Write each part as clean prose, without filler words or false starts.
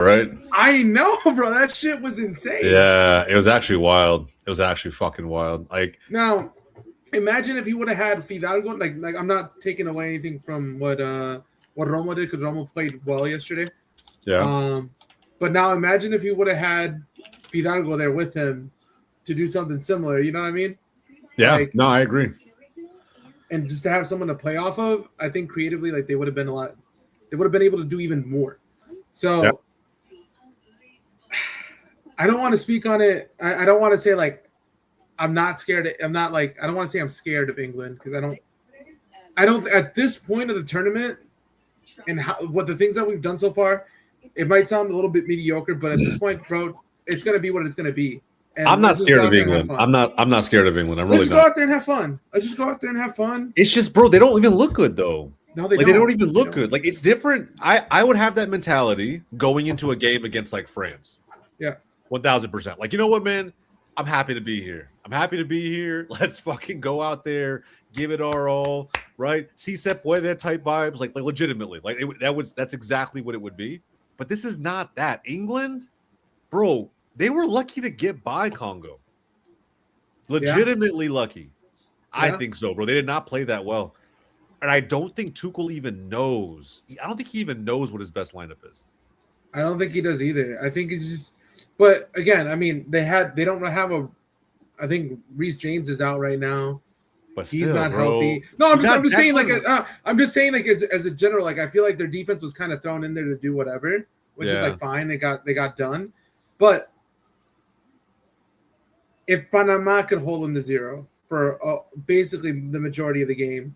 right? I know, bro. That shit was insane. Yeah, it was actually wild. It was actually fucking wild. Like, Now, imagine if he would have had Fidalgo. Like I'm not taking away anything from what Romo did because Romo played well yesterday. yeah, But now imagine if he would have had Fidalgo there with him to do something similar. You know what I mean? yeah. Like, No, I agree. and just to have someone to play off of, I think creatively, like they would have been a lot. They would have been able to do even more. Yeah. So I don't want to speak on it. I don't want to say like I'm not scared. I'm not like I don't want to say I'm scared of England because I don't. I don't at this point of the tournament and what the things that we've done so far. It might sound a little bit mediocre, but at this point, bro, it's gonna be what it's gonna be. I'm And not let's just go scared out of there and have England. fun. I'm not scared of England. I'm Let's really just go not. out there and have fun. Let's just go out there and have fun. It's just, bro, they don't even look good though. No, Like they don't even look good. Like it's different. I would have that mentality going into a game against like France. Yeah. 1000%. Like, you know what, man? I'm happy to be here. I'm happy to be here. Let's fucking go out there, give it our all, right? Si se puede type vibes, like legitimately. Like that's exactly what it would be. But this is not that. England, bro, they were lucky to get by Congo. Legitimately lucky. I think so, bro. They did not play that well. And I don't think Tuchel even knows. I don't think he even knows what his best lineup is. I don't think he does either. I think he's just. But again, I mean, they don't have a. I think Reece James is out right now. But still, he's not bro, healthy. No, I'm just saying like I'm just saying like as a general, like I feel like their defense was kind of thrown in there to do whatever, which is like fine. They got done, but if Panama could hold them to 0 for basically the majority of the game,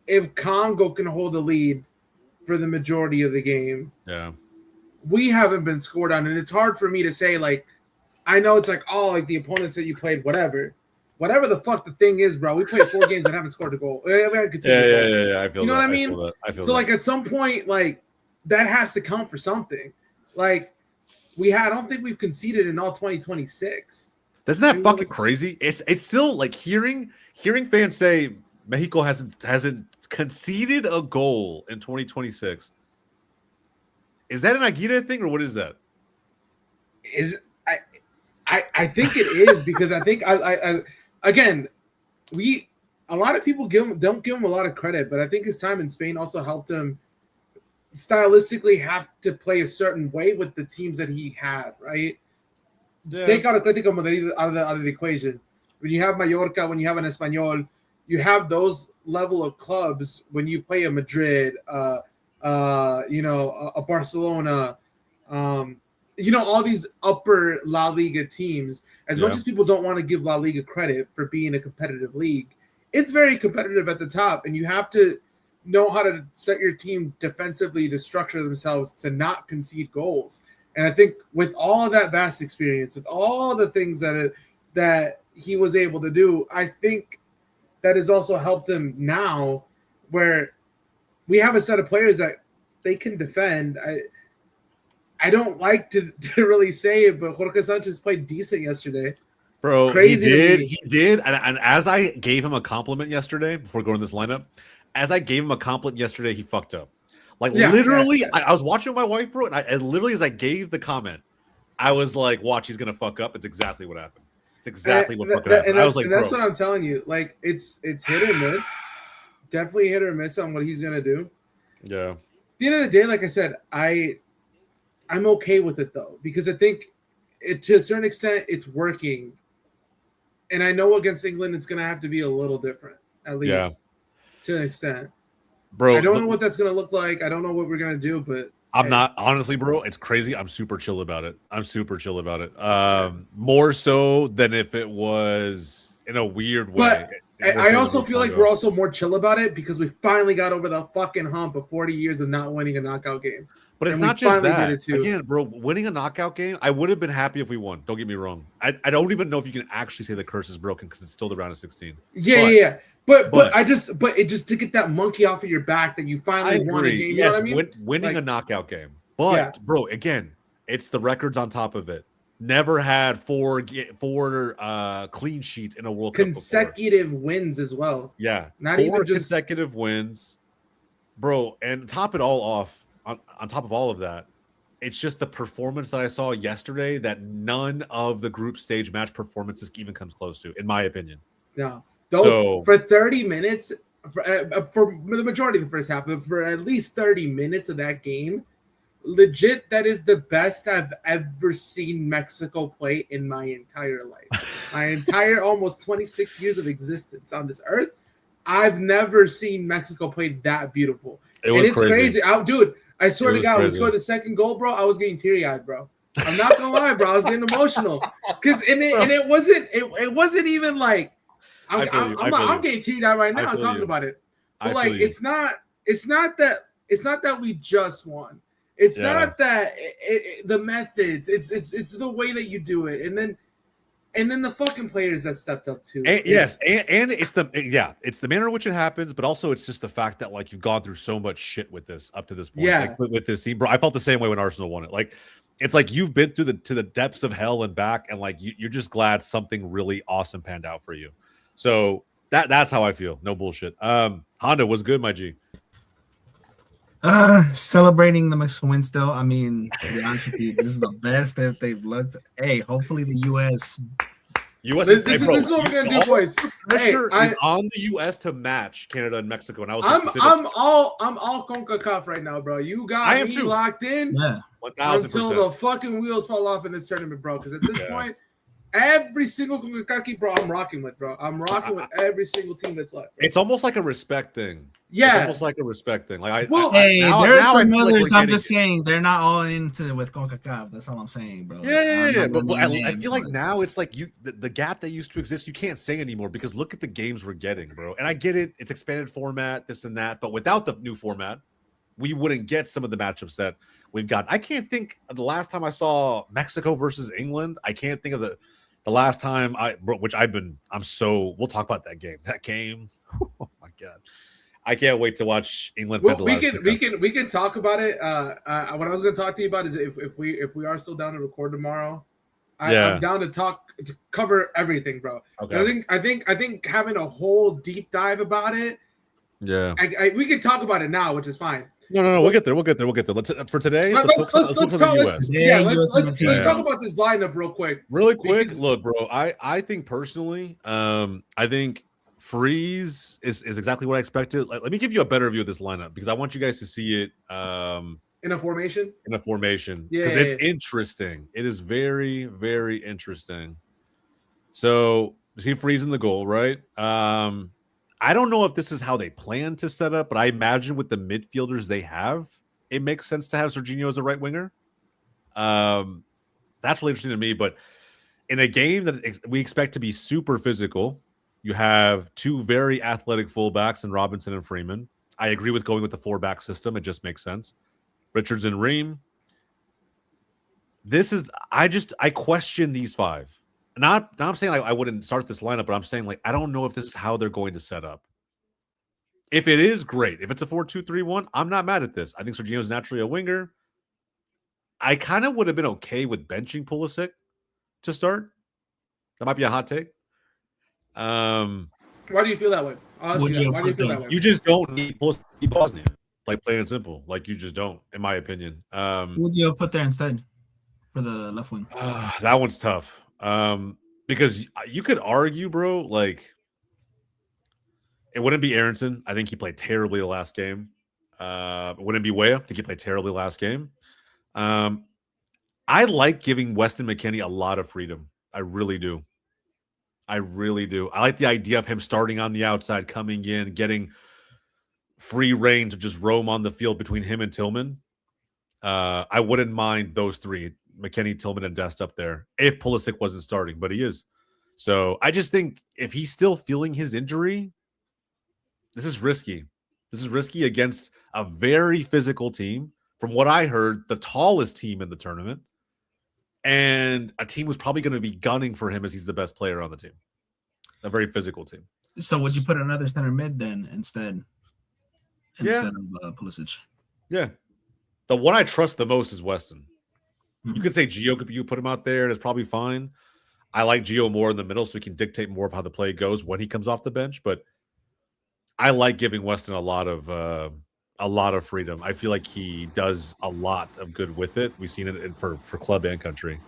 if Congo can hold the lead for the majority of the game, we haven't been scored on, and it's hard for me to say like. I know it's like, oh, like the opponents that you played, whatever the fuck the thing is, bro. We played 4 games and haven't scored a goal. Yeah. I feel. You know what I mean? I feel so, like at some point, like that has to count for something. Like I don't think we've conceded in all 2026. Isn't that fucking crazy? It's still like hearing fans say Mexico hasn't conceded a goal in 2026. Is that an Aguirre thing or what is that? I think it is because I think I again a lot of people don't give him a lot of credit, but I think his time in Spain also helped him stylistically have to play a certain way with the teams that he had, right? Yeah. Take out Atletico Madrid out of the equation. When you have Mallorca, when you have an Espanyol, you have those level of clubs when you play a Madrid, a Barcelona, all these upper La Liga teams. As much as people don't want to give La Liga credit for being a competitive league, it's very competitive at the top, and you have to know how to set your team defensively to structure themselves to not concede goals. And I think with all of that vast experience, with all the things that he was able to do, I think that has also helped him now where we have a set of players that they can defend. I don't like to really say it, but Jorge Sanchez played decent yesterday. Bro, he did. And as I gave him a compliment yesterday before going to this lineup, as I gave him a compliment yesterday, he fucked up. Like literally, I was watching with my wife, bro, and literally as I gave the comment, I was like, watch, he's going to fuck up. It's exactly what happened. It's exactly what fucking happened. I was like, that's what I'm telling you. Like, it's hit or miss. Definitely hit or miss on what he's going to do. Yeah. At the end of the day, like I said, I'm okay with it, though, because I think to a certain extent, it's working. And I know against England, it's going to have to be a little different, at least to an extent. Bro, I don't know what that's going to look like. I don't know what we're going to do, but I'm not honestly, bro. It's crazy. I'm super chill about it. More so than if it was in a weird way. But I also feel like we're also more chill about it because we finally got over the fucking hump of 40 years of not winning a knockout game. But it's not just that. Again, bro, winning a knockout game, I would have been happy if we won. Don't get me wrong. I don't even know if you can actually say the curse is broken because it's still the round of 16. Yeah. But it just to get that monkey off of your back that you finally won a game. Yes, you know what I mean? Winning a knockout game. But bro, again, it's the records on top of it. Never had four clean sheets in a World Cup consecutive wins as well. Yeah, not 4 even just consecutive wins, bro. And top it all off. On top of all of that, It's just the performance that I saw yesterday that none of the group stage match performances even comes close to, in my opinion. No, those So for 30 minutes for the majority of the first half, but for at least 30 minutes of that game, legit, that is the best I've ever seen Mexico play in my entire life. My entire almost 26 years of existence on this earth, I've never seen Mexico play that beautiful. it was crazy. Dude, I swear to God, when we crazy. scored the second goal, bro, I was getting teary-eyed, bro. I'm not gonna lie, bro. I was getting emotional because it wasn't even like I'm getting teary-eyed right now talking about it. But like, it's not that we just won. It's not that the methods. It's the way that you do it, and then the fucking players that stepped up too. And it's the manner in which it happens, but also it's just the fact that like you've gone through so much shit with this up to this point. Yeah, like, with this team, bro. I felt the same way when Arsenal won it. Like it's like you've been through the depths of hell and back, and like you're just glad something really awesome panned out for you. So that's how I feel. No bullshit. Honda was good, my G. Celebrating the Mexican win still. I mean, to be honest with you, this is the best that they've looked. Hey, hopefully the U.S. This is what we're gonna do, boys. Pressure is on the U.S. to match Canada and Mexico, and I'm all CONCACAF right now, bro. You got me locked in until the fucking wheels fall off in this tournament, bro. Because at this point, every single CONCACAF, bro, I'm rocking with, bro. I'm rocking with every single team that's left. It's almost like a respect thing. Yeah, it's almost like a respect thing. Like there are some others. I'm just saying they're not all into with CONCACAF. That's all I'm saying, bro. Yeah. But I feel like now it's like the gap that used to exist, you can't say anymore because look at the games we're getting, bro. And I get it, it's expanded format, this and that, but without the new format, we wouldn't get some of the matchups that we've got. I can't think of the last time I saw Mexico versus England. I can't think of the last time we'll talk about that game. That game, oh my god. I can't wait to watch England. Well, we can talk about it. What I was going to talk to you about is if we are still down to record tomorrow, I'm down to cover everything, bro. Okay. I think having a whole deep dive about it. Yeah. We can talk about it now, which is fine. No. We'll get there. Let's for today. Let's talk about this lineup real quick. Really quick. Look, bro. I think personally, I think Freeze is exactly what I expected. Let me give you a better view of this lineup because I want you guys to see it in a formation. Because it's interesting. It is very, very interesting. So you see Freeze in the goal, right? I don't know if this is how they plan to set up, but I imagine with the midfielders they have, it makes sense to have Serginho as a right winger. That's really interesting to me. But in a game that we expect to be super physical, you have two very athletic fullbacks in Robinson and Freeman. I agree with going with the 4-back system. It just makes sense. Richards and Ream. I question these five. Not I'm saying like I wouldn't start this lineup, but I'm saying like I don't know if this is how they're going to set up. If it is, great. If it's a 4-2-3-1, I'm not mad at this. I think Serginho is naturally a winger. I kind of would have been okay with benching Pulisic to start. That might be a hot take. Why do you feel that way? Honestly, why do you feel that way? You just don't need Bosnia. Like plain and simple. Like you just don't, in my opinion. Who would you put there instead for the left wing? That one's tough. Because you could argue, bro, like it wouldn't be Aronson. I think he played terribly the last game. It wouldn't be Weah. I think he played terribly last game. I like giving Weston McKennie a lot of freedom. I really do. I like the idea of him starting on the outside, coming in, getting free reign to just roam on the field between him and Tillman. I wouldn't mind those three, McKennie, Tillman, and Dest up there if Pulisic wasn't starting, but he is. So I just think if he's still feeling his injury, this is risky. This is risky against a very physical team. From what I heard, the tallest team in the tournament. And a team was probably going to be gunning for him as he's the best player on the team. A very physical team. So would you put another center mid then instead of Pulisic? Yeah. The one I trust the most is Weston. Mm-hmm. You could say Gio, you put him out there, and it's probably fine. I like Gio more in the middle so he can dictate more of how the play goes when he comes off the bench. But I like giving Weston a lot of a lot of freedom. I feel like he does a lot of good with it. We've seen it for club and country.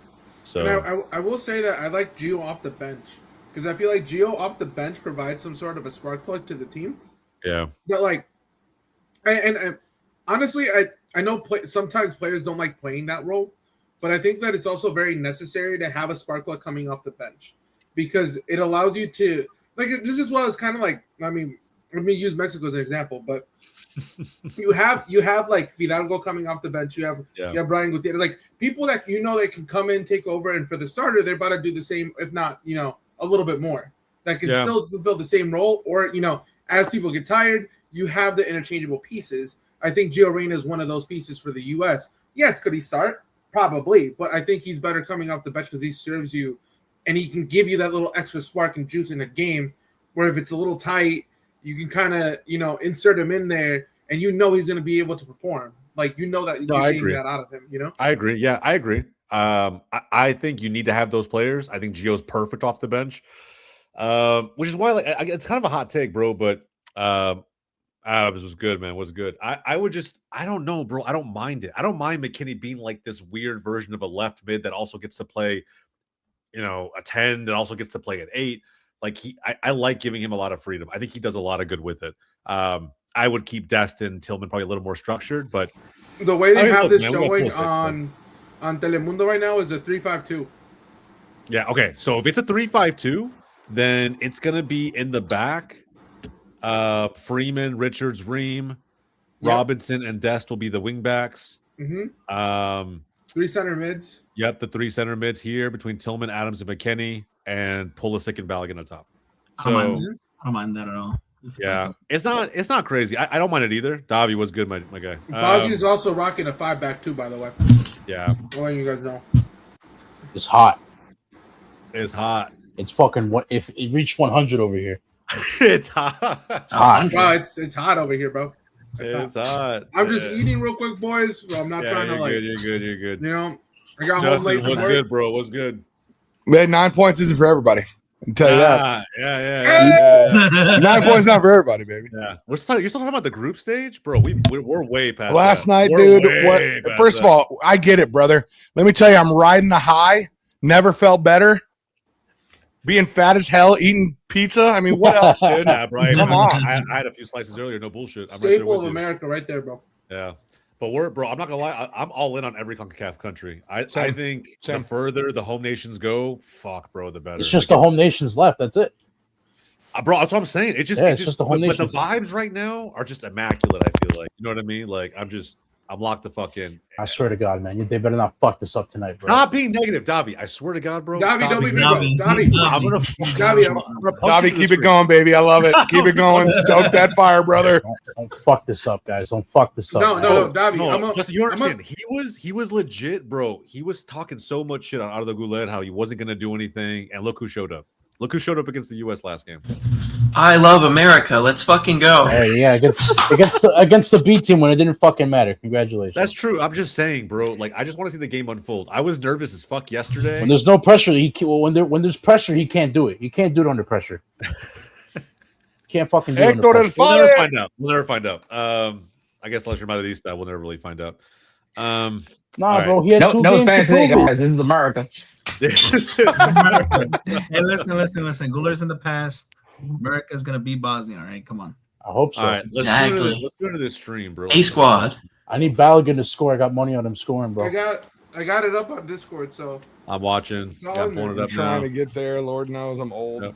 So And I will say that I like Gio off the bench because I feel like Gio off the bench provides some sort of a spark plug to the team. yeah, But like, and honestly, I know sometimes players don't like playing that role, but I think that it's also very necessary to have a spark plug coming off the bench because it allows you to like this as well as kind of like I mean let me use Mexico as an example, but you have like Fidalgo coming off the bench, you have Brian Gutierrez, like people that they can come in, take over, and for the starter they're about to do the same, if not a little bit more. That can still fulfill the same role, or as people get tired, you have the interchangeable pieces. I think Gio Reyna is one of those pieces for the U.S. Yes, could he start? Probably, but I think he's better coming off the bench because he serves you, and he can give you that little extra spark and juice in a game. Where if it's a little tight, you can kind of insert him in there, and he's going to be able to perform. Like that you're getting that out of him. I agree. Yeah, I agree. I think you need to have those players. I think Gio's perfect off the bench, which is why it's kind of a hot take, bro. But this was good, man. Was good. I don't know, bro. I don't mind it. I don't mind McKinney being like this weird version of a left mid that also gets to play, a 10 and also gets to play at 8. Like I like giving him a lot of freedom. I think he does a lot of good with it. I would keep Destin Tillman probably a little more structured, but the way they have this showing on Telemundo right now is a 3-5-2. Yeah. Okay. So if it's a 3-5-2, then it's gonna be in the back. Freeman, Richards, Ream, Robinson, and Dest will be the wing backs. Mm-hmm. 3 center mids. Yep, the 3 center mids here between Tillman, Adams, and McKinney, and Pulisic and Balogun on top. So I don't mind that at all. Yeah, it's not crazy. I don't mind it either. Davi was good, my guy. Bozzy is also rocking a 5-back too, by the way. Yeah, I'll let you guys know. It's hot. It's hot. It's fucking what if it reached 100 over here. It's hot. It's hot. Bro, it's hot over here, bro. It's hot. I'm just eating real quick, boys. So I'm not trying to You're good. I got Justin, home late. what's good, bro? What's good? Man, 9 points isn't for everybody. I can tell you that. Yeah. 9 points not for everybody, baby. Yeah. You're still talking about the group stage, bro? We're way past Last that. night, We're dude. First of all, I get it, brother. Let me tell you, I'm riding the high. Never felt better. Being fat as hell, eating pizza. I mean, what else, dude? Yeah, bro. Come on. I had a few slices earlier. No bullshit. I'm Staple right of there America, right there, bro. Yeah. But bro, I'm not gonna lie, I'm all in on every CONCACAF country. I think the further the home nations go, fuck, bro, the better. It's just the home nations left. That's it. Bro, that's what I'm saying. It's just the home nations. But the vibes right now are just immaculate, I feel like. You know what I mean? Like I'm locked the fuck in. I swear to God, man. They better not fuck this up tonight, bro. Stop being negative, Davi. I swear to God, bro. Davi, don't be bro. Davi, keep it going, baby. I love it. Keep it going. Stoke that fire, brother. Don't fuck this up, guys. Don't fuck this up. No, Davi. Just you understand. He was legit, bro. He was talking so much shit on Arda Güler, how he wasn't gonna do anything, and look who showed up. Look who showed up against the U.S. last game. I love America. Let's fucking go. Hey, yeah, against the B team when it didn't fucking matter. Congratulations. That's true. I'm just saying, bro. Like, I just want to see the game unfold. I was nervous as fuck yesterday. When there's no pressure, when there's pressure, he can't do it. He can't do it under pressure. Can't fucking do it under pressure. We'll never find out. I guess unless you're Madridista, we'll never really find out. Nah, right. bro. He had 2 no games Spanish to prove today, it. guys. This is America. Hey, listen. Guler's in the past. America's gonna beat Bosnia. All right, come on. I hope so. All right, let's go into this stream, bro. A squad. I need Balogun to score. I got money on him scoring, bro. I got it up on Discord, so I'm watching. I'm pulling it up trying now. to get there. Lord knows I'm old. Yep.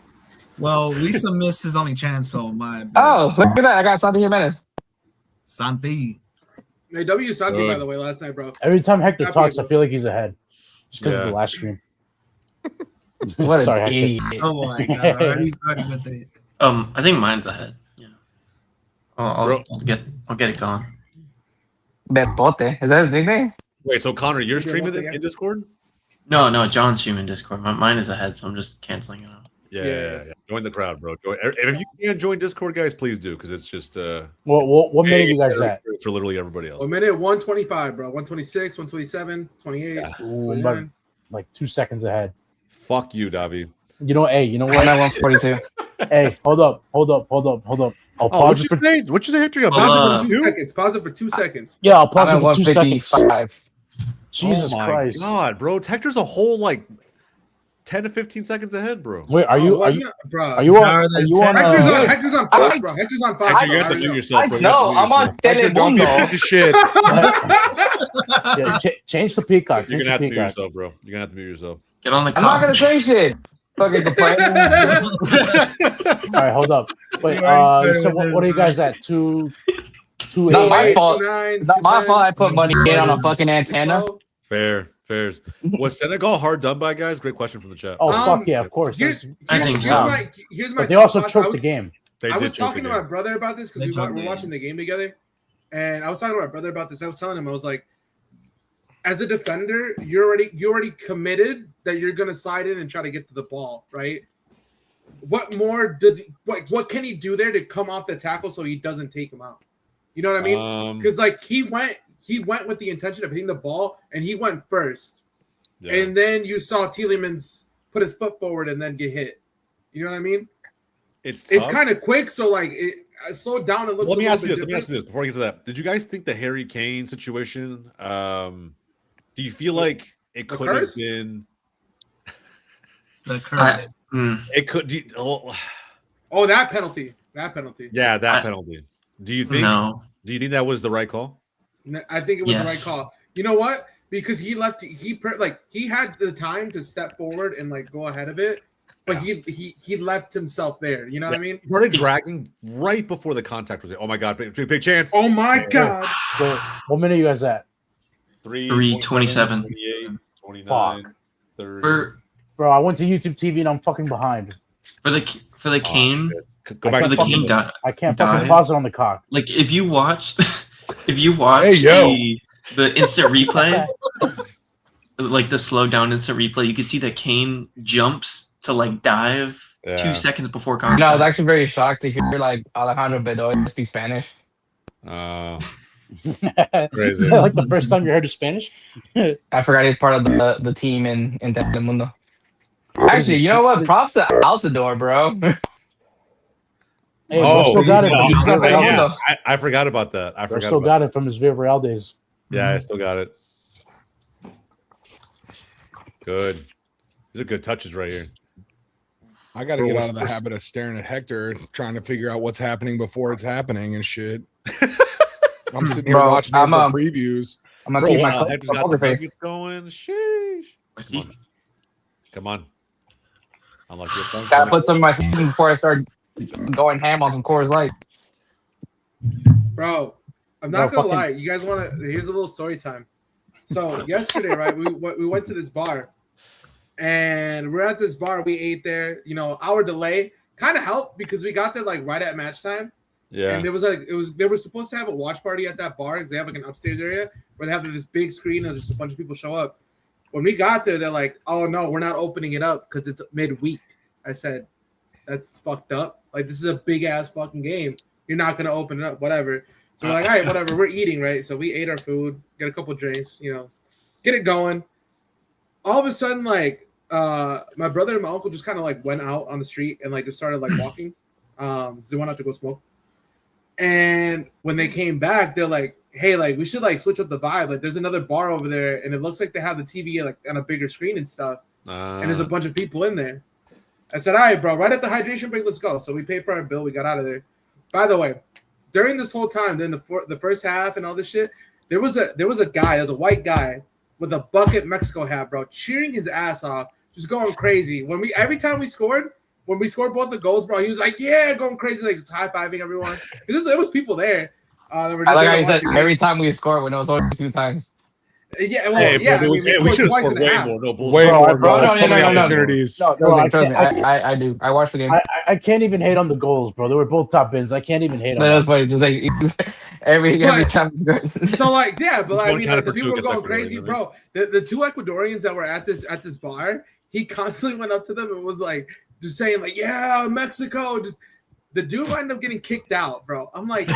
Well, Lisa missed his only chance, so my Oh, look at that. I got Santi Jimenez. Santi. Hey, W Santi, by the way, last night, bro. Every time Hector talks, I feel like he's ahead. Just because of the last stream. What Sorry, an Hector. idiot. Oh my god! Already started with it. I think mine's ahead. Yeah. I'll get it going. Betote. Is that his nickname? Wait, so Connor, you're streaming it in Discord? No, John's streaming Discord. Mine is ahead, so I'm just canceling it out. Yeah. Join the crowd, bro. If you can't join Discord, guys, please do, because it's just What minute you guys at? for literally everybody else. A minute 125, bro. 126, 127, 28, Yeah. 29. Like 2 seconds ahead. Fuck you, Davi. You know what? I'm at 142. Hey, hold up. I'll Oh, pause it for what you say, Hector? Pause it for 2 seconds. Pause it for 2 seconds. yeah. I'll pause I'm it at for 2 seconds. 155. Jesus oh my Christ! God, bro, Hector's a whole like 10 to 15 seconds ahead, bro. Wait, are you bro? are you on? Are you on? Hector's on Fox, bro. Hector's on Fox. Hector, you have to mute yourself, bro. I know. I'm on Hector, don't be a piece Telemundo. of shit. Yeah, change the peacock. You're Change gonna have the to mute peacock. yourself, bro. You're gonna have to mute yourself. Get on the I'm not gonna couch. say shit. Fucking complain. All right, hold up. Wait, You already so started with what are you it, guys at? Two, Not my 208, fault. 29, It's not my 210, fault. I put money in on a fucking antenna. 212. Fairs. Was Senegal hard done by, guys? Great question from the chat. Oh Um, fuck yeah, of course. Here's I think here's so. Here's my But they also thought. choked the game. They I did was choke talking to the my game. brother about this because They we choked were the watching the game together, and I was talking to my brother about this. I was telling him, I was like, as a defender, you already committed that you're gonna slide in and try to get to the ball, right? What more does what can he do there to come off the tackle so he doesn't take him out? You know what I mean? Because like he went with the intention of hitting the ball, and he went first, Yeah. and then you saw Tielemans put his foot forward and then get hit. You know what I mean? It's kind of quick, so like it slowed down and looks. Let me a ask little you bit this. different. Before I get to that. Did you guys think the Harry Kane situation? Do you feel like it The could have curse? been? The curse. It could. Oh, that penalty. Yeah, that I- penalty. Do you think? No. Do you think that was the right call? I think it was Yes. the right call. You know what? Because he left. He had the time to step forward and like go ahead of it, but he left himself there. You know what I mean? He started dragging right before the contact was there. Oh my God! Big chance. Oh my god! So, what minute are you guys at? 3:27. 28, 29, 30. Bro, I went to YouTube TV and I'm fucking behind. For the Kane, Go back for to the the Kane fucking. die. I can't Die. fucking pause it on the cock. Like if you watched Hey, yo. the instant replay, like the slow down instant replay, you could see that Kane jumps to like dive Yeah. 2 seconds before No, contact. I was actually very shocked to hear like Alejandro Bedoya speak Spanish. Is Crazy. that like the first time you heard of Spanish? I forgot he's part of the team in Telemundo. Actually, you know what? Props to Altidore, bro. Hey, we still got it. no, From his no, Villarreal no. days. I forgot about that. I We forgot. still about got it from his Villarreal days. Yeah, I still got it. Good. These are good touches right here. I got to Bro, get what's out of the this? habit of staring at Hector, trying to figure out what's happening before it's happening and shit. I'm sitting here Bro, watching I'm, the previews. I'm gonna Bro, keep my wow, Hector's got the poker face. nuggets going. Sheesh. I see. Come on. Unlock your phone. Gotta put some of my season before I start going ham on some Coors Light. Bro, I'm not Bro, gonna lie. You guys want to? Here's a little story time. So yesterday, right, we went to this bar, and we're at this bar. We ate there. You know, our delay kind of helped because we got there like right at match time. Yeah. And they were supposed to have a watch party at that bar because they have like an upstairs area where they have this big screen and just a bunch of people show up. When we got there, they're like, "Oh no, we're not opening it up because it's midweek." I said, "That's fucked up. Like this is a big ass fucking game. You're not gonna open it up, whatever." So we're like, "All right, whatever." We're eating, right? So we ate our food, get a couple drinks, you know, get it going. All of a sudden, like, my brother and my uncle just kind of like went out on the street and like just started like walking. So they went out to go smoke. And when they came back, they're like, "Hey, like we should like switch up the vibe. Like there's another bar over there, and it looks like they have the TV like on a bigger screen and stuff. And there's a bunch of people in there." I said, "All right, bro, right at the hydration break, let's go." So we paid for our bill. We got out of there. By the way, during this whole time, then the first half and all this shit, there was a guy, there's a white guy with a bucket Mexico hat, bro, cheering his ass off, just going crazy. Every time we scored both the goals, bro, he was like, "Yeah," going crazy, like just high fiving everyone. There was people there. That were just I like there how you to said watch the game. every time we score when it was only 2 times. Yeah, well, Hey, bro, yeah. I mean, we should have twice scored and a way half. more. No bullshit. Way Bro, more, bro, bro. no, So many no, no, no. opportunities. No, Trust me. I, I do. I watched the game. I can't even hate on the goals, bro. They were both top bins. I can't even hate on That was them. funny. Just like every time. it's good. So like, yeah, but Just I one mean, counter like, the for two people were against going Ecuador, crazy, you know bro. The two Ecuadorians that were at this bar, he constantly went up to them and was like, just saying like, "Yeah, Mexico," just The dude wound up getting kicked out, bro. I'm like,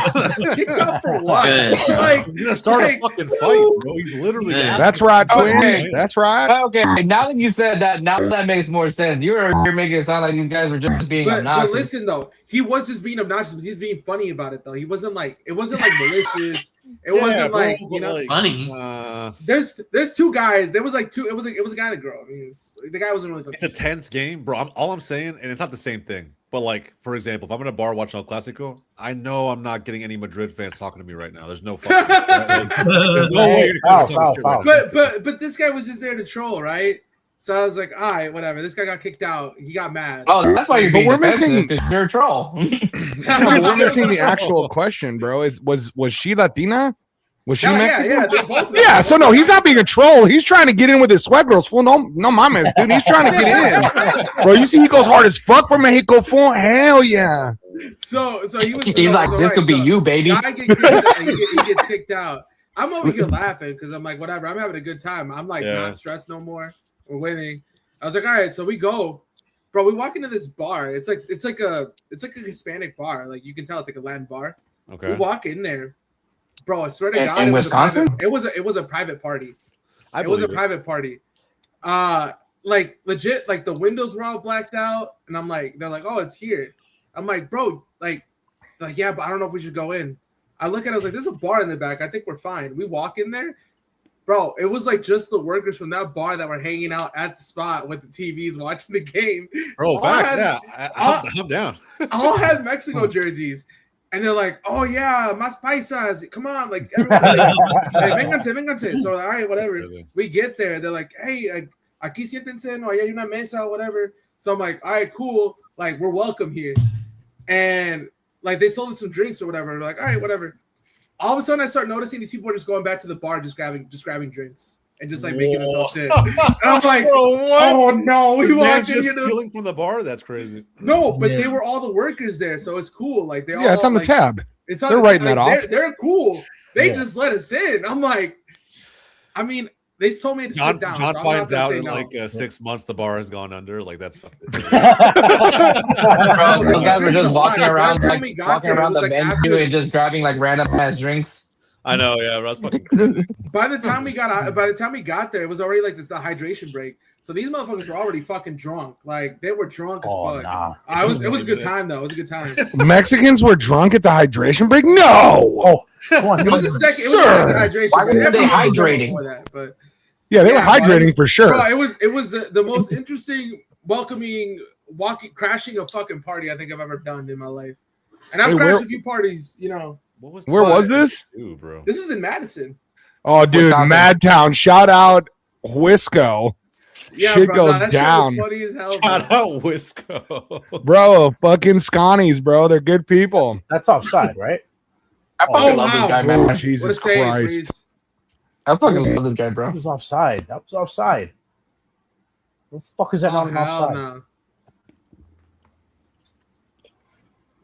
kicked out for what? Good. Like, He's gonna start a fucking fight, bro. He's literally. Yeah. That's right, twin. Okay. That's right. Okay, now that you said that, now that makes more sense. You're making it sound like you guys were just being but obnoxious. listen though, he was just being obnoxious, but he's being funny about it though. He wasn't like it wasn't like malicious. It wasn't bro, like but, like, Funny. there's two guys. There was like two. It was a guy and a girl. I mean, the guy wasn't really good. It's a tense game, bro. All I'm saying, and it's not the same thing. But like, for example, if I'm in a bar watching El Clasico, I know I'm not getting any Madrid fans talking to me right now. There's no fucking. There's no way you're Foul, talking foul, shit right foul. now. But this guy was just there to troll, right? So I was like, all right, whatever. This guy got kicked out. He got mad. Oh, that's why you're But being we're defensive, missing- 'cause you're a troll. But we're missing the actual question, bro. Was she Latina? Was she Mexican? yeah. They're both Yeah, so no, he's not being a troll. He's trying to get in with his sweat girls. Fool, no, mames, dude. He's trying to get in, bro. You see, he goes hard as fuck for Mexico. Fool, hell yeah. So he was. He's like, this could be you, baby. Guy get kicked out, he gets kicked out. I'm over here laughing because I'm like, whatever. I'm having a good time. I'm like not stressed no more. We're winning. I was like, all right. So we go, bro. We walk into this bar. It's like a Hispanic bar. Like you can tell it's like a Latin bar. Okay. We walk in there, bro. I swear to In- God, in it was Wisconsin? it was a private party. I It was a believe it. private party. Like legit, like the windows were all blacked out, and I'm like, they're like, oh, it's here. I'm like, bro, like yeah, but I don't know if we should go in. I look at it, I was like, there's a bar in the back. I think we're fine. We walk in there, bro. It was like just the workers from that bar that were hanging out at the spot with the TVs watching the game. Bro, All facts, had- yeah. all- I'm down. All had Mexico jerseys. And they're like, oh yeah, más paisas. Come on, like everybody, like, vénganse. So all right, whatever. We get there. They're like, hey, aquí siéntense, no, allá hay una mesa, or whatever. So I'm like, all right, cool. Like, we're welcome here. And like they sold us some drinks or whatever. They're like, all right, whatever. All of a sudden I start noticing these people are just going back to the bar, just grabbing drinks and just like making themselves shit. And I'm like, Bro, what? oh no, we This man's walked in just here. stealing from the bar. That's crazy. No, but Yeah. they were all the workers there, so it's cool. Like they all, Yeah, it's on the like, tab. It's on They're the- writing like, that off. They're cool. They Yeah. just let us in. I'm like, I mean, they told me to John sit down. John so I'm not finds gonna out say in no. like 6 months the bar has gone under. Like that's fucking. Bro, those guys were just walking around, By the time like we got walking there, it around was, the like, menu after- and just grabbing like random ass drinks. I know, yeah, bro, that's fucking. By the time we got there, it was already like the hydration break. So these motherfuckers were already fucking drunk. Like they were drunk as Oh, fuck. nah. It was a good time though. It was a good time. Mexicans were drunk at the hydration break? No. Oh, come on. It was a second. It was Sir. a hydration. Why break. were they Everyone was drunk hydrating? before that, but Yeah, they were Yeah, hydrating for sure. bro, it was the most interesting, welcoming, crashing a fucking party I think I've ever done in my life. And I've Wait, crashed where- a few parties, you know. Where was this? Dude, bro. This is in Madison. Oh, dude, Wisconsin. Madtown. Shout out Wisco. Shit bro, goes that down. Shit was funny as hell, Shout bro. out Wisco. Bro, fucking Scotties, bro. They're good people. That's offside, right? I fucking Oh, love wow. this guy, Oh, man. What a Jesus save, Christ. please. I fucking love this guy, That bro. was offside. That was offside. What the fuck is that Oh, not an hell offside? no.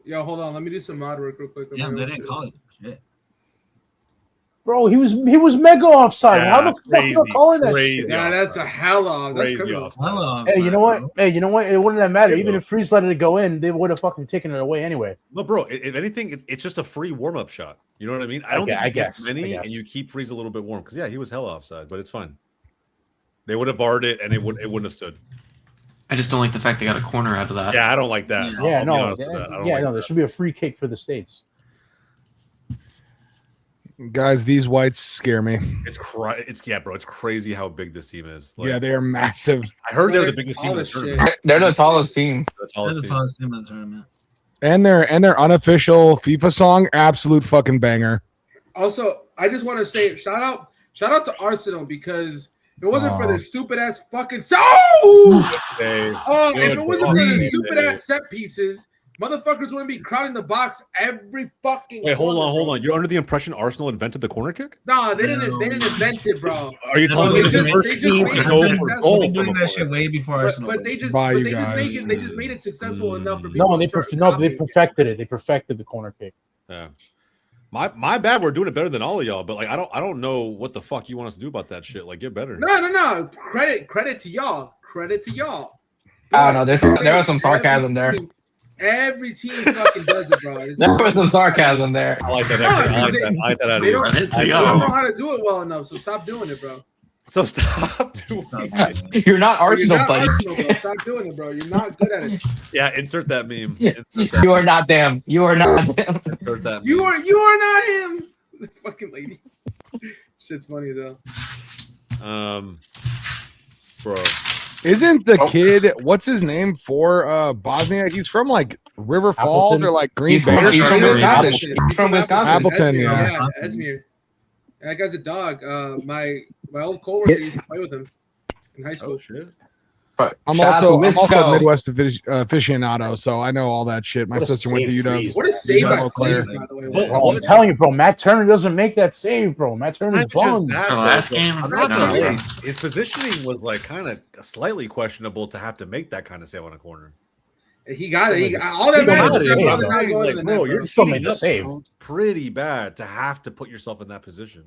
Yo, hold on. Let me do some mod work real quick. Yeah, they didn't call it. Shit. Bro, he was mega offside. How the fuck crazy, you calling that crazy. shit? Yeah, that's a hell of. That's Crazy criminal. offside. Hello, Hey, you know what? Hey, you know what? It wouldn't have mattered. Yeah, Even bro. if Freeze let it go in, they would have fucking taken it away anyway. No, bro. If anything, it's just a free warm up shot. You know what I mean? I don't I think he gets guess, many, I and guess. you keep Freeze a little bit warm because yeah, he was hella offside, but it's fine. They would have barred it, and it wouldn't have stood. I just don't like the fact they got a corner out of that. Yeah, I don't like that. Yeah, I'll be no, honest with that. I don't like there that. should be a free kick for the states. Guys, these whites scare me. It's yeah, bro. It's crazy how big this team is. Like, Yeah, they are massive. I heard they're the Like, biggest all team in the this tournament. shit. They're the tallest team. The That's tallest the team. tallest team in the tournament. And their unofficial FIFA song, absolute fucking banger. Also, I just want to say shout out to Arsenal because if it wasn't for Oh. their stupid ass fucking if Hey, it wasn't for the Good. stupid ass set pieces, motherfuckers wouldn't be crowding the box every fucking. Wait, hold corner, on, hold bro. on. You're under the impression Arsenal invented the corner kick? Nah, they didn't. No. They didn't invent it, bro. Are you telling They me just- the first they just team made to it go for successful. goal They've been from doing a that shit corner? way before But, Arsenal. but they just, Bye, but you they just guys. make it. They just made it successful enough for people. No, to they start they copying it. perfected it. They perfected the corner kick. Yeah. My bad. We're doing it better than all of y'all, but like I don't know what the fuck you want us to do about that shit. Like, get better. No. Credit to y'all. Credit to y'all. I don't know. There was some sarcasm there. Every team fucking does it, bro. It's- There was some sarcasm there. I like that. Actually. I like that out of They you. don't, Right, they yeah. don't know how to do it well enough, so stop doing it, bro. So stop doing it. You're not Arsenal, You're not buddy. Arsenal, bro. Stop doing it, bro. You're not good at it. Yeah, insert that meme. Yeah. Insert that, You are not them. You are not them. insert that You meme. are not him. The fucking lady. Shit's funny though. Bro. Isn't the kid, what's his name for Bosnia? He's from like River Falls Appleton. or like Green He's Bay from, or he's from something. Wisconsin. He's from Wisconsin. Appleton, Esmir, yeah. Esmir. That guy's a dog. My old coworker used to play with him in high school. Oh shit. But I'm shout out to also a Wisco. Midwest aficionado, so I know all that shit. My What a sister went to save UW. freeze. What a save Yeah, by well, Clay, clear. by the way. But- Bro, I'm telling you, bro. Matt Turner doesn't make that save, bro. Matt Turner's Not just bums. that, The though, last but game? I'm not No. gonna lie, his positioning was like kind of slightly questionable to have to make that kind of save on a corner. He got it. He all that don't matters have is to that save, brother's though. not going to the net, Bro, bro. you're still cheating made the us save. pretty bad to have to put yourself in that position.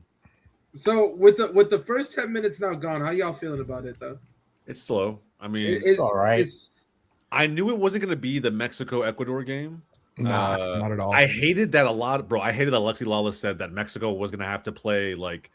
So with the first 10 minutes now gone, how y'all feeling about it though? It's slow. I mean, It's all right. It's, I knew it wasn't going to be the Mexico-Ecuador game. Nah, not at all. I hated that a lot, bro. I hated that Alexi Lawless said that Mexico was going to have to play like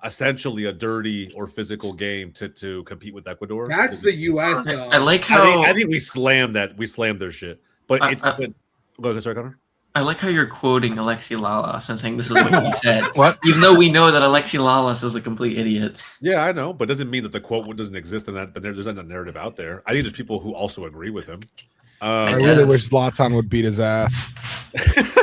essentially a dirty or physical game to compete with Ecuador. that's the U.S. though. I like how I think we slammed that. We slammed their shit. But I- it's I- been. Go ahead, sorry, Connor. I like how you're quoting Alexi Lalas and saying this is what he said. What? Even though we know that Alexi Lalas is a complete idiot. Yeah, I know, but it doesn't mean that the quote doesn't exist and that there's not a narrative out there. I think there's people who also agree with him. I I really guess. wish Zlatan would beat his ass.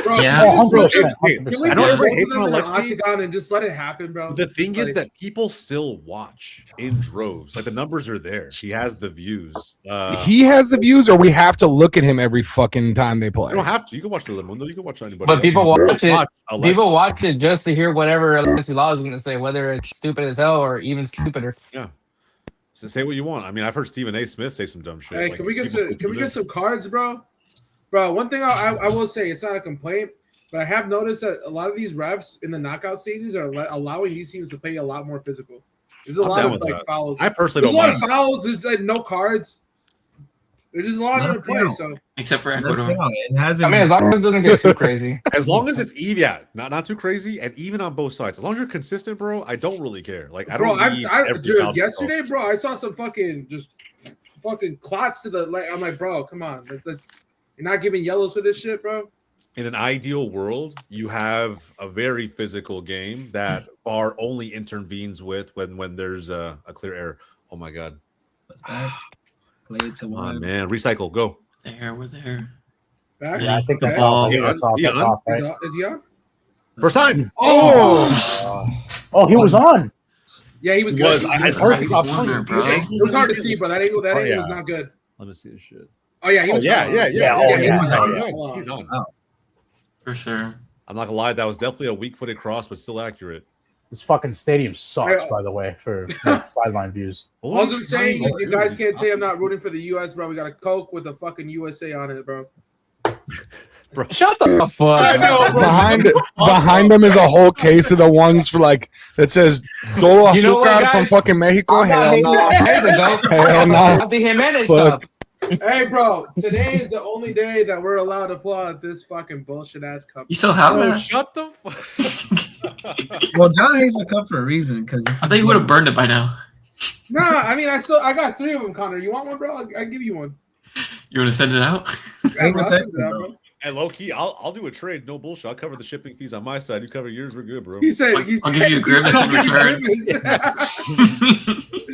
Bro, Yeah. can we 100%. just- can we I know get everybody both hates of them on in the Alexi. octagon and just let it happen, bro? The thing Just is like- that people still watch in droves. Like the numbers are there. He has the views. He has the views, or we have to look at him every fucking time they play. You don't have to. You can watch Telemundo. You can watch anybody. But else. people watch it. Alexi. People watch it just to hear whatever Alexi Law is going to say, whether it's stupid as hell or even stupider. So say what you want. I mean, I've heard Stephen A. Smith say some dumb shit. Hey, Like, can we get people some? still Can we do get this. some cards, bro? Bro, one thing I will say, it's not a complaint, but I have noticed that a lot of these refs in the knockout stages are allowing these teams to play a lot more physical. There's a I'm lot down of with like that. fouls. I personally There's a don't lot mind. of fouls. There's like no cards. There's just a lot No, of play. no. So Except for No, Ecuador. it hasn't I mean, as long as it doesn't get too crazy. As long as it's even, yeah, not too crazy, and even on both sides. As long as you're consistent, bro, I don't really care. Like I bro, don't. need every dude, foul to yesterday, bro, I saw some fucking clots to the like. I'm like, bro, come on, you're not giving yellows for this shit, bro. In an ideal world, you have a very physical game that VAR only intervenes with when there's a clear error. Oh my god, Play it to come on, one. man, recycle, go. We're there. Back? Yeah, I think that's Okay. off. I think Yeah, that's off. yeah. That's off, right? Is he on? First time. Oh, he was on. Yeah, he was He good. was. I He's heard Warner, bro. It was hard to see, bro. That angle Oh, was not good. Let me see his shit. Oh yeah, he Oh was. yeah, on. yeah. He's on. Hold on. He's on. For sure. I'm not gonna lie, that was definitely a weak-footed cross, but still accurate. This fucking stadium sucks, by the way, for sideline views. All I'm saying is, you guys can't say I'm not rooting for the U.S., bro. We got a Coke with a fucking USA on it, bro. Shut the fuck I know, up. bro. Behind them is a whole case of the ones for like that says Dolo You know what, Azúcar guys? from fucking Mexico. I'm not Hell hating no. on Mexico. Hell no. Not the Jimenez Fuck. stuff. Hey, bro, today is the only day that we're allowed to pull out this fucking bullshit ass cup. You still have Oh, that? shut the fuck. Well, John hates the cup for a reason because I think you would have burned it by now. Nah, I mean, I got 3 of them, Connor. You want one, bro? I'll give you one. You want to send it out? Yeah, bro, I'll send it out, bro. And low key, I'll do a trade. No bullshit. I'll cover the shipping fees on my side. You cover yours. We're good, bro. He said, I'll give you a grimace in return.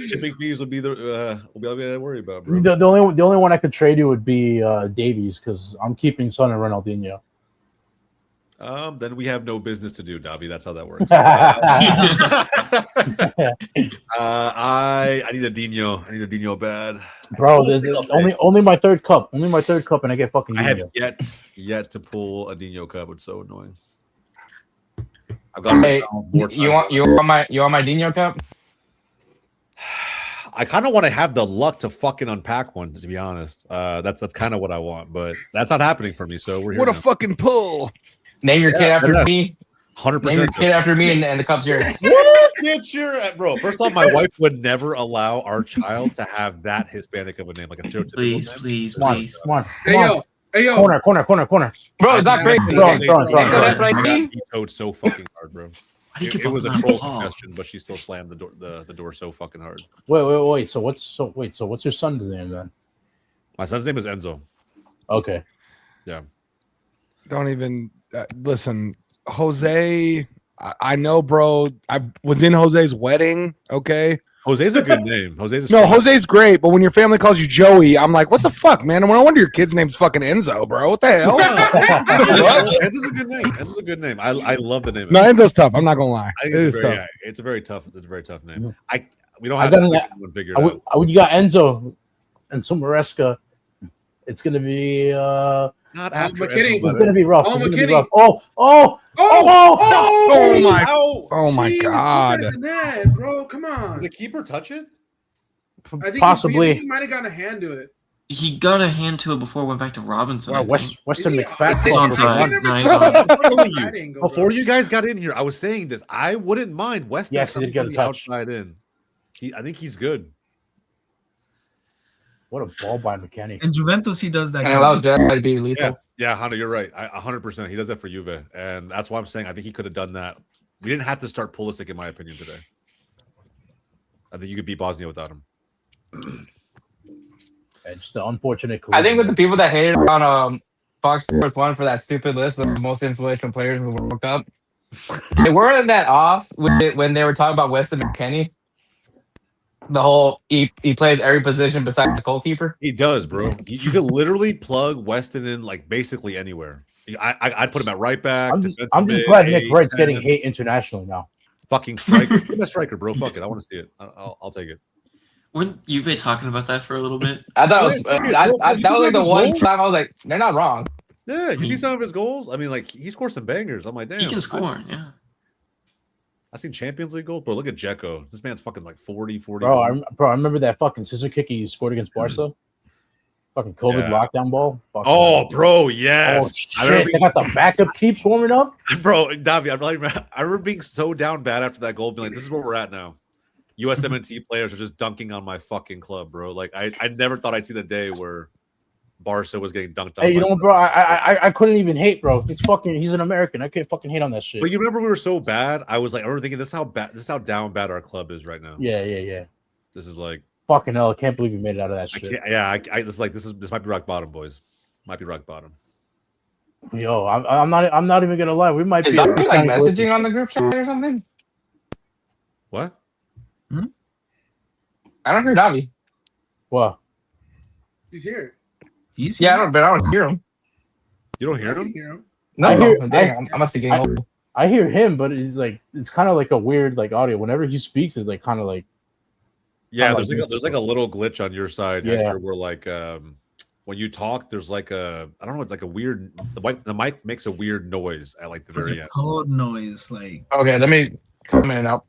Shipping fees will be will be all we gotta worry about, bro. The only one I could trade you would be Davies because I'm keeping Son and Ronaldinho. Then we have no business to do, Davi. That's how that works. I need a Dino. I need a Dino bad. Bro, only my third cup. Only my third cup, and I get fucking. I have Dino. yet to pull a Dino cup. It's so annoying. I've got Hey, you want my Dino cup? I kind of want to have the luck to fucking unpack one, to be honest. That's kind of what I want, but that's not happening for me. So we're here. What a fucking pull. Name your kid after that's me. 100%. Name your kid after me, and the cup's yours. Get your bro. First off, my wife would never allow our child to have that Hispanic of a name, like a stereotypical Please, name. please, Come on, please. come on. Hey, Come on. yo, Hey yo, Corner. Bro, it's not crazy. Throwing. That's what I mean. He towed so fucking hard, bro. How do you keep It was a on troll that ball? suggestion, but she still slammed the door so fucking hard. Wait. So what's your son's name then? My son's name is Enzo. Okay. Don't even listen, Jose. I know, bro. I was in Jose's wedding. Okay. Jose's a good name. Jose's great, but when your family calls you Joey, I'm like, what the fuck, man? No wonder your kid's name's fucking Enzo, bro. What the hell? Enzo's a good name. Enzo's a good name. I love the name. No, Enzo's tough. I'm not gonna lie. I think It is tough. yeah, it's a very tough name. We don't I have got this an- one figured out. You got Enzo and some Maresca. It's gonna be Not after McKinney. Enzo, it's but- gonna be rough. Oh, It's gonna be McKinney. rough. Oh, Oh my Jeez, god. better than that, bro. Come on. Did the keeper touch it? I think possibly. he might have gotten a hand to it. He got a hand to it before it went back to Robinson. I Wow, think. Western Is he- McFat. It's fuck, onside. bro. No, he's on. telling you, That angle, Before bro. you guys got in here, I was saying this. I wouldn't mind Weston. Yes, he coming did get from a the touch. outside in. I think he's good. What a ball by McKinney. In Juventus, he does that. And allow Jared to be lethal. Yeah, Hunter, you're right. 100%. He does that for Juve, and that's why I'm saying I think he could have done that. We didn't have to start Pulisic, in my opinion, today. I think you could beat Bosnia without him. And just an unfortunate. I think with the people that hated on Fox Sports 1 for that stupid list of the most influential players in the World Cup, they weren't that off when they were talking about Weston McKennie. The whole he plays every position besides the goalkeeper. He does, bro. You could literally plug Weston in like basically anywhere. I'd put him at right back. I'm just defensive glad mid, Nick Wright's 8, getting 10. hate internationally now. Fucking striker. Give me a striker, bro. Fuck it. I want to see it. I'll take it. Weren't you been talking about that for a little bit? I thought it was Yeah, that was like the his one goal? time I was like, they're not wrong. Yeah, you see some of his goals? I mean, like he scored some bangers. I'm like, damn. He can score. Yeah. I've seen Champions League goals, bro. Look at Dzeko. This man's fucking like 40. Bro, I remember that fucking scissor kick he scored against Barca. Fucking COVID Yeah. lockdown ball. Fucking, Oh, bro, oh yes. shit! They got the backup keeps warming up. Bro, Davi, I remember being so down bad after that goal, being like, this is where we're at now. USMNT players are just dunking on my fucking club, bro. Like, I never thought I'd see the day where Barca was getting dunked on. Hey, you by- know what, bro? I couldn't even hate, bro. He's an American. I can't fucking hate on that shit. But you remember we were so bad. I was like, I remember thinking, this is how down bad our club is right now. Yeah. This is like, Fucking hell! I can't believe you made it out of that I shit. can't. Yeah, this might be rock bottom, boys. Might be rock bottom. Yo, I'm not even gonna lie. We might Is be that like Chinese messaging on the relationship. group chat or something? What? I don't hear Davi. What? He's here. He's Yeah, I don't hear him. You don't hear I can him? hear him. No, I hear- dang, I must be getting old. I hear him, but it's kind of like a weird like audio. Whenever he speaks, it's like kind of like Yeah, I there's like like this. a little glitch on your side, Yeah. Hector, where like when you talk, there's like I don't know, it's like a weird the mic makes a weird noise at like the very like a end. cold noise. Like Okay, let me come in and out.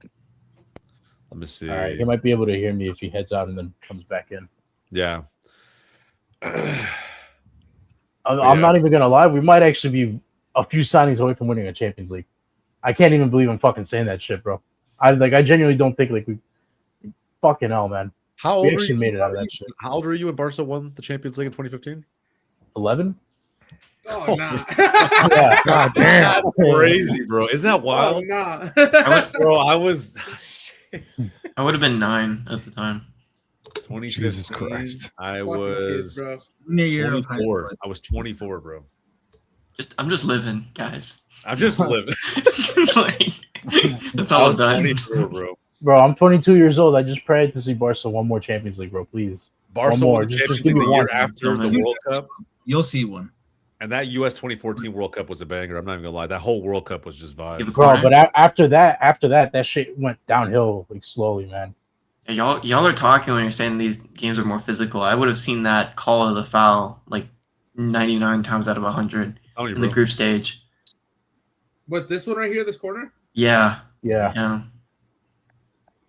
Let me see. all right. He might be able to hear me if he heads out and then comes back in. Yeah. I'm not even gonna lie. We might actually be a few signings away from winning a Champions League. I can't even believe I'm fucking saying that shit, bro. I genuinely don't think like we fucking hell, man. How We old are actually you? made it out of that shit. How old are you when Barca won the Champions League in 2015? 11. Oh, nah. Yeah. God damn. Crazy, bro. Isn't that Oh, wild? nah. Bro, I was I would have been 9 at the time. 20. Jesus Christ. I Fucking was kids, bro. junior year of high school. 24. I was 24, bro. I'm just living, guys. I'm just living. Like, that's I all I've was done. 24, bro. Bro, I'm 22 years old. I just prayed to see Barca one more Champions League, bro. Please. Barca more. won the Just Champions give League me the year one. after the Come World Cup. You'll see one. And that US 2014 World Cup was a banger. I'm not even gonna lie. That whole World Cup was just Yeah, vibe. but Bro, Connor, but after that shit went downhill like slowly, man. y'all are talking when you're saying these games are more physical. I would have seen that call as a foul like 99 times out of 100 Telling you, in the bro. group stage. What, this one right here, this corner? Yeah, Yeah. yeah.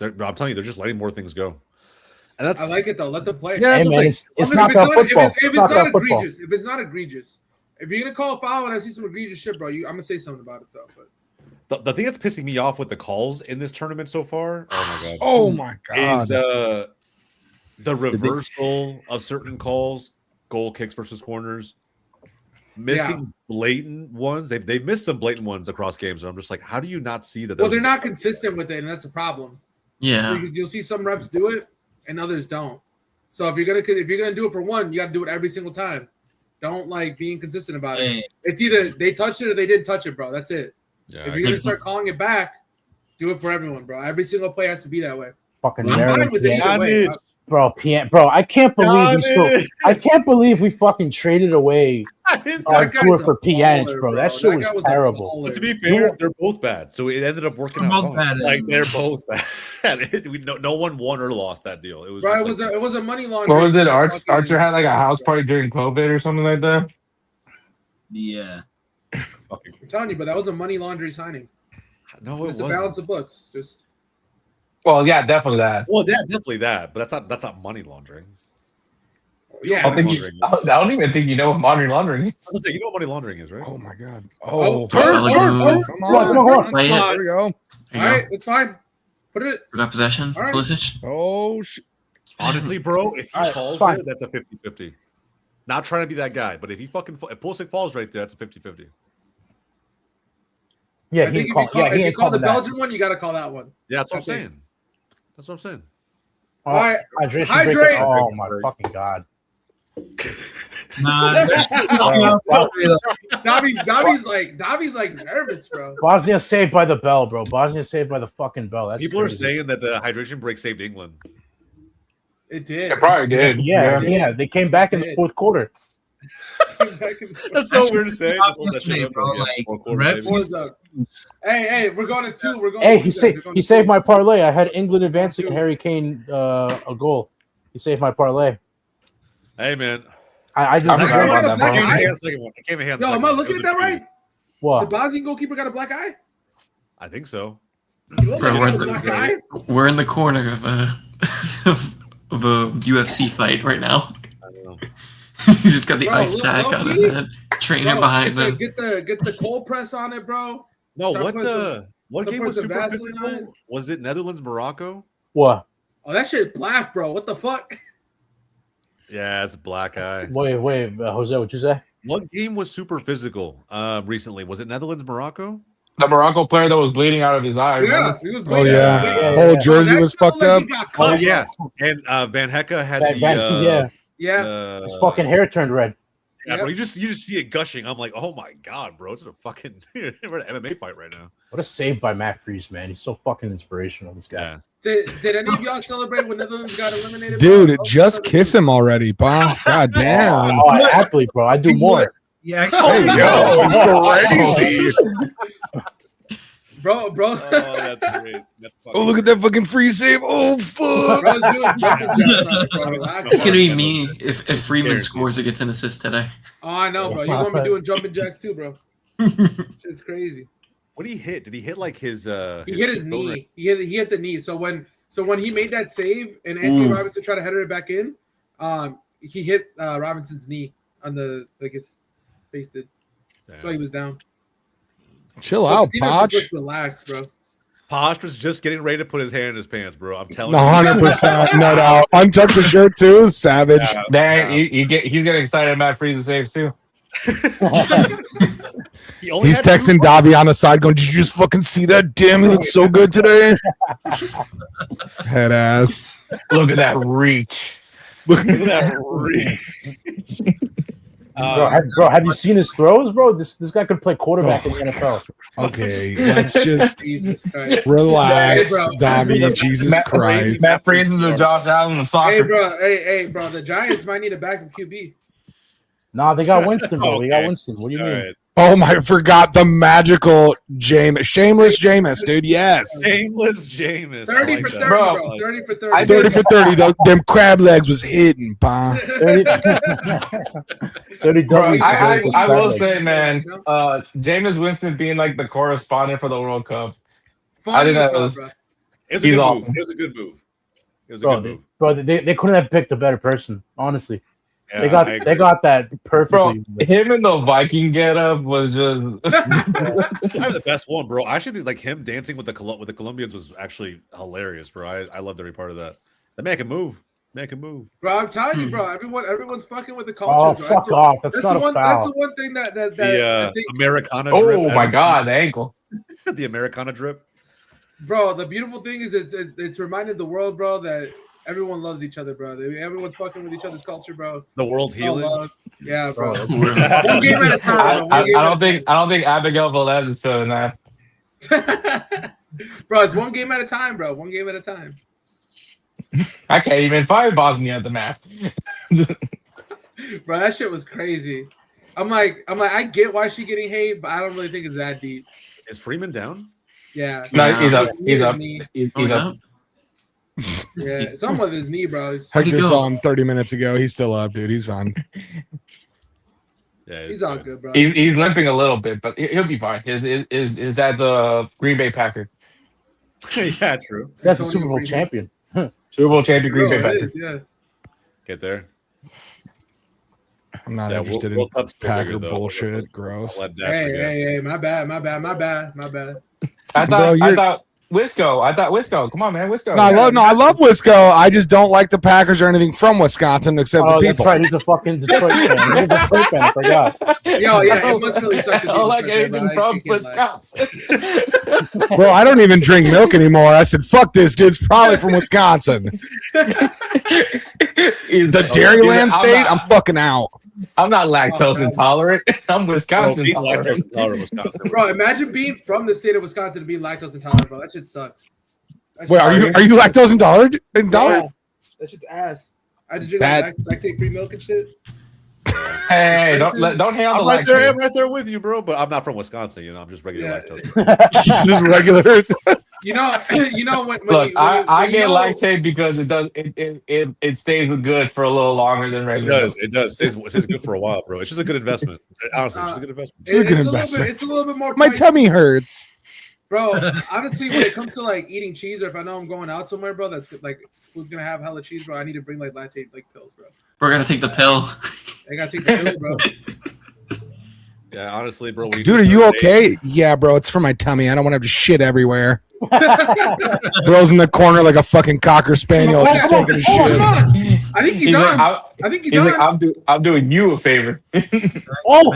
I'm telling you, they're just letting more things go. And that's I like it though. Let them play. Yeah, Hey, that's man, what it's As long not as about football. if it's not egregious, if it's not egregious, if you're gonna call a foul and I see some egregious shit, bro, I'm gonna say something about it though. But the thing that's pissing me off with the calls in this tournament so far. Oh my god. Oh my Is god. the reversal of certain calls, goal kicks versus corners. missing blatant ones. They've missed some blatant ones across games. And I'm just like, how do you not see that? Well, they're not consistent with it, and that's a problem. Yeah. So you'll see some refs do it, and others don't. So if you're gonna do it for one, you got to do it every single time. Don't like be inconsistent about it. It's either they touched it or they didn't touch it, bro. That's it. Yeah, if you're gonna start calling it back, do it for everyone, bro. Every single play has to be that way. Fucking I'm fine with it either way. Bro, I can't believe I can't believe we fucking traded away our tour for Pjanic, bro. That shit was terrible. But to be fair, they're both bad, so it ended up working out fine. Like they're both bad. No one won or lost that deal. It was bro. It was a money laundering. What was it? Archer had like a house party during COVID or something like that. Yeah. I'm telling you, but that was a money laundering signing. No, it was a balance of books. Just. Well, yeah, definitely that. Well, yeah, definitely that, but that's not money laundering. Yeah, I don't even think you know what money laundering is. I was gonna say, you know what money laundering is, right? Oh my god. Turn. Come on. Play There it. we go. All right, it's fine. Put it. We got possession. All right. Pulisic. Oh shit. Honestly, bro, if he All right, falls it's fine. there, that's a 50-50. Not trying to be that guy, but if he fucking if Pulisic falls right there, that's a 50-50. Yeah, I think if you call the Belgian one, you got to call that one. Yeah, that's what I'm saying. That's what I'm saying. All right, Hydration. hydrate. Oh my fucking god. Nah, Davi's like nervous, bro. Bosnia saved by the bell, bro. Bosnia saved by the fucking bell. That's People crazy. are saying that the hydration break saved England. It did. It probably did. Yeah. They came back in the fourth quarter. That's so weird to say. bro. Like, refs. Hey, we're going to 2. We're going. Hey, to he saved my parlay. I had England advancing and Harry Kane a goal. He saved my parlay. Hey, man. I just forgot about that, bro. Yo, am I looking at that right? What? The Bosnian goalkeeper got a black eye. I think so. He looked Bro, like we're he in got a black eye. We're in the corner of a of a UFC fight right now. I don't know. He's just got the Bro, ice pack on his head. Trainer behind him. Get the cold press on it, bro. No, Start what game was some super Vaseline on it. physical? Was it Netherlands, Morocco? What? Oh, that shit black, bro. What the fuck? Yeah, it's a black eye. Wait, Jose, what you say? What game was super physical recently? Was it Netherlands, Morocco? The Morocco player that was bleeding out of his eye. Yeah, remember? he was Oh bleeding. yeah. Whole jersey was fucked up. Oh yeah, and Van Hecke had Yeah. His fucking hair turned red. Yeah, bro, you just see it gushing. I'm like, oh my god, bro, it's a fucking we're at an MMA fight right now. What a save by Matt Freese, man. He's so fucking inspirational, this guy. Yeah. Did any of y'all celebrate when Netherlands got eliminated? Dude, just kiss him already, pa. God damn. Oh, happily, bro. I do more. Yeah. Hey, yo, it's crazy. Bro. Oh, that's great. Oh, look at that fucking free save. Oh, fuck. Bro's doing jumping jacks on it, bro. Relax. It's gonna be me if Freeman scores or gets an assist today. Oh, I know, bro. You want me doing jumping jacks too, bro? Shit's crazy. What did he hit? Did he hit like his? He hit his knee. He hit the knee. So when he made that save and Anthony Robinson tried to header it back in, he hit Robinson's knee on the his face did. So he was down. Chill out, Poch. Just relax, bro. Posh was just getting ready to put his hand in his pants, bro. I'm telling you. 100%. No doubt. Untuck the shirt too. Savage. He's getting excited at Matt Freeze's saves too. He's texting Davi on the side going, did you just fucking see that? Damn, he looks so good today. Head ass. Look at that reach. Look at that reach. Bro, have you seen his throws, bro? This guy could play quarterback in the NFL. Okay, let's just Jesus Christ. relax, Hey, bro. Davi. Jesus Christ. Matt Freeze is the Josh Allen of soccer. Hey, bro. The Giants might need a backup QB. Nah, they got Winston, bro. They got Winston. What do you All mean? right. Oh my, I forgot the magical Jameis. Shameless Jameis, dude. Yes. Shameless Jameis. 30 for 30, Bro. bro. 30 for 30. 30 for 30. Them crab legs was hidden, pa. 30 Bro, W's. I will say, man, Jameis Winston being like the correspondent for the World Cup. I think that was. It was a He's good awesome. move. It was a good move. It was a good move. Bro, they couldn't have picked a better person, honestly. Yeah, they got that perfectly. Bro, him in the Viking getup was just. I have the best one, bro. I actually think like him dancing with the Colombians was actually hilarious, bro. I loved every part of that. That man can move. Man can move. Bro, I'm telling you, bro. Everyone's fucking with the culture. Oh, bro. fuck off. That's not a That's foul. the one thing that The I think, Americana Oh drip. my god, the ankle. The Americana drip. bro. The beautiful thing is it's reminded the world, bro, that everyone loves each other, bro. Everyone's fucking with each other's culture, bro. The world's It's all healing. love. Yeah, bro. Bro, One game at a time. Bro. I don't think Abigail Velez is feeling that. Bro, it's one game at a time, bro. One game at a time. I can't even find Bosnia at the map. Bro, that shit was crazy. I'm like, I get why she's getting hate, but I don't really think it's that deep. Is Freeman down? Yeah. No, he's up. His He's up. knee. He's up. Yeah, it's on with his knee, bro. Hector saw him 30 minutes ago. He's still up, dude. He's fine. Yeah, He's all good, bro. He's limping a little bit, but he'll be fine. Is that the Green Bay Packer? Yeah, true. That's the Super Bowl champion. Super Bowl champion Green Bay Bro, it Packers. is, yeah. Get there. I'm not Yeah, interested World in Cup's still Packer bigger, though. bullshit. Gross. I'll let Dak Hey, forget. hey, my bad. I Bro, thought Wisco. Come on, man, Wisco. No, I love Wisco. I just don't like the Packers or anything from Wisconsin except Oh, the that's people. right. He's a fucking Detroit fan. He's a Detroit fan. I forgot. Yo, yeah, it must really suck to be I don't like Detroit, anything bro. I from can't lie. Wisconsin. Bro, I don't even drink milk anymore. I said, fuck this dude's probably from Wisconsin. The Dairyland state, I'm fucking out. I'm not lactose Oh, intolerant. I'm Bro, Wisconsin being intolerant. lactose intolerant in Wisconsin. Bro, imagine being from the state of Wisconsin and being lactose intolerant, bro. That shit sucks. That Wait, shit are you lactose intolerant? Yeah. That shit's ass. I had to drink Bad. like lactate-free milk and shit. Hey, don't hate on the I'm right there. I'm lactose. right there with you, bro. But I'm not from Wisconsin. You know, I'm just regular Yeah. lactose. Just regular. You know when Look, I get know- lactate because it stays good for a little longer than It regular. does. It does. It stays good for a while, bro. It's just a good investment. Honestly, it's just a good investment. It's a good it's investment. It's a little bit more. My pricey. tummy hurts. Bro, honestly, when it comes to like eating cheese, or if I know I'm going out somewhere, bro, that's like who's gonna have hella cheese, bro. I need to bring like lactate like pills, bro. We're gonna take the pill. I gotta take the pill, bro. Yeah, honestly, bro. when Dude, are do you certain days- okay? Yeah, bro, it's for my tummy. I don't want to have to shit everywhere. Bro's in the corner like a fucking cocker spaniel just Come on, taking a hold shit. on. I think he's on. Like, I think he's he's on. like, I'm doing you a favor. Oh,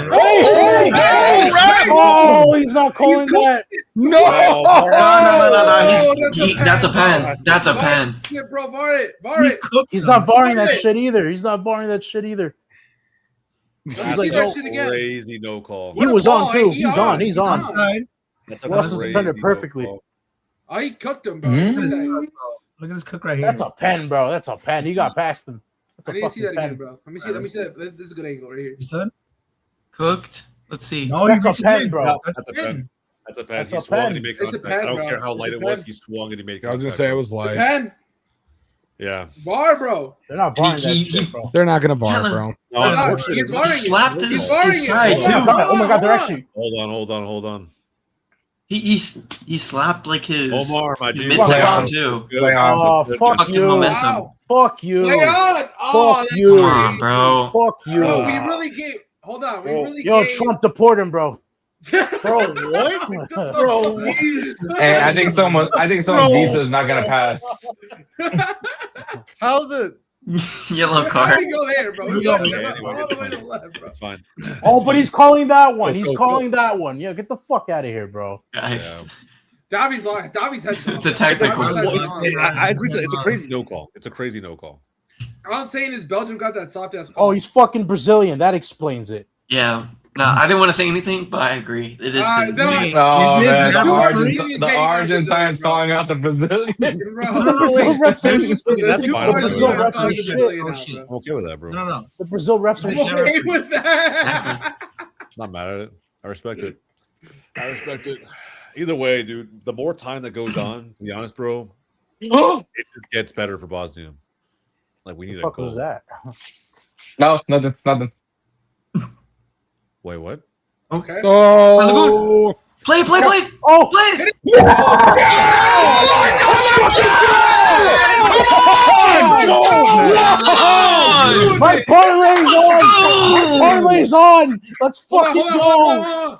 Oh, he's not calling that. No! No. Oh, That's a pen. That's a pen. Yeah, bro, bar it. He's not barring that shit either. He's not barring that shit either. Let's like, see that no, shit again. Crazy no call. He was on too. He He's on. He's on. That's a Russ is crazy defended no perfectly. call. Oh, he cooked him, bro. Mhm. Look at that. Look at this cook right here. That's a pen, bro. That's a pen. He got past him. That's I a need to see fucking that again, pen. bro. Let me see that. This is a good angle right here. You said? Cooked. Let's see. No, That's he a reached pen, in. bro. That's a pen. That's a pen. That's He a swung pen. and he made It's a contact. pen, I don't bro. care how It's light a it was. pen. He swung and he made I was contact. gonna say it was The light. pen. Yeah. Bar, bro. They're not barring that He- shit, bro. They're not gonna VAR, Kellen. bro. No, No, unfortunately, he's barring it. slapped He's his barring it. side, Hold too. on, Oh my god, they're hold on. actually. Hold on. He slapped like his Omar, my his dude. midsection too. Good. Play on. Oh, Good. fuck Fuck his you. momentum. Wow. Fuck you. Play on. Oh, Fuck that's you. Come on, crazy. bro. Fuck you. Bro, we really gave. Hold on. We really Yo, gave. Trump deport him, bro. Bro, what? Bro, And I think someone's visa is not gonna pass. how the? Yellow How card. do we go there, bro? We We go go there. all the way to the left, bro. It's fine. Oh, but he's calling that one. Go, He's go, calling that one. Yeah, get the fuck out of here, bro. Guys. Davi's lying. Davi's head. It's a tactical. I agree. It's a crazy no call. It's a crazy no call. All I'm saying is Belgium got that soft ass call. Oh, he's fucking Brazilian. That explains it. Yeah. No, I didn't want to say anything, but I agree. It is crazy. no. Oh Is it man, that hard? The Argentines Bro. calling out the Brazilian. Bro, The Brazil refs are That's the fine. Brazil Bro. refs are shit. Oh, shit. I'm okay with that, bro. No. The Brazil refs are I'm shit. okay with that. Not mad at it. I respect it. Either way, dude, the more time that goes on, to be honest, bro, it just gets better for Bosnia. Like, we need The a fuck goal. was that? No, nothing. Wait, what? Okay. Oh, Play. Oh, Play. my parlay's on. My parlay's on. Let's fucking go.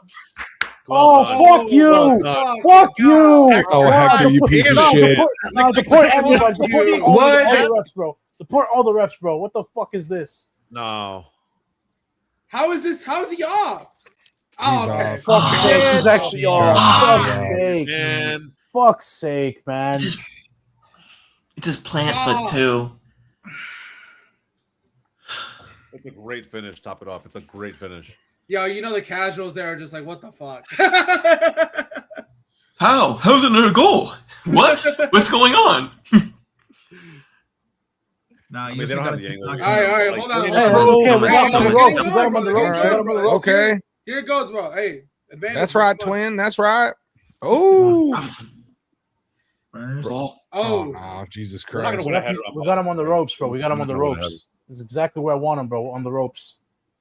Well done. fuck you. Well done. Fuck you. Oh, Hector, you piece of shit. Deport everybody. Deport all the refs, bro. Support all the refs, bro. What the fuck is this? No. How is this? How is he off? Oh, He's okay. off. Fuck's sake, he's actually off. Fuck's God. sake, Man. fuck's sake, man. It's his plant foot too. It's a great finish. Top it off. It's a great finish. Yo, you know the casuals there are just like, what the fuck? How? How's it not a goal? What? What's going on? Nah, I you mean, they still don't have gotta the keep angle. knocking All right, all right, Like, hold on. hey, hold Hey, on. that's okay. Oh We my got him on the God. ropes. We got him on the ropes. We got him on the ropes. Okay. Here it goes, bro. Hey, advantage. That's right, twin. That's right. Oh. First. Bro. Oh, no, Jesus We're not Christ. gonna win a header. We got him on the ropes, bro. We got him on the We're not gonna ropes. This is exactly where I want him, bro. On the ropes.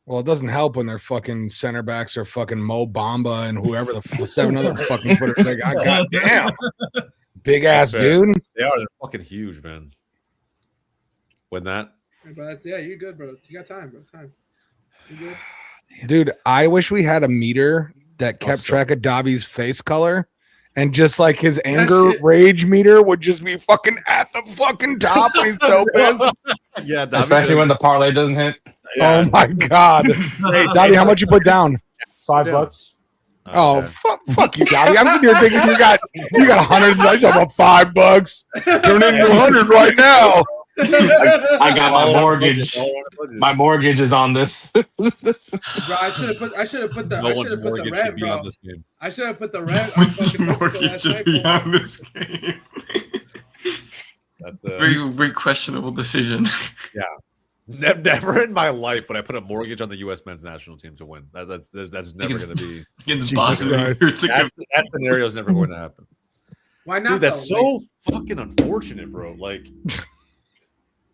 Well, it doesn't help when their fucking center backs are fucking Mo Bamba and whoever the 7 other fucking footers they got. God damn. Big ass Fair. dude. They are. They're fucking huge, man. Win that. but that's, yeah, you're good, bro. You got time, bro. Time. You good? Dude, I wish we had a meter that kept track of Dobby's face color. And just like his anger rage meter would just be fucking at the fucking top when he's so pissed. Yeah, Dobby Especially does. when the parlay doesn't hit. Yeah. Oh my God. Hey, Dobby, how much you put down? $5. Oh, Okay. fuck you, Dobby. I'm sitting here thinking you got hundreds. I talking about $5. Turn it into 100 right now. I got my mortgage. All on the budget. My mortgage is on this. Bro, I should have put the No one's mortgage should rent, be bro. on this game. I should have put the rent on fucking Mexico Mortgage last should night, be bro. on this game. That's Very questionable decision. never in my life would I put a mortgage on the U.S. men's national team to win. That's never going to be. Against Jesus Bosnia. Christ. That scenario is never going to happen. Why not? Dude, that's though? so fucking unfortunate, bro. Like,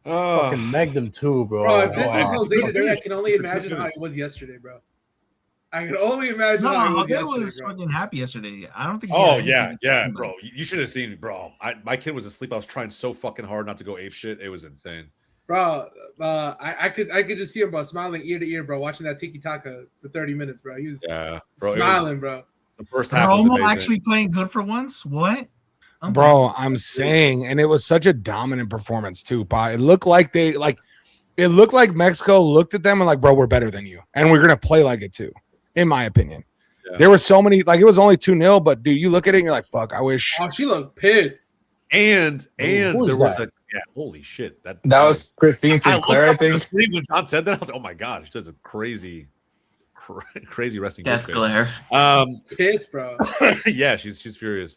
Fucking meg them too, bro. Bro, if this was Wow. Jose today, I can only imagine how it was yesterday, bro. I can only imagine No, how it was Jose yesterday, was bro. fucking happy yesterday. I don't think. he oh had yeah, anything to yeah, talk about. bro. You should have seen me, bro. My kid was asleep. I was trying so fucking hard not to go ape shit. It was insane. Bro, I could just see him, bro, smiling ear to ear, bro, watching that tiki taka for 30 minutes, bro. He was Yeah, bro. smiling, bro. The first half was Romo amazing. actually playing good for once. What? Okay. Bro, I'm saying, and it was such a dominant performance too, Pa. It looked like Mexico looked at them and like, bro, we're better than you. And we're gonna play like it too, in my opinion. Yeah. There were so many, like it was only 2-0, but dude, you look at it and you're like, fuck, I wish. Oh, she looked pissed. And Who was there was that? holy shit. That was Christine I Sinclair, I looked up at the think. screen when John said that. I was like, oh my god, she does a crazy resting Death face. glare. Pissed, bro. Yeah, she's furious.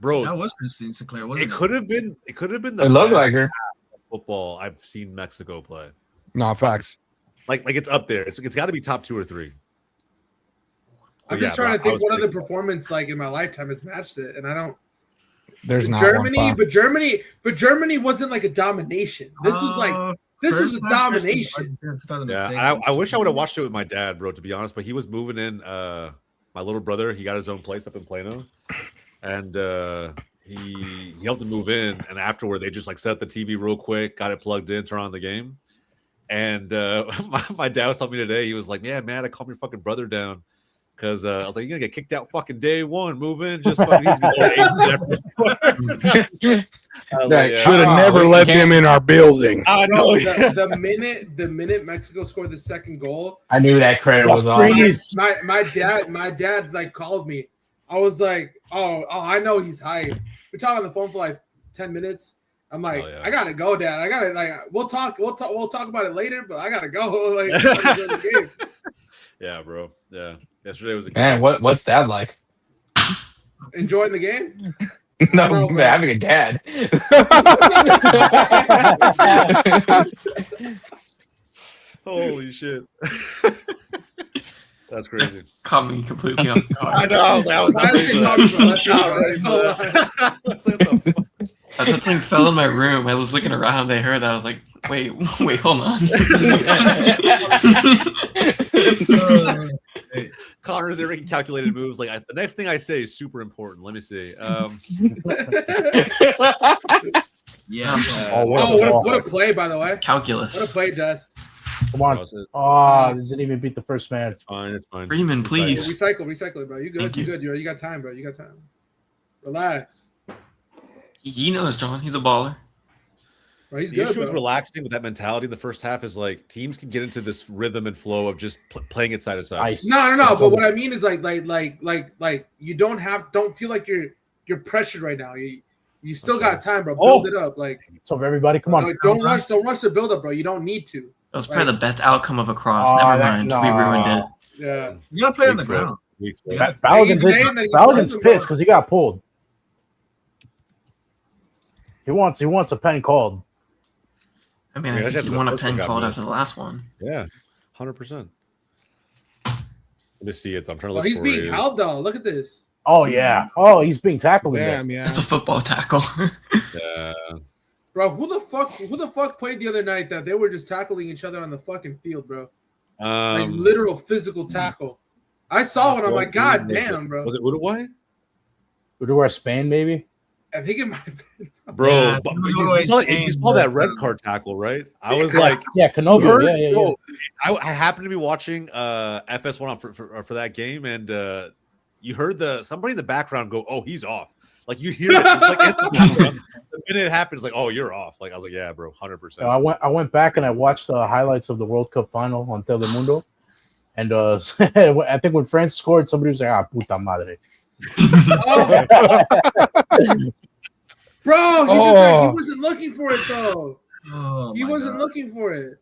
Bro, That was Christine Sinclair. Wasn't it could have been the It looked best like her. football I've seen Mexico play. No, facts. Like it's up there. It's got to be top 2 or 3. I'm Yeah, just trying to I think was what other thinking- performance like in my lifetime has matched it, and I don't. There's not Germany, one, Pa. but Germany wasn't like a domination. This was like this was a domination. Yeah, I wish I would have watched it with my dad, bro. To be honest, but he was moving in. My little brother, he got his own place up in Plano, and he helped him move in. And afterward, they just like set up the TV real quick, got it plugged in, turned on the game. And my dad was telling me today, he was like, "Yeah, man, I calmed your fucking brother down." Because I was like, you're gonna get kicked out fucking day one. Move in, just fucking. He's gonna Should have never let them in our building. I Bro, know. the minute Mexico scored the second goal, I knew that credit was on. my dad like called me. I was like, oh, I know he's hyped. We talked on the phone for like 10 minutes. I'm like, Oh, yeah. I gotta go, Dad. I gotta like we'll talk about it later, but I gotta go. Like, I gotta go to the game. Yeah, bro. Yeah. Yesterday was a Man, what's that like? Enjoying the game. No, No, man, bro. having a dad. Holy shit. That's crazy. Caught me completely off guard. I know. I was not Let's ready be for talking that. about Not ready for that. I was like, what the fuck? That thing fell in my room. I was looking around. I heard that. I was like, wait, hold on. Connor's there making calculated moves. Like the next thing I say is super important. Let me see. Yeah. What a play, by the way. Calculus. What a play, Just. Come on. Oh, they didn't even beat the first man. It's fine. It's fine. Freeman, please. Recycle it, bro. You good? Thank You you. good? You got time, bro. You got time. Relax. He knows, John. He's a baller. Bro, he's The good, issue with bro. relaxing with that mentality in the first half is like teams can get into this rhythm and flow of just playing it side to side. Ice. No. But what I mean is like you don't feel like you're pressured right now. You still got time, bro. Build it up. Like, so everybody, come on. Like, don't rush the build up, bro. You don't need to. That was probably the best outcome of a cross. Never mind. We ruined it. Yeah. You gotta play on the ground. Balogun's pissed because he got pulled. He wants a pen called. I mean, I think you want a pen called after the last one. Yeah, 100%. Let me see it. I'm trying to look. He's being held though. Look at this. Oh yeah. Oh, he's being tackled. Yeah. It's a football tackle. Yeah. Bro, who the fuck played the other night that they were just tackling each other on the fucking field, bro? Like literal physical tackle. I saw one. I'm like, God damn, bro. Was it Uruguay? Uruguay, Spain, maybe. I think it might have been. Bro, Yeah, but you saw that red card tackle, right? I was like, Kanogo. Yeah. I happened to be watching FS1 on for that game, and you heard somebody in the background go, "Oh, he's off." Like you hear it, it's like the minute it happens, like, "Oh, you're off." Like I was like, "Yeah, bro, 100%." I went back and I watched the highlights of the World Cup final on Telemundo, and I think when France scored, somebody was like, "Ah, puta madre." Bro, he wasn't looking for it though. Oh, he wasn't looking for it.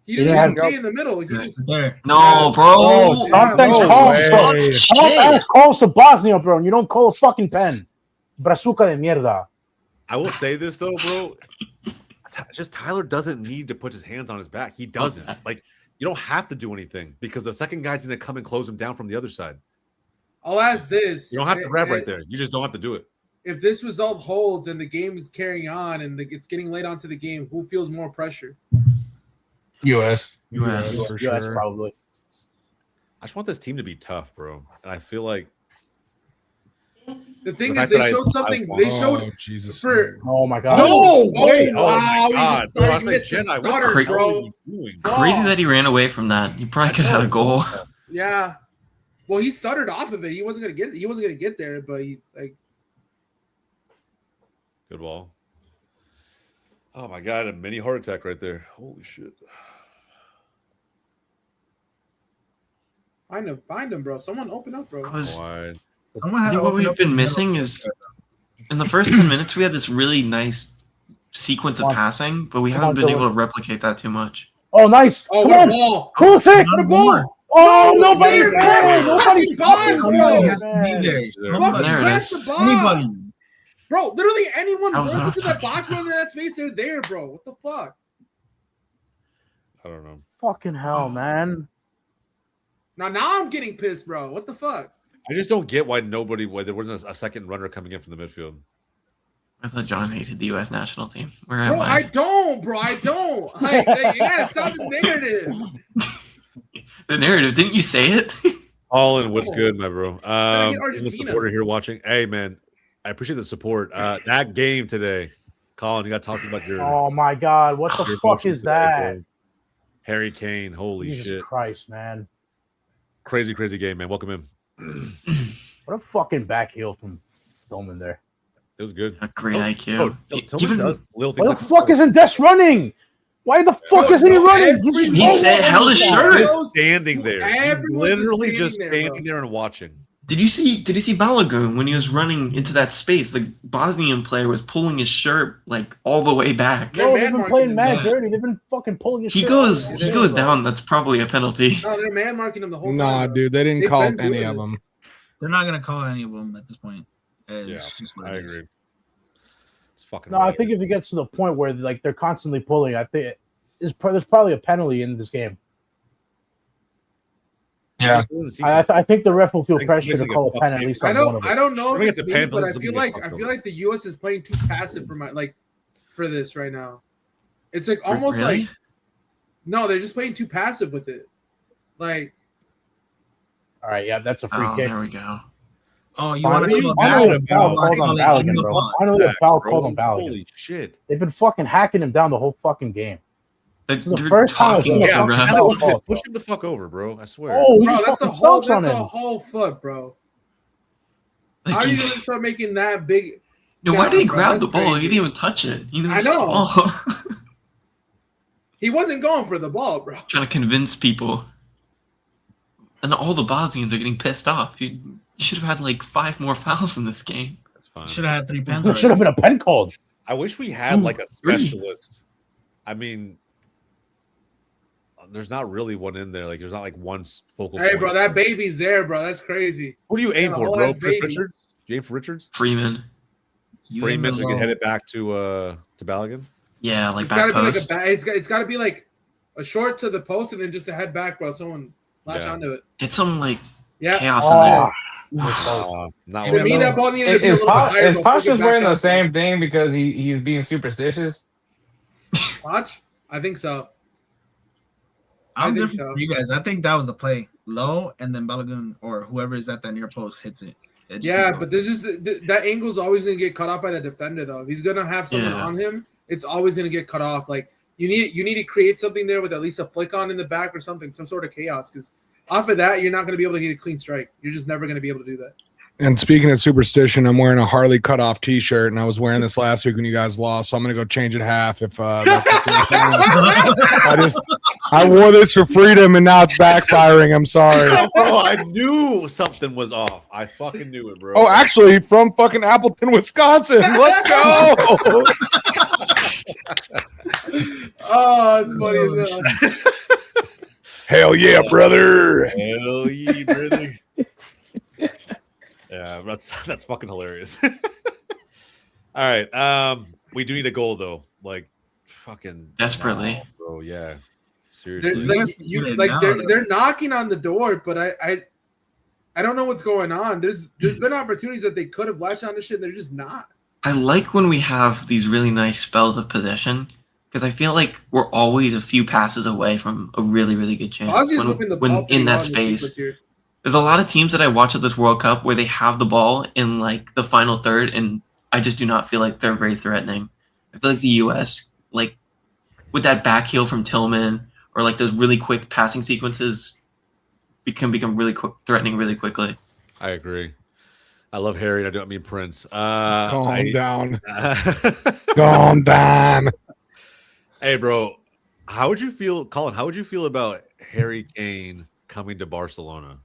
He didn't didn't have stay in the middle. He just, No, bro. Sometimes calls to Bosnia, bro. And you don't call a fucking pen. Brazuca de mierda. I will say this though, bro. Just Tyler doesn't need to put his hands on his back. He doesn't. Like you don't have to do anything because the second guy's gonna come and close him down from the other side. I'll ask this. You don't have to grab right there. You just don't have to do it. If this result holds and the game is carrying on and it's getting late onto the game, who feels more pressure? US for US sure. probably. I just want this team to be tough, bro. And I feel like the thing The is, fact they that showed something. They showed Jesus. for. Oh my god. no way! Oh, wow, he just bro, I started was like, missing Jedi, what stutter, the bro. hell are you doing? Crazy that he ran away from that. He probably could have had a goal. Yeah. Well, he stuttered off of it. He wasn't gonna get there, but he like. Good ball. Oh my god, a mini heart attack right there. Holy shit. Find him, bro. Someone open up, bro. Why? I think what we've been missing is in the first 10 minutes we had this really nice sequence of passing, but we haven't been able to replicate that too much. Oh, nice. Oh, Come what a on. ball! Who's sick? What a ball! Oh, No, nobody's there. there. Nobody's Fucking fucking ball, Somebody has to be there. Fucking There it press is. the ball. Anybody. Bro, literally anyone That was runs an into that outside box, kick. run in that space, they're there, bro. What the fuck? I don't know. Fucking hell, man. Now I'm getting pissed, bro. What the fuck? I just don't get why there wasn't a second runner coming in from the midfield. I thought John hated the U.S. national team. Where am Bro, I don't, bro. I don't. Like, you gotta stop this narrative. The narrative. Didn't you say it? Holland, what's good, my bro? get The Argentina. supporter here watching. Hey, man, I appreciate the support. That game today, Colin, you got to talk about your. Oh my god, what the your fuck emotions is today, that? bro. Harry Kane, holy Jesus shit. Christ, man. Crazy game, man. Welcome in. What a fucking back heel from Dolman there. It was good. A great IQ. Tillman does little things Why the like fuck isn't Des running? Why the fuck isn't he running? He's just He said, held his shirt. Just standing there. He's Everyone's literally just just standing standing there and watching. Did you see Balogun when he was running into that space? The Bosnian player was pulling his shirt like all the way back. They're Bro, man they've been marking playing him mad down. dirty. They've been fucking pulling his He shit goes out. down. That's probably a penalty. No, they're man marking him the whole time. Nah, bro. dude, they didn't They've call been any doing of this. them. They're not gonna call any of them at this point. It's Yeah, just what I it is. agree. It's fucking. No, I think if it gets to the point where like they're constantly pulling, I think there's probably a penalty in this game. Yeah. I think the ref will feel Thanks, pressure to thanks, call a pen at thanks. least I on one don't. of I them. don't know I if think it's it's a me, pen, but I doesn't feel mean like it's the U.S. is playing too passive for this right now. It's like almost Really? like no, they're just playing too passive with it. Like All right, yeah, that's a free Oh, kick. there we go. Oh, you want Finally, to I call know a the foul? foul called on Call it Balogun, in the bro. box. I know the foul Bro, called on Balogun. Holy shit. They've been fucking hacking him down the whole fucking game. They're is the first time I've talking seen to a the fucking ref. foul. Push him the fuck over, bro. I swear. Oh, he bro, just that's fucking a whole stomps on that's a him. whole foot, bro. Like, How are you he's- gonna start making that big? Yeah, why did he grab that's the ball? crazy. He didn't even touch it. He didn't I touch the know. ball. He wasn't going for the ball, bro. Trying to convince people. And all the Bosnians are getting pissed off. You should have had like 5 more fouls in this game. That's fine. Should have had 3 pens. There should have been a pen called. I wish we had like a 3. specialist. I mean, there's not really one in there. Like, there's not like one focal Hey, point. bro, that baby's there, bro. That's crazy. Who do you aim Yeah, for, whole bro? ass Chris baby. Richards? You aim for Richards? Freeman. Freeman, so we can head it back to Balogun? Yeah, like It's gotta back be like post. it's gotta be like a short to the post and then just a head back, bro. Someone latch Yeah. onto it. Get some like Yeah. chaos in there. Not For me, really. that ball needed to be a Is little bit higher. is but Posh flick it just back wearing the up. same thing because he's being superstitious? Watch? I think so. I'm think different so. from you guys. I think that was the play. Low, and then Balogun or whoever is at that near post hits it. It just Yeah, goes. but there's just that angle's always gonna get cut off by the defender though. If he's gonna have someone Yeah. on him, it's always gonna get cut off. Like you need to create something there with at least a flick on in the back or something, some sort of chaos. Because off of that, you're not gonna be able to get a clean strike. You're just never gonna be able to do that. And speaking of superstition, I'm wearing a Harley cutoff T-shirt, and I was wearing this last week when you guys lost, so I'm gonna go change it half. If that's what you're I wore this for freedom, and now it's backfiring. I'm sorry. Bro, I knew something was off. I fucking knew it, bro. Oh, actually, from fucking Appleton, Wisconsin. Let's go. Oh, it's funny as hell. Hell yeah, brother. Hell yeah, brother. Yeah, that's fucking hilarious. All right. We do need a goal though. Like fucking Desperately. bro. Yeah. They're, Seriously. they're knocking on the door, but I don't know what's going on. There's been opportunities that they could have latched on to shit, and they're just not. I like when we have these really nice spells of possession because I feel like we're always a few passes away from a really, really good chance Ozzy's moving the ball when pretty in well that in the space. sequence here. There's a lot of teams that I watch at this World Cup where they have the ball in like the final third, and I just do not feel like they're very threatening. I feel like the U.S. like with that back heel from Tillman or like those really quick passing sequences can become really quick, threatening really quickly. I agree. I love Harry, and I don't mean Prince. Calm down. Calm down. Hey, bro, how would you feel, Colin? How would you feel about Harry Kane coming to Barcelona?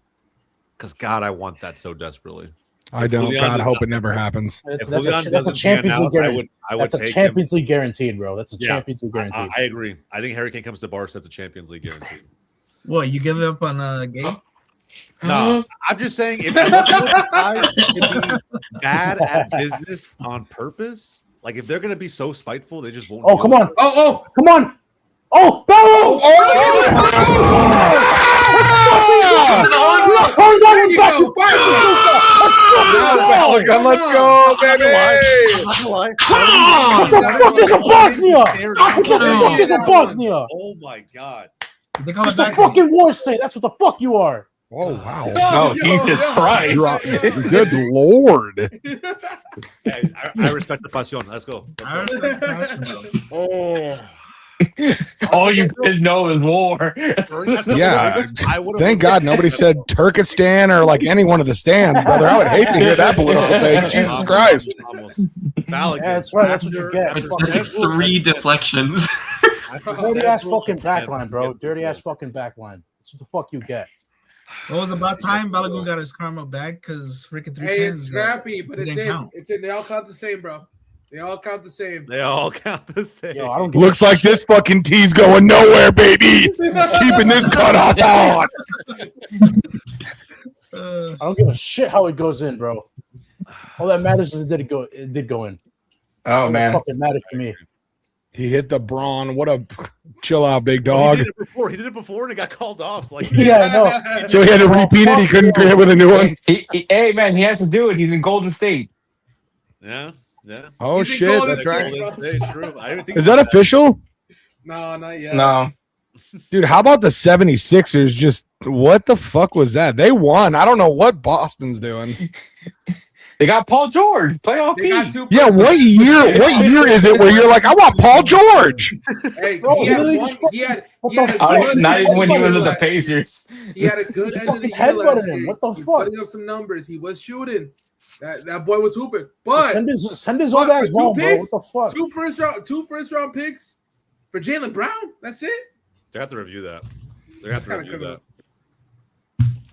Because God, I want that so desperately. I don't. Julian God, does hope not- it never happens. If That's Julian a doesn't Champions pan League out, guarantee. I would That's a take Champions League guaranteed, bro. That's a Yeah. Champions League him. guaranteed. I agree. I think Harry Kane comes to Barca. That's a Champions League guarantee. What, you give up on game? No, I'm just saying if the guys can be bad at business on purpose, like if they're gonna be so spiteful, they just won't. Oh, deal come with on. it. Oh, Come on. Oh, there you go. Balogun, let's go, baby. What the fuck is a Bosnia? What the fuck is a Bosnia? Oh my God. They call it It's the back. fucking war state. That's what the fuck you are. Oh wow. No, Jesus Christ. Good lord. Hey, I respect the passion. Let's go. I respect passion, bro. Oh, All you kids know is war. Yeah. I would've- Thank God nobody said Turkestan or like any one of the stands, brother. I would hate to hear that political take. Jesus Christ. Balogun. Yeah, that's right. That's what you get. That's 3 deflections. Dirty ass fucking backline, bro. Dirty ass fucking backline. That's what the fuck you get. What was about time Balogun got his karma back because freaking 3 Hey, pens. it's scrappy, but it's didn't in. count. It's in. They all count the same, bro. They all count the same. They all count the same. Yo, I don't give Looks a like shit. this fucking tee's going nowhere, baby. Keeping this cutoff on. Uh, I don't give a shit how it goes in, bro. All that matters is it did go in. Oh All that man. fucking matters to me. He hit the brawn. What a chill out, big Oh, dog. He did it before and it got called off. So like, Yeah, I know. So he had to repeat it. He couldn't create with a new one. Hey man, he has to do it. He's in Golden State. yeah. Oh He's in shit, Golden that's right. State. It's true. I didn't think Is that about official? No, not yet. No. Dude, how about the 76ers? Just what the fuck was that? They won. I don't know what Boston's doing. They got Paul George, playoff They got P. two. Yeah, what year is it where you're like, I want Paul George? Hey, Bro, he had literally one. just He had what a the good fuck? Not even when he was at the last- Pacers. He had a good end of the fucking year last headbutted him. year. What the He was fuck? putting up some numbers. He was shooting. That boy was hooping. But Send his old ass for home, bro. What the fuck? two first round picks for Jaylen Brown. That's it. They have to review that. They have to Kinda review that.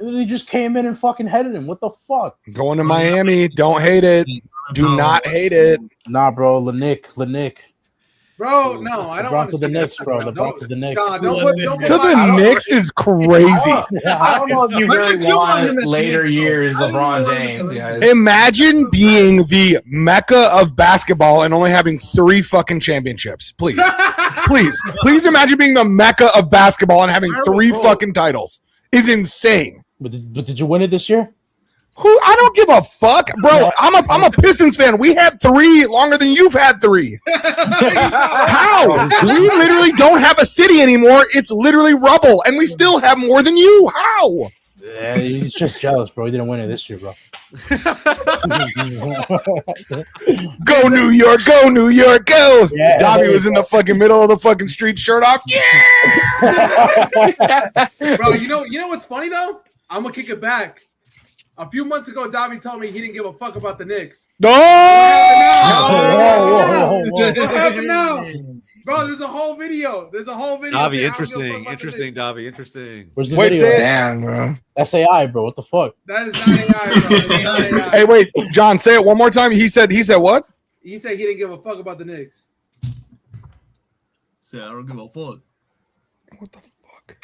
He just came in and fucking headed him. What the fuck? Going to Miami. Don't hate it. Do not hate it. Nah, bro. Lenick. Bro, no, I don't LeBron want to the Knicks, bro. LeBron to the Knicks. Don't put To the my- Knicks is crazy. I don't know if you really Look at you on him want at the later Knicks, bro. years I didn't LeBron want him James, at the guys. Imagine being the mecca of basketball and only having 3 fucking championships. Please imagine being the mecca of basketball and having 3 fucking titles. Is insane. But did you win it this year? I don't give a fuck, bro. I'm a Pistons fan. We had 3 longer than you've had 3. How? We literally don't have a city anymore. It's literally rubble, and we still have more than you. How? Yeah, he's just jealous, bro. He didn't win it this year, bro. Go New York, go New York, go. Yeah. Dobby was in the fucking middle of the fucking street, shirt off. Yeah. Bro, you know what's funny though? I'm gonna kick it back. A few months ago, Dobby told me he didn't give a fuck about the Knicks. No. Whoa. What happened now? Bro, there's a whole video. Davi, Davi, saying, "I don't give a fuck interesting. about the Interesting, Knicks." Davi, interesting. Where's the Wait, video? say it. Damn, bro. That's AI, bro. What the fuck? That is not AI, bro. It's not AI. Hey, wait, John, say it one more time. He said what? He said he didn't give a fuck about the Knicks. Say, I don't give a fuck. What the fuck?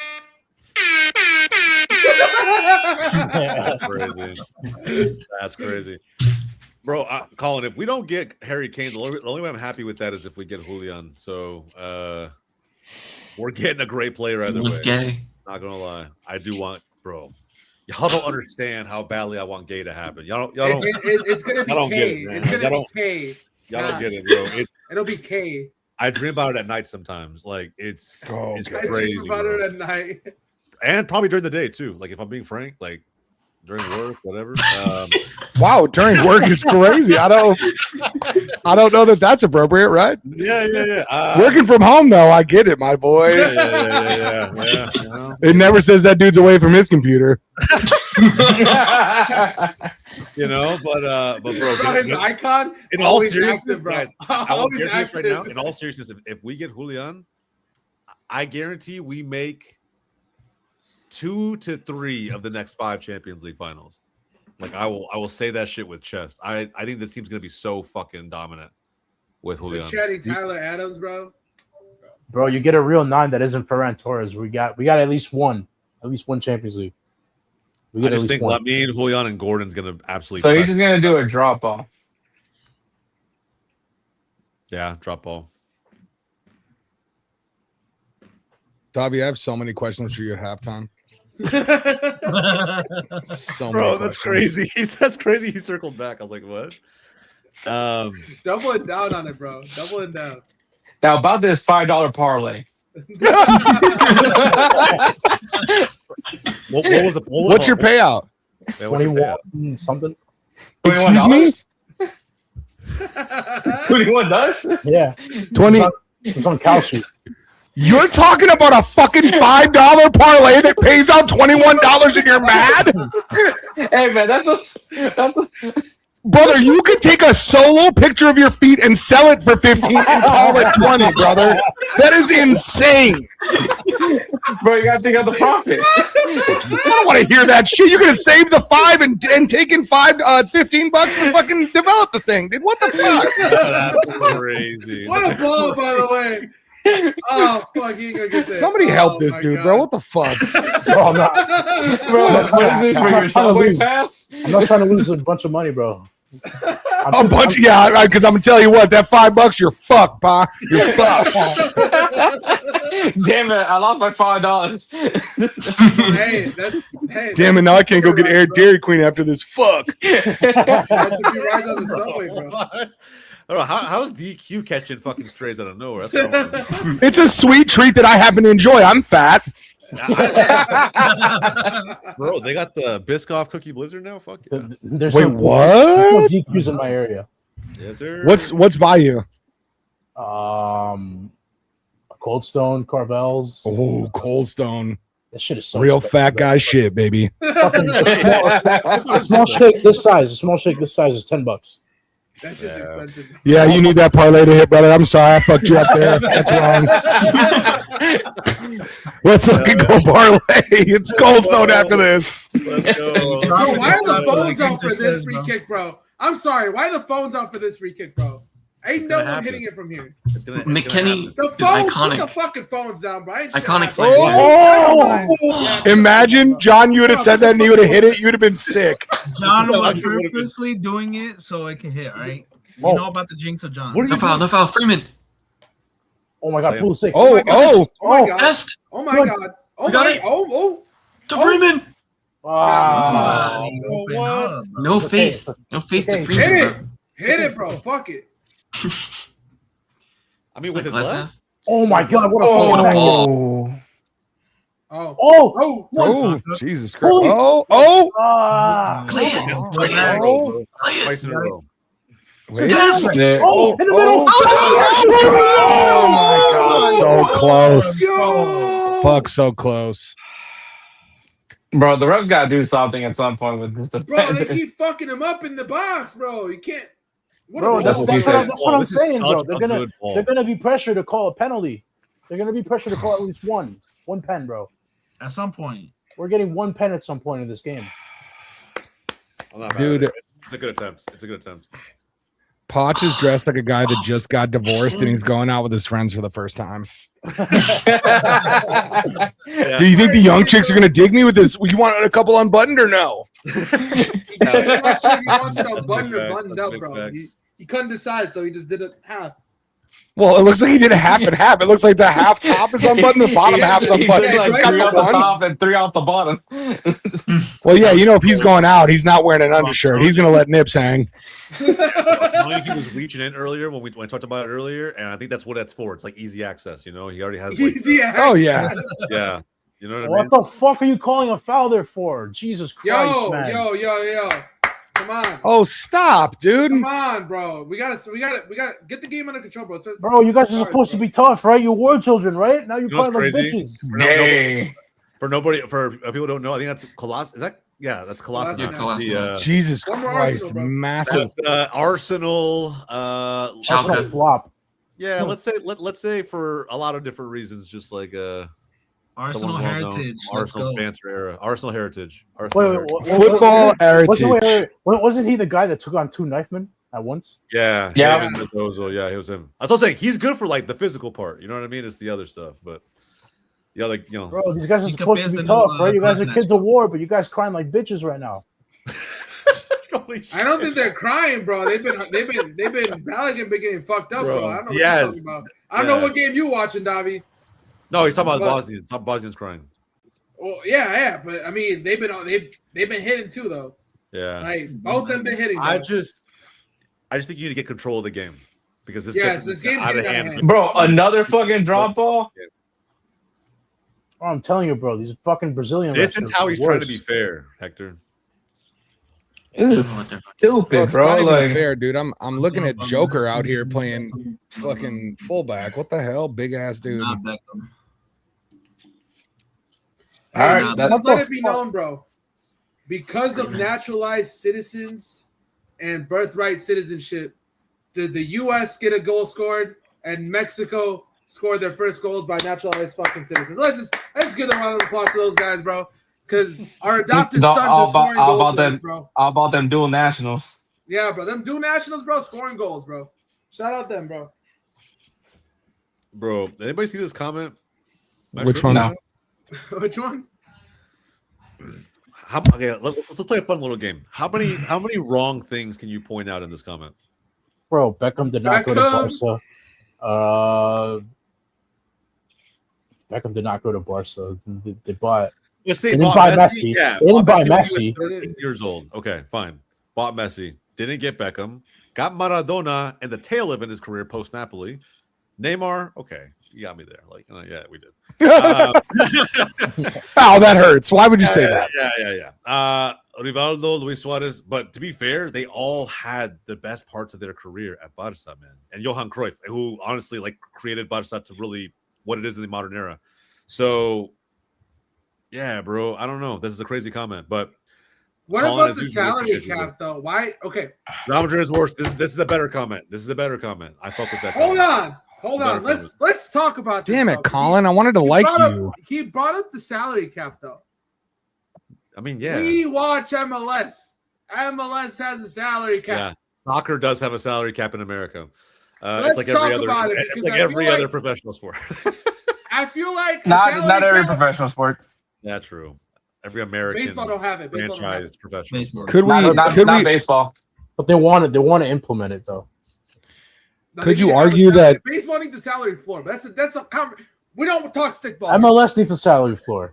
Crazy. That's crazy. Bro, Colin, if we don't get Harry Kane, the only way I'm happy with that is if we get Julian. So we're getting a great player either way. It's gay. Not gonna lie. I do want, bro. Y'all don't understand how badly I want gay to happen. Y'all don't It's gonna be Y'all don't get K. it, man. It's gonna Y'all be K. y'all don't get it, bro. It'll be K. I dream about it at night sometimes. Like it's Oh, it's okay. I dream crazy. about bro. it at night. And probably during the day too. Like if I'm being frank, like during work, whatever. Wow, during work is crazy. I don't know that that's appropriate, right? Yeah. Working from home though, I get it, my boy. Yeah. You know? It never says that dude's away from his computer. You know, but bro, Bro, his icon. in all always seriousness, active, bro. guys, I will Always guarantee this right active. now. In all seriousness, if we get Julian, I guarantee we make 2 to 3 of the next 5 Champions League finals. Like I will say that shit with chest. I think this team's gonna be so fucking dominant with We're Julian. chatting Tyler Adams, bro. Bro, you get a real 9 that isn't Ferran Torres. We got at least one Champions League. We I get at just least think one. Lamine, Julian, and Gordon's gonna absolutely. So you're press. just gonna do a drop off. Yeah, drop ball. Dobby, I have so many questions for you at halftime. So many Bro, that's questions. crazy. That's crazy. He circled back. I was like, what? Double it down on it, bro. Double it down. Now about this $5 parlay. What was the? What's your payout? Yeah, what's your 21 payout? something. Excuse me? $21? Yeah. 20. It's on Cal Street. You're talking about a fucking $5 parlay that pays out $21 and you're mad? Hey man, that's a Brother, you could take a solo picture of your feet and sell it for 15 and call it 20, brother. That is insane. bro, you gotta think of the profit. I don't want to hear that shit. You're gonna save the 5 and taking $15 to fucking develop the thing, dude. What the fuck? That's crazy. What a ball, by the way. Oh, fuck, you ain't gonna get there. Somebody help this my dude, God. bro. What the fuck? Bro, I'm not, Bro, what is this for your subway pass? I'm not trying to lose a bunch of money, bro. A bunch, yeah, because I'm gonna tell you what, that $5, you're fucked, pa. You're fucked. Damn it, I lost my $5. Hey, Damn it, now I can't go get Air Dairy Queen after this. Fuck. That's if you rise on the subway, bro. What? I don't know how's DQ catching fucking strays out of nowhere. That's what I'm- It's a sweet treat that I happen to enjoy. I'm fat. Bro, they got the Biscoff Cookie Blizzard now. Fuck yeah. There's Wait, no what? DQs in my area. Yes, sir. What's by you? Cold Stone, Carvel's. Oh, Cold Stone. That shit is so Real expensive, fat bro. guy shit, baby. A small shake this size. A small shake this size is $10. That shit's expensive. Yeah, you need that parlay to hit, brother. I'm sorry, I fucked you up there. That's wrong. Let's fucking go parlay. It's Cold Stone after this. Let's go. Bro, why are the phones Like out for just this says, free bro. kick, bro? I'm sorry. Why are the phones out for this free kick, bro? Ain't It's no gonna one happen. hitting it from here. It's gonna McKenny The is phones, put the iconic. fucking phones down, bro. Ain't shit Iconic happening. player. Oh! Imagine John, you would have said that and he would have hit it. You would have been sick. John was It would've been- purposely doing it so it can hit, right? Oh. You know about the jinx of John. What are No you foul, no foul. Freeman. Oh my God, pool sick. Oh, oh. Oh my god. Best Oh my Good. god. Oh We got my. it. Oh. to Freeman. Ah. Open what? up, bro. No faith. No faith to Okay. Freeman, Hit it. bro. Hit it, bro. Fuck it. I mean, with his Like left. last Oh my God, what a Oh, fucking what a back. ball. Oh. Oh. Oh. Oh, Jesus Christ. Holy- Oh. Ah. Clay it. That's Oh, twice in a yeah. row, bro. Play it. Twice in a row. Wait. Yes. Yeah. Oh, in the middle. Oh my God. So close. Yo. Fuck, so close. Bro, the refs gotta do something at some point with this. Bro, they keep fucking him up in the box, bro. You can't. What Bro, a that's, ball. what he said. that's what I'm This is saying, such bro. a They're good ball. gonna be pressured to call a penalty. They're gonna be pressured to call at least one pen, bro. At some point. We're getting one pen at some point in this game. I'm not mad Dude. at it. It's a good attempt. It's a good attempt. Potch is dressed like a guy that just got divorced and he's going out with his friends for the first time. Yeah. Do you think the young chicks are going to dig me with this? You want a couple unbuttoned or no? I'm not sure he wanted a button or Facts. buttoned That's up, big bro. facts. He couldn't decide, so he just did it half. Well, it looks like he did a half and half. It looks like the half top is unbuttoned, the bottom half's He unbuttoned. took He's like just got 3 the off the one. top and 3 off the bottom. Well, yeah, you know, if he's going out, he's not wearing an undershirt. He's going to let nips hang. I think he was reaching in earlier when I talked about it earlier, and I think that's what that's for. It's like easy access, you know. He already has, like, Easy Oh, yeah. yeah, you know what I What mean. the fuck are you calling a foul there for? Jesus Christ, Yo, man. yo. Come on. Oh, stop, dude. Come on, bro. We gotta get the game under control, bro. So, Bro, you guys are Sorry, supposed to bro. be tough, right? You're war children, right? Now you're You know what's playing like crazy? bitches. Dang. For people who don't know, I think that's Colossus. Is that? Yeah, that's Colossus. Yeah, Colossus. Jesus Former Christ. Arsenal, bro. Massive. That's Arsenal. That's Schalke. a flop. Yeah, let's say for a lot of different reasons, just like Arsenal someone well-known. heritage. Let's Arsenal go. banter era, Arsenal heritage. Arsenal Wait, heritage. Football heritage. Wasn't he the guy that took on 2 knife men at once? Yeah, Yeah. him and Mendoza, yeah, he was him. That's what I'm saying. He's good for like the physical part. You know what I mean? It's the other stuff, but yeah, like you know. Bro, these guys are He supposed to compares be the tough, new, right? You guys are continents. kids of war, but you guys crying like bitches right now. Holy shit. I don't think they're crying, bro. They've been Balogun been getting fucked up, bro. I don't know what Yes. you're talking about. I don't know Yeah. what game you watching, Davi. No, he's talking about But- Bosnians. Not Bosnians crying. Well, yeah, but I mean, they've been hitting too, though. Yeah. Like both of them been hitting. I bro. just think you need to get control of the game because this Yes, gets this game's out of getting out of hand. hand. Bro, another fucking drop ball? Oh, I'm telling you, bro, these fucking Brazilian. This is wrestlers how are he's trying to worse. be fair, Hector. It is Bro, stupid, it's bro. not even Like, fair, dude. I'm looking at Joker out here playing fucking fullback. What the hell? Big ass dude. Not Beckham. all right, Let's that's let it be known, bro. Because of naturalized citizens and birthright citizenship, did the U.S. get a goal scored and Mexico score their first goals by naturalized fucking citizens? Let's give a round of applause to those guys, bro. Because our adopted No, sons how are about- scoring how goals, about for them? us, bro. how about them dual nationals? Yeah, bro. Them dual nationals, bro, scoring goals, bro. Shout out them, bro. Bro, did anybody see this comment? Which one? No. Which one? Okay, let's play a fun little game. How many wrong things can you point out in this comment? Bro, Beckham did not go to Beckham. Barca. Beckham did not go to Barca. They bought. Let's say They didn't bought buy Messi. Yeah, They didn't bought buy when he was Messi. 13 years old. Okay, fine. Bought Messi. Didn't get Beckham. Got Maradona and the tail of in his career post Napoli. Neymar. Okay, you got me there. Like, yeah, we did. Oh, that hurts. Why would you say that? Yeah. Rivaldo, Luis Suarez. But to be fair, they all had the best parts of their career at Barca, man. And Johan Cruyff, who honestly like created Barca to really what it is in the modern era. So, yeah, bro. I don't know. This is a crazy comment, but what Colin, about the salary cap, though? Why? Okay. Real Madrid is worse. This is a better comment. This is a better comment. I fuck with that. Hold on. Let's talk about this. Damn it, Colin. I wanted to like you. He brought up the salary cap, though. I mean, yeah. We watch MLS. MLS has a salary cap. Yeah. Soccer does have a salary cap in America. Let's it's like every talk other. about it, It's like every other professional sport. I feel like not every professional sport. Yeah, true. Every American baseball don't have it. Franchised professional sport. Could we? Not baseball. But they want to implement it though. No, could you argue that baseball needs a salary floor? But that's a we don't talk stickball. MLS needs a salary floor.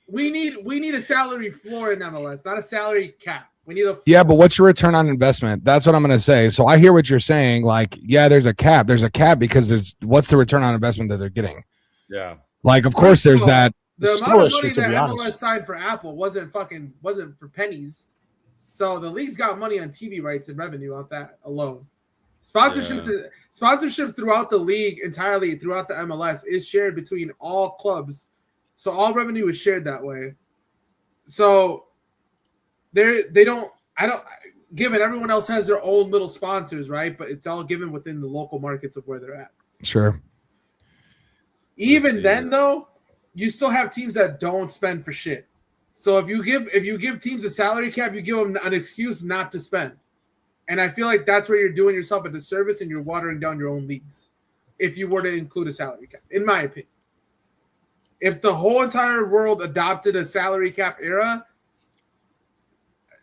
We need a salary floor in MLS, not a salary cap. We need a floor. Yeah, but what's your return on investment? That's what I'm going to say. So I hear what you're saying. Like, yeah, there's a cap. There's a cap because what's the return on investment that they're getting? Yeah. Like, of course, there's that. The amount of money that MLS signed for Apple wasn't for pennies. So the league's got money on TV rights and revenue off that alone. Sponsorship throughout the league entirely throughout the MLS is shared between all clubs. So all revenue is shared that way. So given everyone else has their own little sponsors, right? But it's all given within the local markets of where they're at. Sure. Even then, though, you still have teams that don't spend for shit. So if you give teams a salary cap, you give them an excuse not to spend. And I feel like that's where you're doing yourself a disservice and you're watering down your own leagues if you were to include a salary cap, in my opinion. If the whole entire world adopted a salary cap era,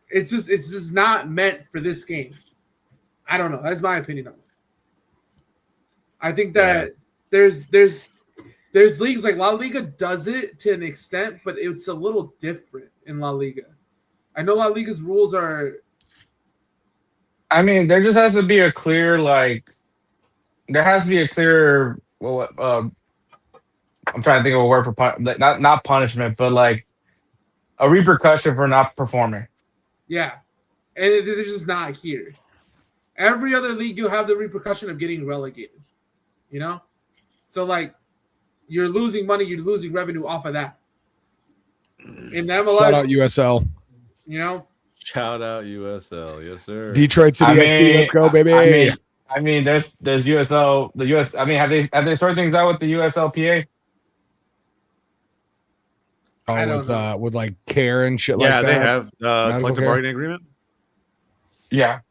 it's just not meant for this game. I don't know. That's my opinion on it. I think that there's leagues like La Liga does it to an extent, but it's a little different in La Liga. I know La Liga's rules are. I mean, there just has to be a clear, there has to be a clear. I'm trying to think of a word for not punishment, but like a repercussion for not performing. Yeah, and it is just not here. Every other league, you'll have the repercussion of getting relegated. You know, so like you're losing money, you're losing revenue off of that. In the MLS, shout out USL. You know, shout out USL, yes sir. Detroit City XD, let's go, baby. I mean, there's USL, the US. I mean, have they sorted things out with the USLPA? Oh, with like care and shit like that. Yeah, they have collective bargaining agreement. Yeah.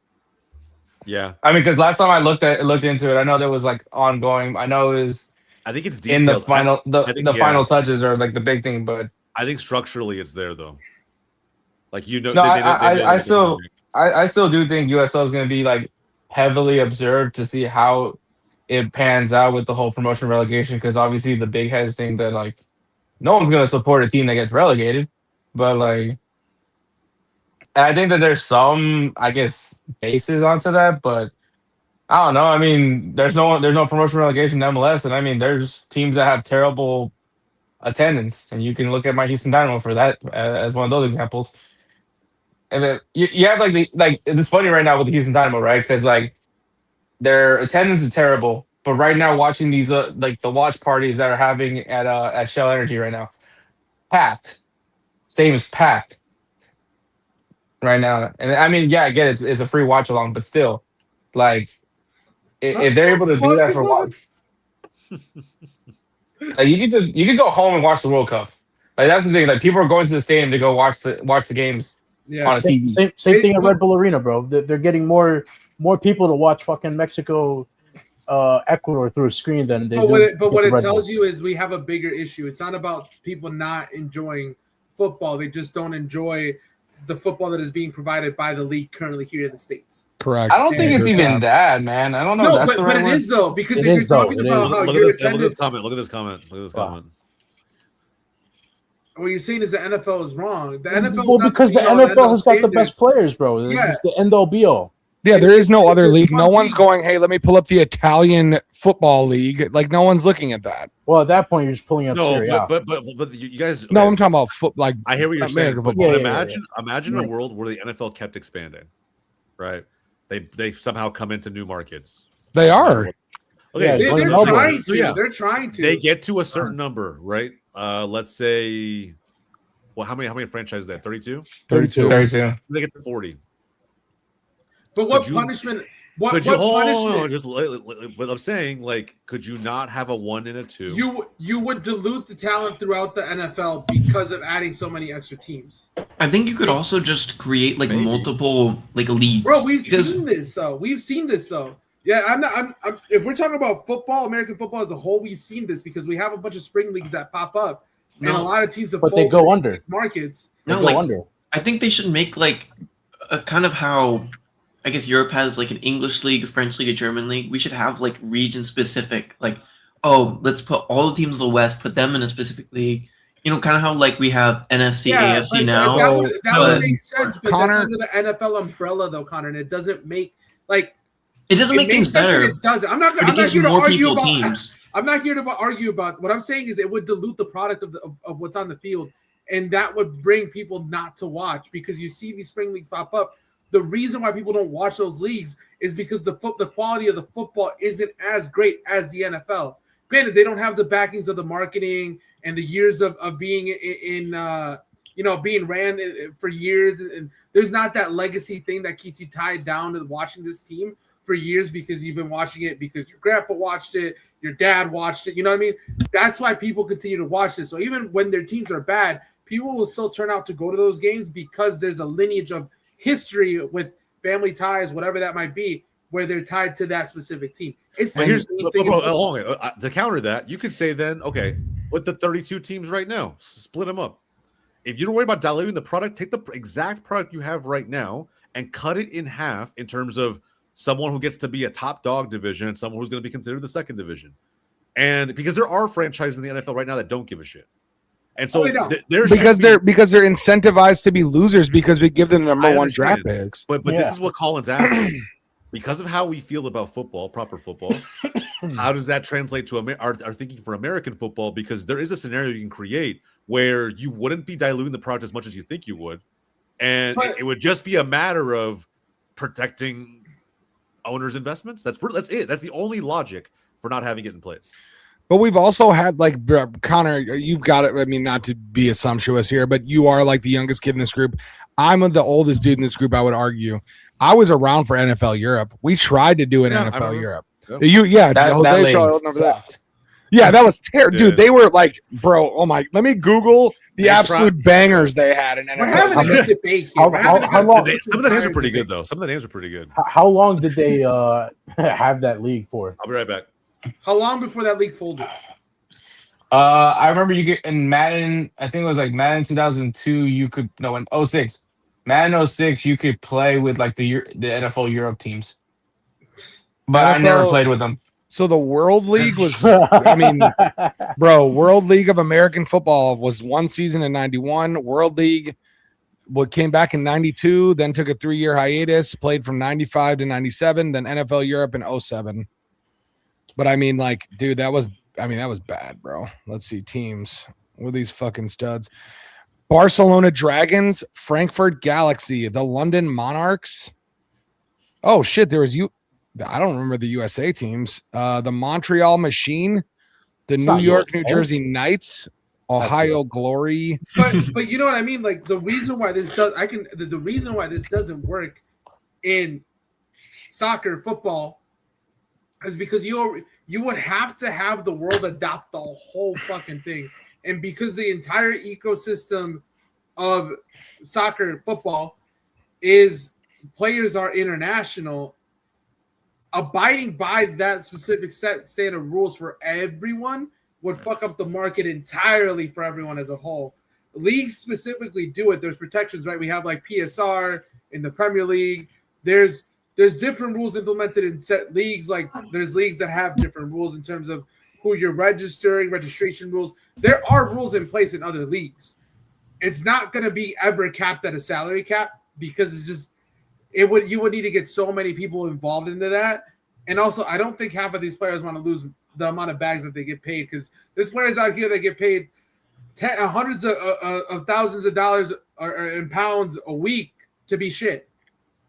Yeah. I mean, because last time I looked into it, I know there was like ongoing. I know it was. I think it's detailed. In the final, the final touches are like the big thing, but I think structurally it's there though. Like no, I still do think USL is going to be like heavily observed to see how it pans out with the whole promotion relegation, because obviously the big heads think that like no one's going to support a team that gets relegated, but like. And I think that there's some, I guess, basis onto that, but I don't know. I mean, there's no promotion relegation in MLS, and I mean, there's teams that have terrible attendance, and you can look at my Houston Dynamo for that as one of those examples. And then you have it's funny right now with the Houston Dynamo, right? Because like their attendance is terrible, but right now watching these the watch parties that are having at Shell Energy right now, packed, stadium is packed. Right now, and I mean, yeah, I get it's a free watch along, but still, like, if they're able to do that for watch, like, you can go home and watch the World Cup. Like that's the thing. Like people are going to the stadium to go watch the games on a TV. Same thing at Red Bull Arena, bro. They're getting more people to watch fucking Mexico, Ecuador through a screen than they do. But what it tells you is we have a bigger issue. It's not about people not enjoying football. They just don't enjoy the football that is being provided by the league currently here in the States. Correct. I don't think it's even that, man. I don't know. No, but it is though, because if you're talking about how look at this comment. Look at this comment. What you're saying is the NFL is wrong. The NFL, because the NFL has got the best players, bro. It's the end all be all. Yeah, there is no other There's league. No one one's league. going, hey, let me pull up the Italian football league. Like, no one's looking at that. Well, at that point, you're just pulling up No, Serie A. but you guys. No, okay, I'm talking about like I hear what you're saying, American but football. imagine a Right. world where the NFL kept expanding, right? They somehow come into new markets. They are. Okay, Yeah, They're Going to trying Melbourne. to. yeah, They're trying to. they get to a certain number, right? Let's say, well, how many franchises is that? 32. 32. 32. They get to 40. But what Could you- punishment? What Could you hold punishment? on? Just what I'm saying, like, could you not have a 1 and a 2? You would dilute the talent throughout the NFL because of adding so many extra teams. I think you could also just create like Maybe. multiple like leagues. Bro, we've because seen this though. We've seen this though. Yeah, I'm if we're talking about football, American football as a whole, we've seen this because we have a bunch of spring leagues that pop up, and a No. lot of teams have But they folded go in under. these markets. They No, go like under. I think they should make like a kind of how I guess Europe has like an English league, a French league, a German league. We should have like region specific, like, oh, let's put all the teams of the West, put them in a specific league. You know, kind of how like we have NFC, AFC but now. that would but make sense, but Connor- that's under the NFL umbrella though, Connor, and it doesn't make like it doesn't make makes things sense and better, It doesn't. I'm not but it here gives you to more argue people about. teams. I'm not here to argue about. What I'm saying is it would dilute the product of what's on the field, and that would bring people not to watch because you see these spring leagues pop up. The reason why people don't watch those leagues is because the quality of the football isn't as great as the NFL. Granted, they don't have the backings of the marketing and the years of being being ran for years, and there's not that legacy thing that keeps you tied down to watching this team for years because you've been watching it because your grandpa watched it, your dad watched it. You know what I mean? That's why people continue to watch this. So even when their teams are bad, people will still turn out to go to those games because there's a lineage of history with family ties, whatever that might be, where they're tied to that specific team. It's But the here's same thing in football. to counter that, you could say then, okay, with the 32 teams right now, split them up. If you don't worry about diluting the product, take the exact product you have right now and cut it in half in terms of someone who gets to be a top dog division and someone who's going to be considered the second division. And because there are franchises in the NFL right now that don't give a shit. And so because they're incentivized to be losers because we give them the number one draft picks. But this is what Colin's asking. Because of how we feel about football, proper football, how does that translate to our thinking for American football? Because there is a scenario you can create where you wouldn't be diluting the product as much as you think you would. And it would just be a matter of protecting owners' investments. That's it. That's the only logic for not having it in place. But we've also had like Connor, you've got it. I mean, not to be assumptuous here, but you are like the youngest kid in this group. I'm the oldest dude in this group. I would argue. I was around for NFL Europe. We tried to do an NFL Europe. That That was terrible, dude. They were like, bro. Oh my! Let me Google the absolute bangers they had in NFL. We're having a good debate here. How long? Some of the names are pretty good, though. Some of the names are pretty good. How long did they have that league for? I'll be right back. How long before that league folded? I remember you get in Madden. I think it was like Madden 2002. You could in 06. Madden 06, you could play with like the NFL Europe teams, but I never played with them. So the World League was, I mean, bro, World League of American Football was one season in 91. World League came back in 92, then took a 3-year hiatus, played from 95 to 97, then NFL Europe in 07. But I mean, like, dude, that was bad, bro. Let's see teams. What are these fucking studs? Barcelona Dragons, Frankfurt Galaxy, the London Monarchs. Oh shit, there was I don't remember the USA teams. The Montreal Machine, the New York, New Jersey Knights, Ohio Glory. But you know what I mean? Like the reason why this doesn't work in soccer, football, is because you would have to have the world adopt the whole fucking thing. And because the entire ecosystem of soccer, football is players are international, abiding by that specific standard rules for everyone would fuck up the market entirely for everyone as a whole. Leagues specifically do it. There's protections, right? We have like PSR in the Premier League. There's different rules implemented in set leagues. Like there's leagues that have different rules in terms of who you're registration rules. There are rules in place in other leagues. It's not going to be ever capped at a salary cap because you would need to get so many people involved into that. And also, I don't think half of these players want to lose the amount of bags that they get paid, because there's players out here that get paid hundreds of thousands of dollars or in pounds a week to be shit,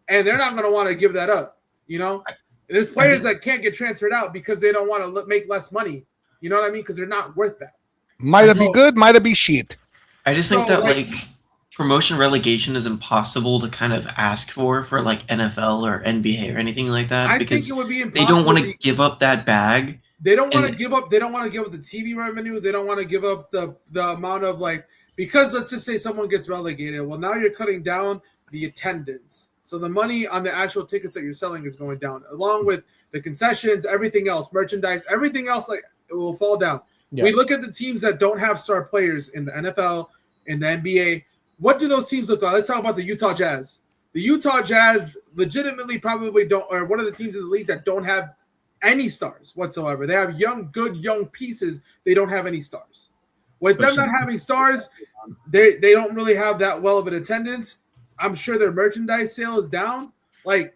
and they're not going to want to give that up. You know, there's players that can't get transferred out because they don't want to make less money. You know what I mean? Because they're not worth that. Might it be good? Might it be shit? I just think that like promotion relegation is impossible to kind of ask for like NFL or NBA or anything like that, because think it would be impossible. they don't want to give up that bag. They don't want to give up. They don't want to give up the TV revenue. They don't want to give up the amount of because let's just say someone gets relegated. Well, now you're cutting down the attendance, so the money on the actual tickets that you're selling is going down, along with the concessions, everything else, merchandise, everything else. It will fall down. Yeah. We look at the teams that don't have star players in the NFL, in the NBA. What do those teams look like? Let's talk about the Utah Jazz. The Utah Jazz legitimately probably don't, or one of the teams in the league that don't have any stars whatsoever. They have good young pieces. They don't have any stars. With them not having stars, they don't really have that well of an attendance. I'm sure their merchandise sale is down. But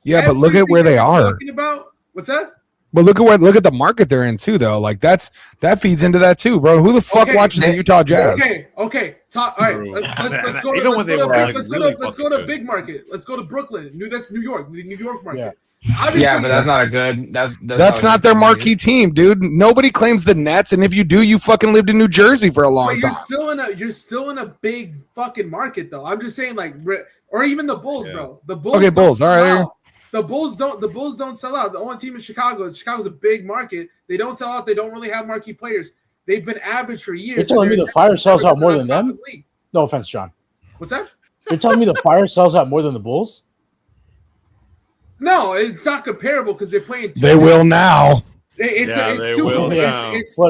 look at where they are. Talking about what's that? But look at the market they're in too, though. That feeds into that too, bro. Who the fuck watches the Utah Jazz? Okay. All right, let's go to big market. Let's go to Brooklyn. That's New York, the New York market. Yeah, but that's not a good. That's not their marquee team, dude. Nobody claims the Nets, and if you do, you fucking lived in New Jersey for a long time. You're still in a big fucking market, though. I'm just saying, or even the Bulls, bro. The Bulls. Okay, Bulls. All right. The Bulls don't sell out. The only team in Chicago's a big market. They don't sell out. They don't really have marquee players. They've been average for years. You're telling me the Fire sells out more than them? No offense, John. What's that? You're telling me the Fire sells out more than the Bulls? No, it's not comparable because they're playing. They will now. What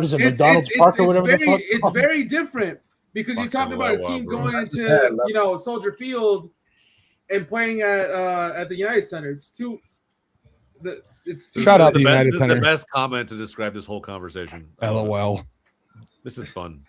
is it, McDonald's Park or whatever the fuck? It's very different because you're talking about a team going into Soldier Field and playing at the United Center. Shout out the United Center. This is the best comment to describe this whole conversation. LOL. This is fun.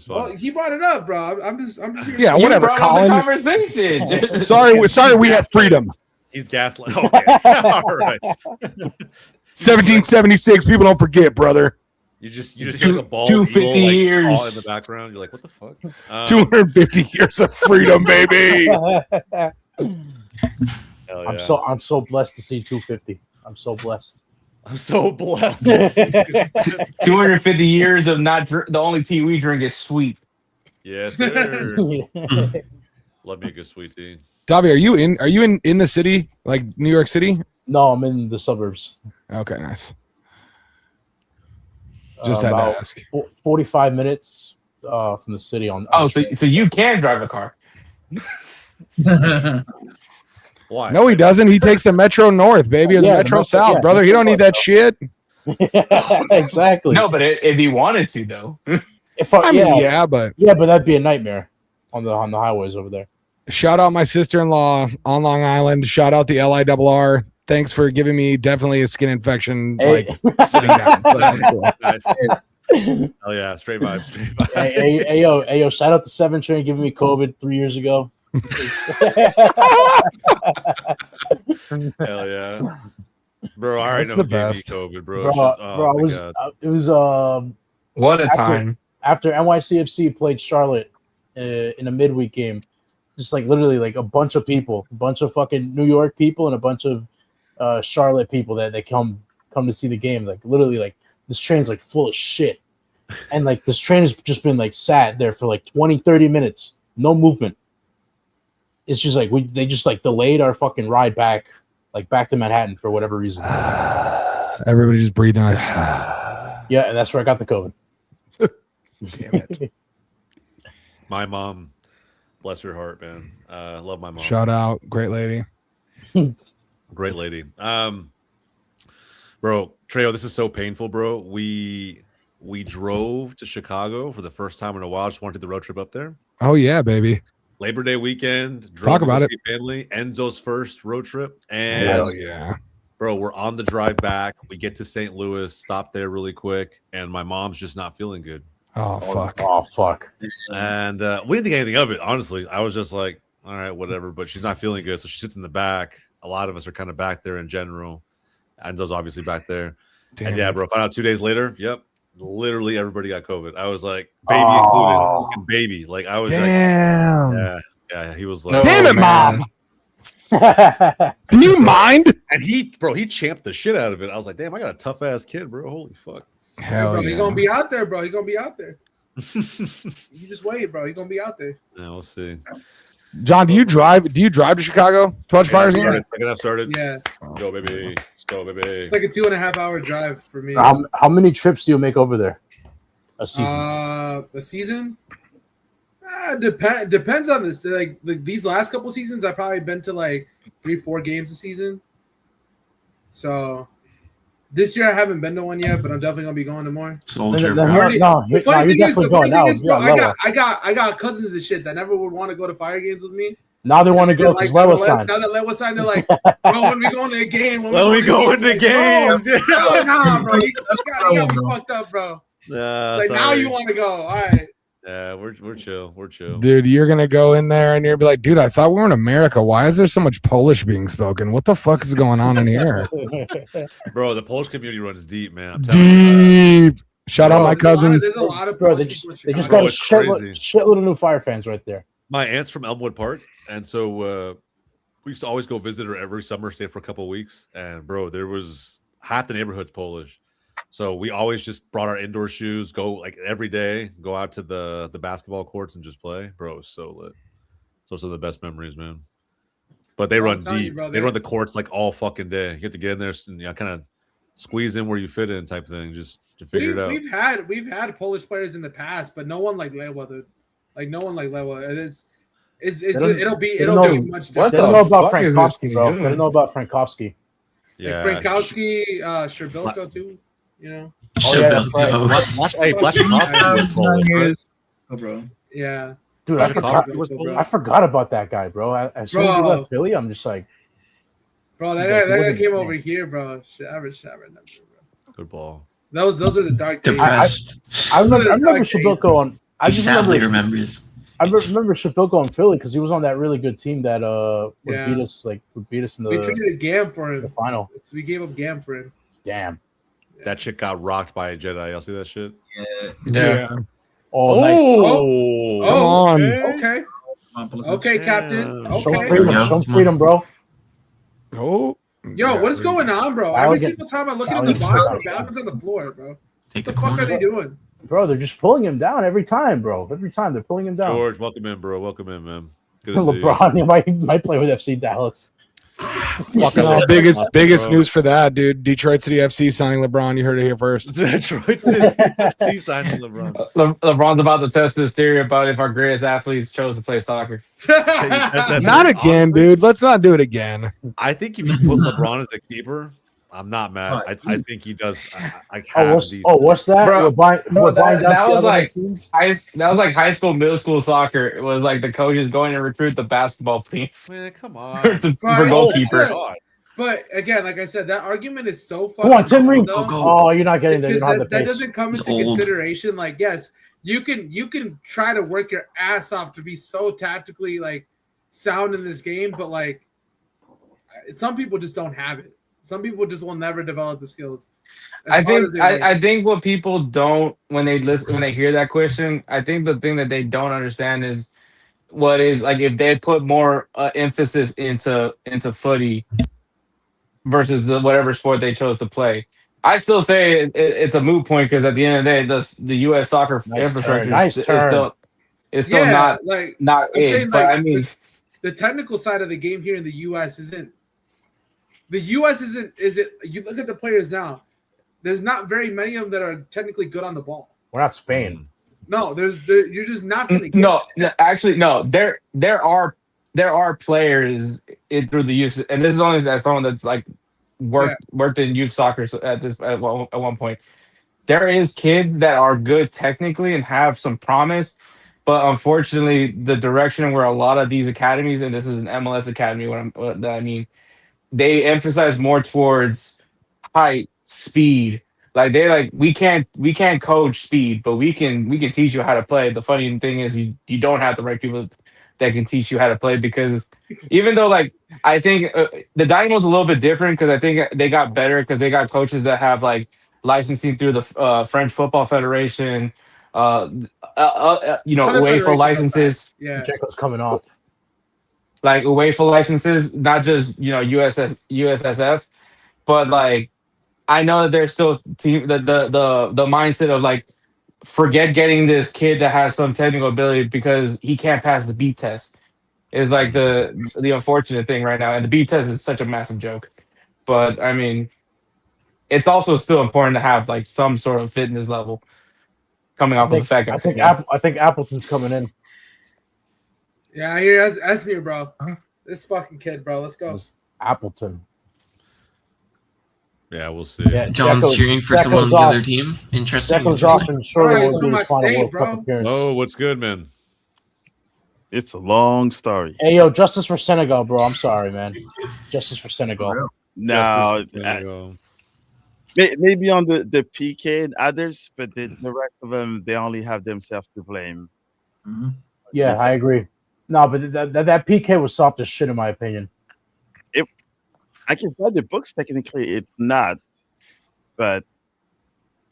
Well, he brought it up, bro. I'm just here. Yeah, whatever, Colin. Conversation. sorry, we have freedom. He's gaslit. Okay. All right. 1776. People don't forget, brother. You just hear the ball 250 years all in the background. You're like, what the fuck? 250 years of freedom, baby. I'm so blessed to see 250. I'm so blessed. 250 years of not the only tea we drink is sweet. Yes, sir. Love me a good sweet tea. Davi, are you in the city, like New York City? No, I'm in the suburbs. Okay, nice. Just had to ask. 45 minutes from the city on. So you can drive a car. Why? No, he doesn't. He takes the Metro North, baby, or the Metro South, brother. He don't need that shit. Exactly. No, but if he wanted to, though. But that'd be a nightmare on the highways over there. Shout out my sister-in-law on Long Island. Shout out the LIRR. Thanks for giving me definitely a skin infection, sitting down. So that was cool. Nice. Hell yeah, straight vibes. Hey, yo, shout out to 7 Train giving me COVID 3 years ago. Hell yeah, bro! I already know who gave me COVID, bro. It was what a time after NYCFC played Charlotte in a midweek game. Just literally a bunch of people, a bunch of fucking New York people, and a bunch of Charlotte people that they come to see the game. Literally, this train's full of shit, and this train has just been sat there for 20, 30 minutes, no movement. It's just they just delayed our fucking ride back to Manhattan for whatever reason. Everybody just breathing yeah, and that's where I got the COVID. Damn it. My mom, bless her heart, man. Love my mom. Shout out, great lady. Great lady. Bro, Trejo, this is so painful, bro. We drove to Chicago for the first time in a while. Just wanted the road trip up there. Oh yeah, baby. Labor Day weekend. Talk about it. Family. Enzo's first road trip. And hell yeah. Bro, we're on the drive back. We get to St. Louis, stop there really quick, and my mom's just not feeling good. Oh fuck. Oh fuck. And we didn't think anything of it, honestly. I was just like, all right, whatever. But she's not feeling good, so she sits in the back. A lot of us are kind of back there in general. Enzo's obviously back there. Damn And yeah, it. bro, found out 2 days later. Yep, literally everybody got COVID. I was like, baby Oh. included, fucking baby. Like I was Damn. like, yeah. He was like, No, Damn it, man. Mom. Do you mind? and he champed the shit out of it. I was like, damn, I got a tough ass kid, bro. Holy fuck. Hell bro, yeah. He's gonna be out there, bro. He's gonna be out there. You just wait, bro. He's gonna be out there. Yeah, we'll see. John, do you drive to Chicago to watch Fires game? Second half started. Yeah, Go, baby. Let's go, baby. it's like a 2.5 hour drive for me. How many trips do you make over there a season? A season? Depends on this. Like these last couple seasons, I've probably been to like 3-4 games a season. So this year I haven't been to one yet, but I'm definitely gonna be going to more. Soldier, No, bro. Already- no, The funny you're thing is, definitely going now. bro, Yeah, I got cousins and shit that never would want to go to fire games with me. now they want to go because Lewa signed. Now that Lewa signed, they're like, bro, when we go into a game, When we go into games, Bro, yeah. nah, bro, you got me fucked up, bro. Like now sorry. you want to go? All right. Yeah, we're chill. We're chill. Dude, you're gonna go in there and you're gonna be like, dude, I thought we were in America. Why is there so much Polish being spoken? What the fuck is going on in here? Bro, the Polish community runs deep, man. I'm telling you. Deep. Shout out my cousins. There's a lot of Bro, they Polish just, people in they just Chicago. got a Bro, it's shitload of new Fire fans right there. My aunt's from Elmwood Park, and so we used to always go visit her every summer, stay for a couple of weeks. And bro, there was half the neighborhood's Polish, so we always just brought our indoor shoes, go like every day, go out to the basketball courts and just play. Bro, it was so lit. Those are the best memories, man. But they Bro, I'm run telling you, deep. bro, They run the courts like all fucking day. You have to get in there and kind of squeeze in where you fit in, type thing, just to figure it out. We've had Polish players in the past, but no one like Lewa, dude. Like no one like Lewa. It'll be much They different. don't know about fuck is this Frankowski, team bro. doing? They don't know about Frankowski. Yeah, Like Frankowski, Sherbilko too. You know. Oh, yeah, that's right. Blaszczykowski was Polish, right? Oh, bro. Yeah. Dude, I Blaszczykowski was Polish? I forgot about that guy, bro. As soon as he Bro. left Philly, I'm just like, Bro, He's that like, he guy wasn't came the over same. here, bro. Shit, I remember, bro. Good ball. Those are the dark days. Depressed. I remember Dark Sherbilko on. I He just sadly remember remembers. I remember Sherbilko in Philly because he was on that really good team that would Yeah. beat us in We the traded Gam for the him. final. We gave up Gam for him. Damn. That chick got rocked by a Jedi. Y'all see that shit? Yeah. Oh, nice. Oh, Come on. Okay. Okay, Captain. Damn. Show Okay. freedom, Yeah. show freedom, bro. Oh. Yo, what is going on, bro? Every Elegant. single time I look at the box, the Falcons on the floor, bro. What Take the the fuck are corner. they doing? Bro, they're just pulling him down every time, bro. Every time they're pulling him down. George, welcome in, bro. Welcome in, man. Good to see you. LeBron, he might play with FC Dallas. Fucking biggest news for that, dude. Detroit City FC signing LeBron. You heard it here first. Detroit City FC signing LeBron. LeBron's about to test this theory about if our greatest athletes chose to play soccer. Not again, dude. Let's not do it again. I think if you put LeBron as the keeper, I'm not mad. I think he does. I have these. What's that? Bro, We're buying down that to was other like teams? that was like high school, middle school soccer. It was like the coaches going to recruit the basketball team Man, come on. for Right. goalkeeper. God. But again, like I said, that argument is so fucking. Come on, Tim Reed. dumb. Oh, you're not getting there. You Because don't have the that pace. doesn't come It's into old. consideration. Like, yes, you can try to work your ass off to be so tactically like sound in this game, but like some people just don't have it. Some people just will never develop the skills. I think what people don't when they hear that question, I think the thing that they don't understand is what is like if they put more emphasis into footy versus whatever sport they chose to play. I still say it's a moot point because at the end of the day, the U.S. soccer infrastructure is still not like not I'm it. saying, But like, I mean, the technical side of the game here in the U.S. isn't. The U.S. isn't. Is it? You look at the players now. There's not very many of them that are technically good on the ball. We're not Spain. No, you're just not going to get. no, actually, no. There are players through the youth, and this is only as someone that's like worked in youth soccer at one point. There is kids that are good technically and have some promise, but unfortunately, the direction where a lot of these academies, and this is an MLS academy, what I mean, they emphasize more towards height, speed. We can't coach speed, but we can teach you how to play. The funny thing is you don't have the right people that can teach you how to play. Because even though like I think the Dynamo's a little bit different because I think they got better because they got coaches that have like licensing through the French Football Federation, Other UEFA federations like that. licenses. Yeah. Jekyll's coming off. Like UEFA licenses, not just USSF, but like I know that there's still the mindset of like forget getting this kid that has some technical ability because he can't pass the beat test. It's like the unfortunate thing right now, and the beat test is such a massive joke. But I mean, it's also still important to have like some sort of fitness level coming off of the fact. I think Appleton's coming in. Yeah, I hear that's me, bro. This fucking kid, bro. Let's go. Appleton. Yeah, we'll see. Yeah, John's Jekyll's- cheering for someone on Jekyll's the other off. team. Interesting. Jekyll's off, and surely Alright, will so do my his final state, World bro. Cup appearance. Oh, what's good, man? It's a long story. Hey, yo, justice for Senegal, bro. I'm sorry, man. Justice for Senegal. Now, Justice for Senegal. maybe on the PK and others, but the rest of them, they only have themselves to blame. Yeah, I agree. No, but that PK was soft as shit, in my opinion. I guess by the books, technically, it's not. But,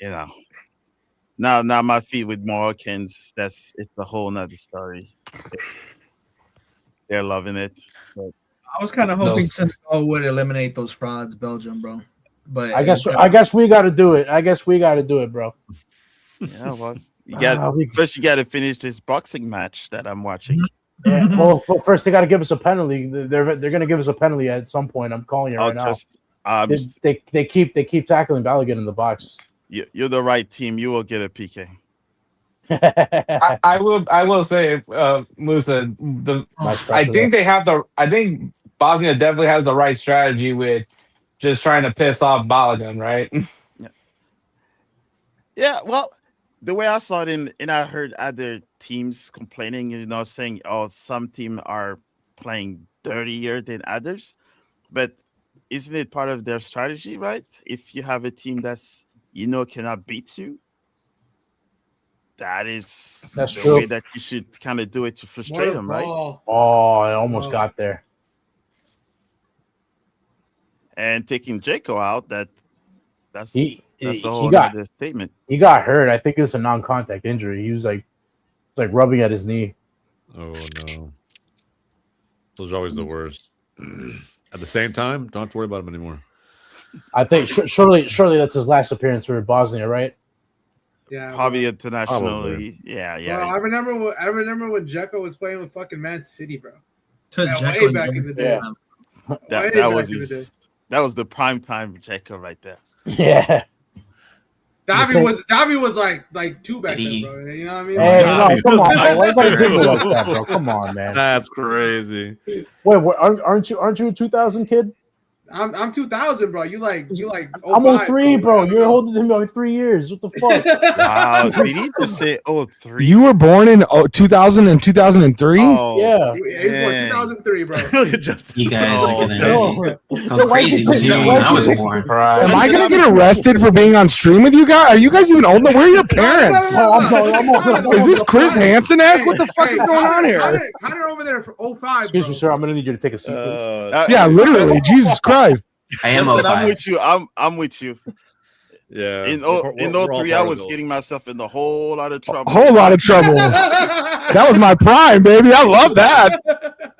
now my feet with Moroccans, it's a whole nother story. They're loving it. But I was kind of hoping Those- Senegal would eliminate those frauds, Belgium, bro. But I guess we got to do it. I guess we got to do it, bro. yeah, well, you got first you got to finish this boxing match that I'm watching. Yeah, well, first they got to give us a penalty. They're going to give us a penalty at some point. I'm calling it right now. They keep tackling Balogun in the box. You're the right team. You will get a PK. I will say, Musa, I think Bosnia definitely has the right strategy with just trying to piss off Balogun, right? Yeah, well, the way I saw it, and I heard other teams complaining, saying, "Oh, some teams are playing dirtier than others," but isn't it part of their strategy, right? If you have a team that's cannot beat you, that's the true. way that you should kind of do it to frustrate them, right? Oh, I almost got there. And taking Jaco out, that's a whole he got other statement. He got hurt. I think it was a non-contact injury. He was like rubbing at his knee. Oh no, those are always the worst. At the same time, don't have to worry about them anymore. I think surely that's his last appearance for Bosnia, right? Yeah, Probably internationally. Probably. Yeah. Bro, I remember when Jekyll was playing with fucking Man City, bro. To Yeah, Jekyll way back in the day. Yeah. That was the prime time Jaco right there. Yeah. Davi was like two back then, bro. You know what I mean? Hey, Davi come was on, like bro. Why you two. do like that, bro? Come on, man. That's crazy. Wait, aren't you a 2000 kid? I'm 2000, bro. You like I'm 05, 03, bro. I don't You're know. older than me by 3 years. What the fuck? Wow. Did he just say 03? You were born in 2000 and 2003? Oh, Yeah. He was born 2003, bro. Look at Justin. You guys are gonna No. go crazy with me when I was born. Am I going to get arrested for being on stream with you guys? Are you guys even old enough? Where are your parents? No. I'm Is this Chris Hansen ass? What the fuck is going on here? Connor over there for 05. Excuse me, bro. sir. I'm gonna need you to take a seat, please. Yeah, literally. Jesus Christ. I am Justin, I'm 05. with you. I'm with you. Yeah. In We're all 03, I was part of getting myself in a whole lot of trouble. A whole lot of trouble. That was my prime, baby. I love that.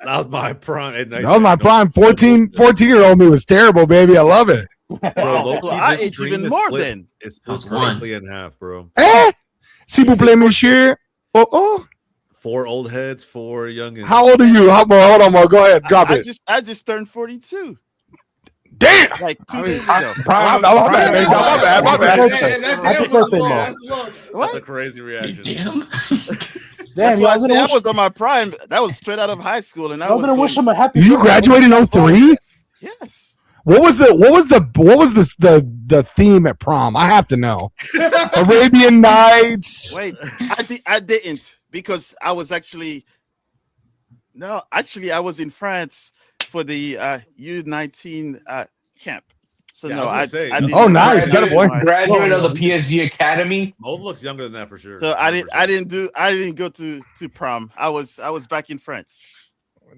That was my prime. Hey, nice That was my to- prime. 14-year-old me was terrible, baby. I love it. Bro, Wow, low-key, I this ate stream even is more split- then. It's split That's one. perfectly in half, bro. S'il vous plaît, monsieur. Oh. 4 old heads, 4 youngins. How old are you? Hold on, Mo. Go ahead. Drop it. I just turned 42. Damn. Like 2 days ago. My bad. Happy birthday, Mo. That's a crazy reaction. Damn. Damn, That's why I y'all say I gonna was on my prime. That was straight out of high school, and I y'all was gonna wish doing- him a happy. You birthday. graduated in 03? Yes. What was the theme at prom? I have to know. Arabian Nights. Wait, I didn't because I was actually I was in France for the U19 camp. So Yeah, no, I was gonna say, I didn't Oh, nice. That boy. Graduate of the PSG Academy. Mold looks younger than that for sure. So I didn't go to prom. I was back in France.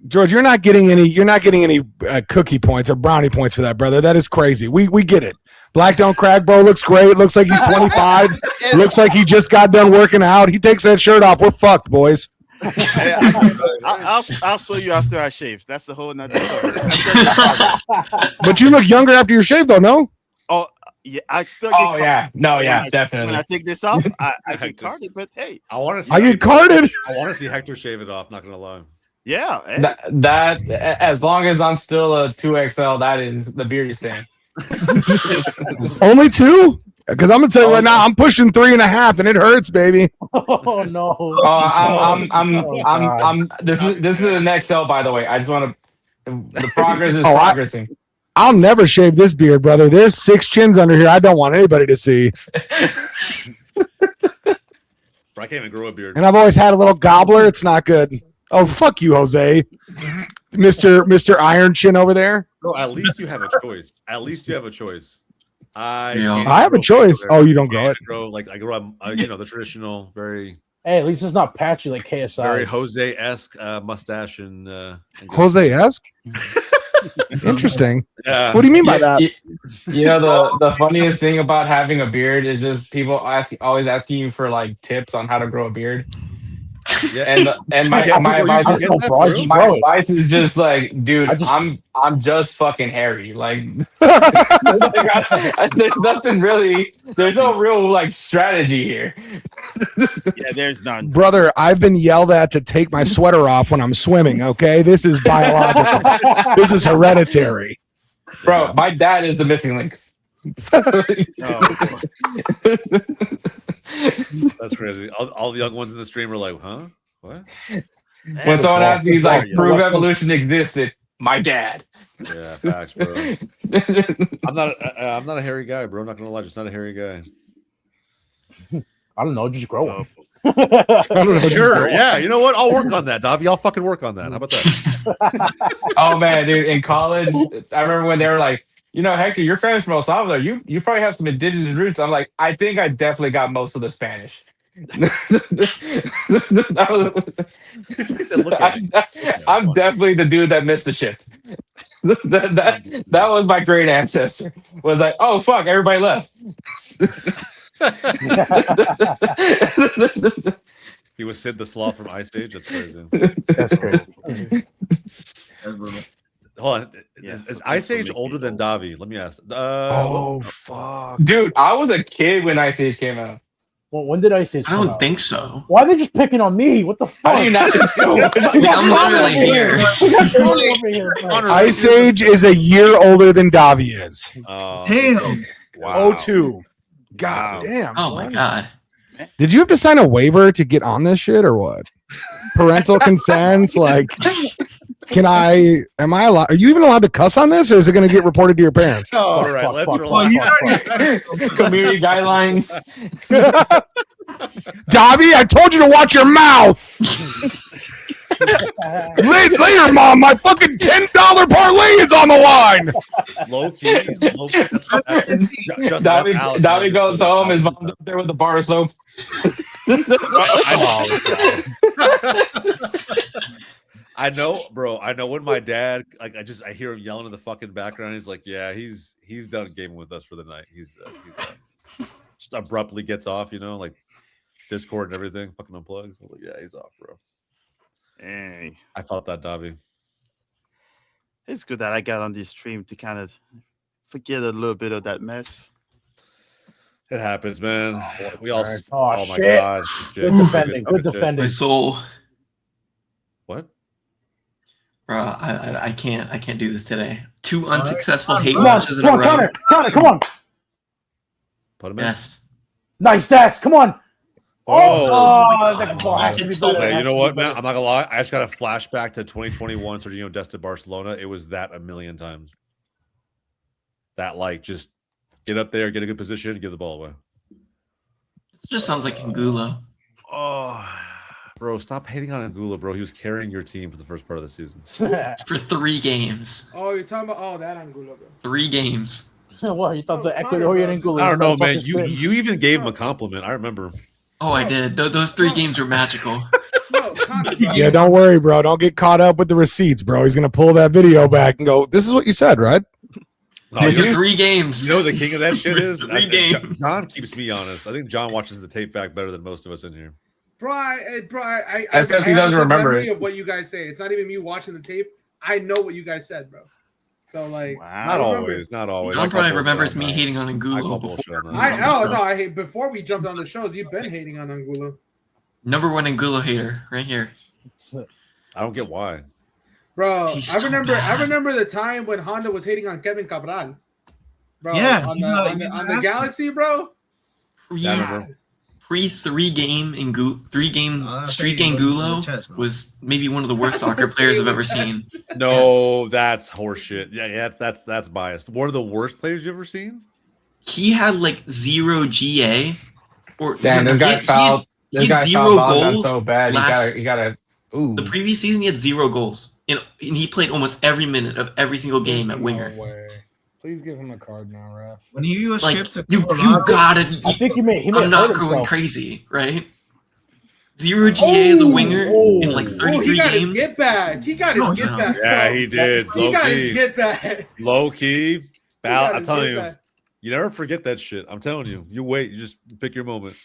George, you're not getting any cookie points or brownie points for that, brother. That is crazy. We get it. Black don't crack, bro. Looks great. Looks like he's 25. Looks like he just got done working out. He takes that shirt off. We're fucked, boys. I'll show you after I shave. That's the whole nother story. But you look younger after your shave, though. No. Oh yeah, I still get. Oh yeah, no, yeah, When definitely. I take this off, I get carded. But hey, I want to see. I get carded. I want to see Hector shave it off. Not gonna lie. yeah. Hey. That as long as I'm still a 2XL, that is the beard is staying. Only 2? Because I'm gonna tell you right now, I'm pushing 3.5, and it hurts, baby. Oh no. I'm. This is an XL, by the way. I just want to. The progress is Oh, progressing. I'll never shave this beard, brother. There's 6 chins under here. I don't want anybody to see. Bro, I can't even grow a beard. And I've always had a little gobbler. It's not good. Oh, fuck you, Jose. Mr. Iron Chin over there. Bro, at least you have a choice. At least you have a choice. Yeah. can't I have a grow choice. facial hair. Oh, you don't grow it. I grow up, the traditional, very, Hey, at least it's not patchy like KSI. very Jose-esque mustache and Jose-esque? Interesting. Yeah. What do you mean by that? You know the funniest thing about having a beard is just people always asking you for like tips on how to grow a beard. Yeah. And my Yeah, my bro, you advice can is, get that, bro. bro. my advice is just like, dude, I'm just fucking hairy. Like, there's nothing really. There's no real like strategy here. Yeah, there's none. Brother, I've been yelled at to take my sweater off when I'm swimming, okay? This is biological. This is hereditary. Bro, my dad is the missing link. Oh, That's crazy. All the young ones in the stream are like, huh? What? When someone asks me, like, Yeah. prove evolution existed, my dad. Yeah, facts, bro. I'm not a hairy guy, bro. I'm not gonna lie, just not a hairy guy. I don't know, just grow one. Sure, yeah. You know what? I'll work on that, Davi. I'll fucking work on that. How about that? Oh man, dude, in college, I remember when they were like, you know, Hector, you're Spanish from El Salvador. You probably have some indigenous roots. I'm like, I think I definitely got most of the Spanish. I'm definitely the dude that missed the shift. That was my great ancestor. Was like, oh fuck, everybody left. He was Sid the Sloth from Ice Age. That's crazy. That's crazy. Hold on. Yeah, Is so Ice people Age make older it than Davi? Let me ask. Oh, fuck. Dude, I was a kid when Ice Age came out. Well, when did Ice Age I come don't out? think so. Why are they just picking on me? What the fuck? How do you not think so? I'm literally here. We got Tony over here. Ice Age is a year older than Davi is. Damn. Wow. 02. God Wow. damn. Oh my god. Did you have to sign a waiver to get on this shit or what? Parental consent? Like, am I allowed? Are you even allowed to cuss on this or is it going to get reported to your parents? All right, let's fuck, relax. He's already. Community guidelines. Davi, I told you to watch your mouth. Later, Mom. My fucking $10 parlay is on the line. Low key. Davi goes home. His mom's up there with the bar of soap. I know, bro. I know when my dad, like, I hear him yelling in the fucking background. He's like, yeah, he's done gaming with us for the night. He's done. Just abruptly gets off, like Discord and everything, fucking unplugs. I'm like, yeah, he's off, bro. Hey, I felt that, Davi. it's good that I got on this stream to kind of forget a little bit of that mess. It happens, man. We all. Oh, my shit. god. Good defending. Good Shit. defending. My soul. What? Bro, I can't do this today. 2 unsuccessful hate Come on, matches in a come on, row. Connor, come on. Put him in. Yes. Nice dash. Come on. Oh, that ball has to be better. hey, you know Has what, to be man? better. I'm not gonna lie. I just got a flashback to 2021 Sergio Dest at Barcelona. It was that a million times. That, like, just get up there, get a good position, and give the ball away. It just sounds like Angulo. Oh, bro, stop hating on Angulo, bro. He was carrying your team for the first part of the season. For 3 games. Oh, you're talking about that Angulo, bro. 3 games. What, you thought the Connor, Ecuadorian bro, Angulo? I don't know, was the man. toughest You thing? you even gave him a compliment. I remember. Oh, I did. Those 3 games were magical. No, Connor, bro. Yeah, don't worry, bro. Don't get caught up with the receipts, bro. He's gonna pull that video back and go, "This is what you said, right?" No, Those you are 3 games. know the king of that shit is 3 games. John keeps me honest. I think John watches the tape back better than most of us in here. Bro, I That's 'cause he have a doesn't good remember memory it. of what you guys say. It's not even me watching the tape. I know what you guys said, bro. So like, Wow. Not I remember. always. Not always. John I probably call remembers bullshit on me that. hating on I Angulo call before. bullshit on that. I hate before we jumped on the shows. You've been hating on Angulo, Number 1 Angulo hater right here. I don't get why. bro. He's I so remember bad. the time when Honda was hating on Kevin Cabral, bro. Yeah, on he's the, a- on the, he's on an the asshole. Galaxy, bro. Yeah, I remember. Pre 3-game streak saying Angulo chest, bro. was maybe one of the worst soccer players I've ever seen. No, that's horseshit. Yeah, that's biased. One of the worst players you ever seen? He had like 0 GA. Or Damn, this guy fouled. He This had guy 0 fouled Bogdan goals. so bad. last- You gotta. Ooh. The previous season, he had 0 goals, and he played almost every minute of every single game at winger. way. Please give him a card now, ref. When he was Like shipped to you Colorado, gotta. I think he may I'm hurt not himself. going crazy, right? 0 GA as a winger in like Oh, 33 he got his games. get back. He got his No, get no. back. Yeah, bro. he did. He Low got his key. get back. Low key. He Bal, got I'm his telling get you, back. you never forget that shit. I'm telling you. You wait. You just pick your moment.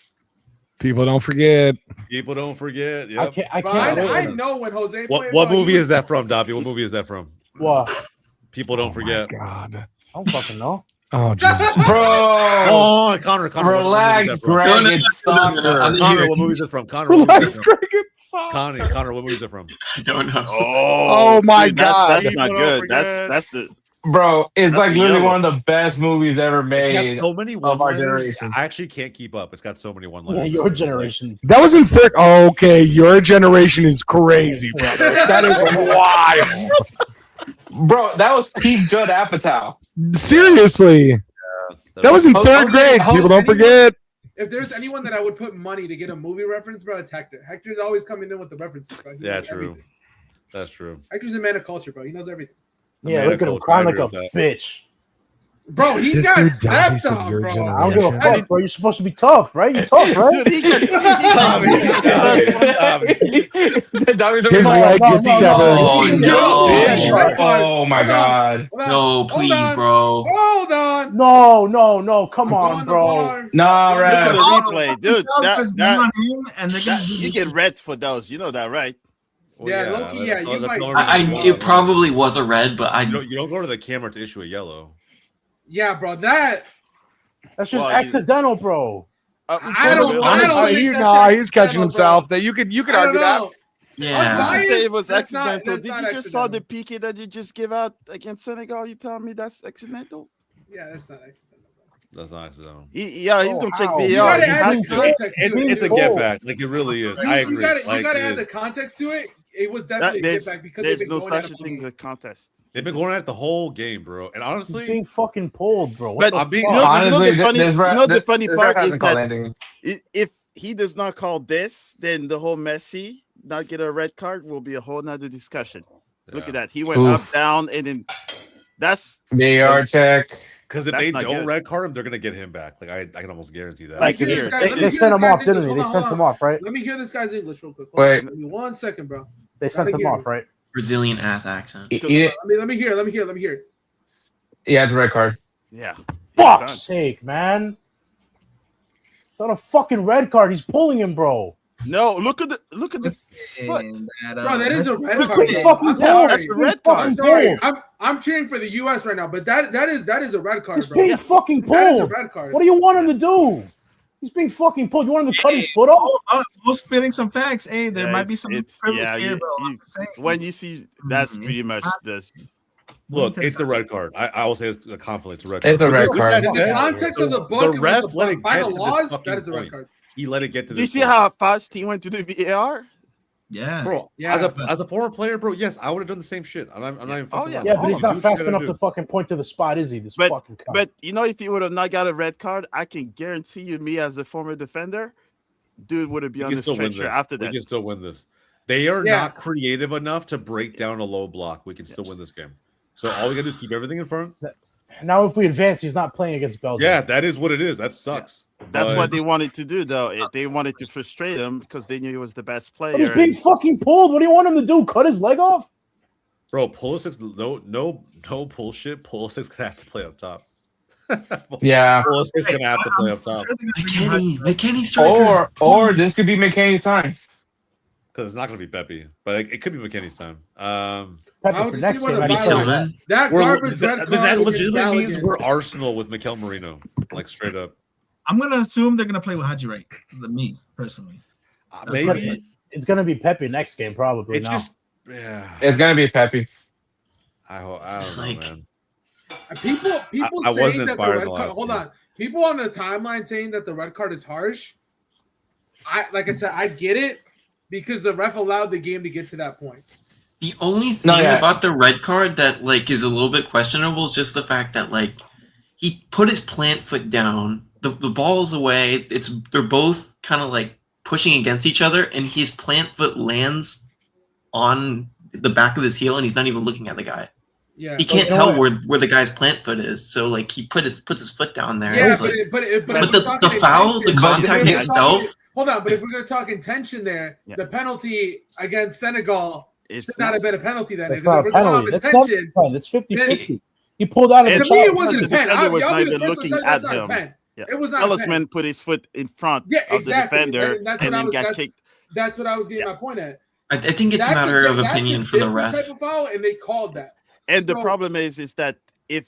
People don't forget. People don't forget. I Yep. can't. Bro, wait. I know when Jose. What played, what bro, he movie was- is that from, Doppy? What movie is that from? What? People don't Oh forget. my God. I don't fucking know. Oh Jesus. Bro, Oh, Connor. What movie is relax, that from? Greg. No, no, It's no, no, no, no, soccer. I'm Connor, here. what movie is it from? Connor, what movie Relax, is it from? Greg. It's soft. Connor, what movie is it from? I don't know. Oh my dude, God. that's People not don't good. forget. That's it. Bro, it's That's like a literally yellow. one of the best movies ever It's made. got so many of our one-liners. generation. I actually can't keep up. It's got so many Yeah, one-liners. your generation. That was in third. Oh, okay, your generation is crazy, brother. That is wild. Bro, that was peak Judd Apatow. Seriously, that was in third grade. People don't forget. If there's anyone that I would put money to get a movie reference, bro, it's Hector. Hector's always coming in with the references, bro. He Yeah, knows true. everything. That's true. Hector's a man of culture, bro. He knows everything. Yeah, Man, look at him Coach, crying I like a agree with bitch. Bro, he This got dude stepped dies of on, your bro. generation. I don't give a Yeah. fuck, bro. You're supposed to be tough, right? You're tough, right? Dude, he Doggy's His like, leg no, gets no, severed. Oh, no. Bitch. Oh my god. Hold on. No, Hold please, on. bro. Hold on. No. Come Go on, the bro. bar. Nah, Look at Rev. the replay, dude. Is That, on him, and they're gonna that do you get red for those. You know that, right? Yeah, low-key, yeah, you might- It probably was a red, but You don't go to the camera to issue a yellow. Yeah, bro. That That's just Well, accidental, bro. I don't think He's that's catching accidental, himself. bro. That you could I don't argue that. know. yeah. Did you say it Biased? was That's not- accidental? that's Did not you just saw the accidental. PK that you just give out against Senegal? You telling me that's accidental? Yeah, that's not accidental. Bro. That's not accidental. He's Oh, gonna check how? VAR. You gotta He add has the to. context to it. It's a dude. get back. Like it really is. I agree. You gotta Like, add it the is. context to it. It was definitely a There's, get back because there's they've been no going at such it a for thing me. as a contest. They've been going at it the whole game, bro. And He's honestly, being fucking pulled, bro. What But the I'm being- fuck? you know Honestly, the funny, this the funny part is hasn't called that anything. if he does not call this, then the whole Messi not get a red card will be a whole nother discussion. Look at that. He went up, Oof. down, and then that's VAR check. because if That's they not don't good. red card him, they're gonna get him back. Like I can almost guarantee that. Like, Let me hear here, this guy- this let me They hear sent this him guy's off, didn't English. they? They Hold sent on, him hold on. off, right? Let me hear this guy's English real quick. Hold Wait. on. Give me 1 second, bro. They sent him off, right? Brazilian ass accent. He didn't- Let me hear. Yeah, it's a red card. yeah. Fuck's sake, man. It's not a fucking red card. He's pulling him, bro. No, look at this. Foot. Bro, that is a red He's card. being bro. fucking I'm pulled. sorry. That's a red He's card. I'm fucking sorry. pulled. I'm cheering for the U.S. right now, but that is a red card, He's bro. being fucking That is a pulled. red card. What do you want him to do? He's being fucking pulled. You want him to cut his foot off? I'm spitting some facts. Hey, there Yeah, might be it's- some it's- privilege yeah, here, you- bro. you- I'm saying. when you see that's Mhm. pretty much this. Look, it's a red card. I will say it's a conflict. It's a red card. It's a red With card. that In the said, context of the book, the and ref with let it by get the to this laws, fucking that is a red point. card. He let it get to Do you this see point. how fast he went to the VAR? Yeah, Bro, Yeah. as a former player, bro, yes, I would have done the same shit. I'm not even Oh, fucking yeah. around. Yeah, Oh, but he's Do not what fast you gotta enough to do. fucking point to the spot, is he? This But fucking cunt. but you know, if he would have not got a red card, I can guarantee you, me as a former defender, dude would have been We on can the still win stretcher this. after We that. can still win this. They are Yeah. not creative enough to break down a low block. We can still win this game. So all we gotta do is keep everything in front. Now, if we advance, he's not playing against Belgium. Yeah, that is what it is. That sucks. That's But- what they wanted to do, though. They wanted to frustrate him because they knew he was the best player. But he's being fucking pulled. What do you want him to do? Cut his leg off? Bro, Pulisic's no bullshit. Pulisic's gonna have to play up top. Yeah. Pulisic's gonna have to play up top McKenny striker. Or this could be McKenny's time. because it's not gonna be Pepe, but it could be McKenny's time. Pepe I for would next see what game. a I'd be violent- telling man. That garbage red card. That against legitimately means Gallagher. we're Arsenal with Mikel Merino, like straight up. I'm gonna assume they're gonna play with Haji Wright. Me personally. Maybe It's gonna be Pepe next game, probably. it's now. just It's gonna be Pepe. I don't It's know, like- man. People I saying wasn't that the inspired in red the card. last Hold game. on. People on the timeline saying that the red card is harsh. Like I said, I get it because the ref allowed the game to get to that point. The only thing yeah. about the red card that like is a little bit questionable is just the fact that like he put his plant foot down, the ball's away. They're both kind of like pushing against each other, and his plant foot lands on the back of his heel, and he's not even looking at the guy. Yeah, He can't you know tell what? where the guy's plant foot is. So like he puts his foot down there. yeah, It's but like- but but if we're the talking foul, the intention- contact if we're itself. talking- hold on, but if we're going to talk intention there, Yeah. the penalty against Senegal It's should not have been a penalty. Then That's because not if a we're going penalty. off That's not intention, a pen. It's 50-50. He pulled out of And the to me, it shot. wasn't a pen. defender was I'll not be the even first to looking tell you that's at not a him. pen. Yeah. It was not a pen. Ellisman put his foot in front Yeah, of exactly. the defender And that's and what I then was- got that's- kicked. That's what I was getting my point at. I think it's a That's matter of that's opinion a for the different ref. type of foul, and they called that. And the So- problem is that if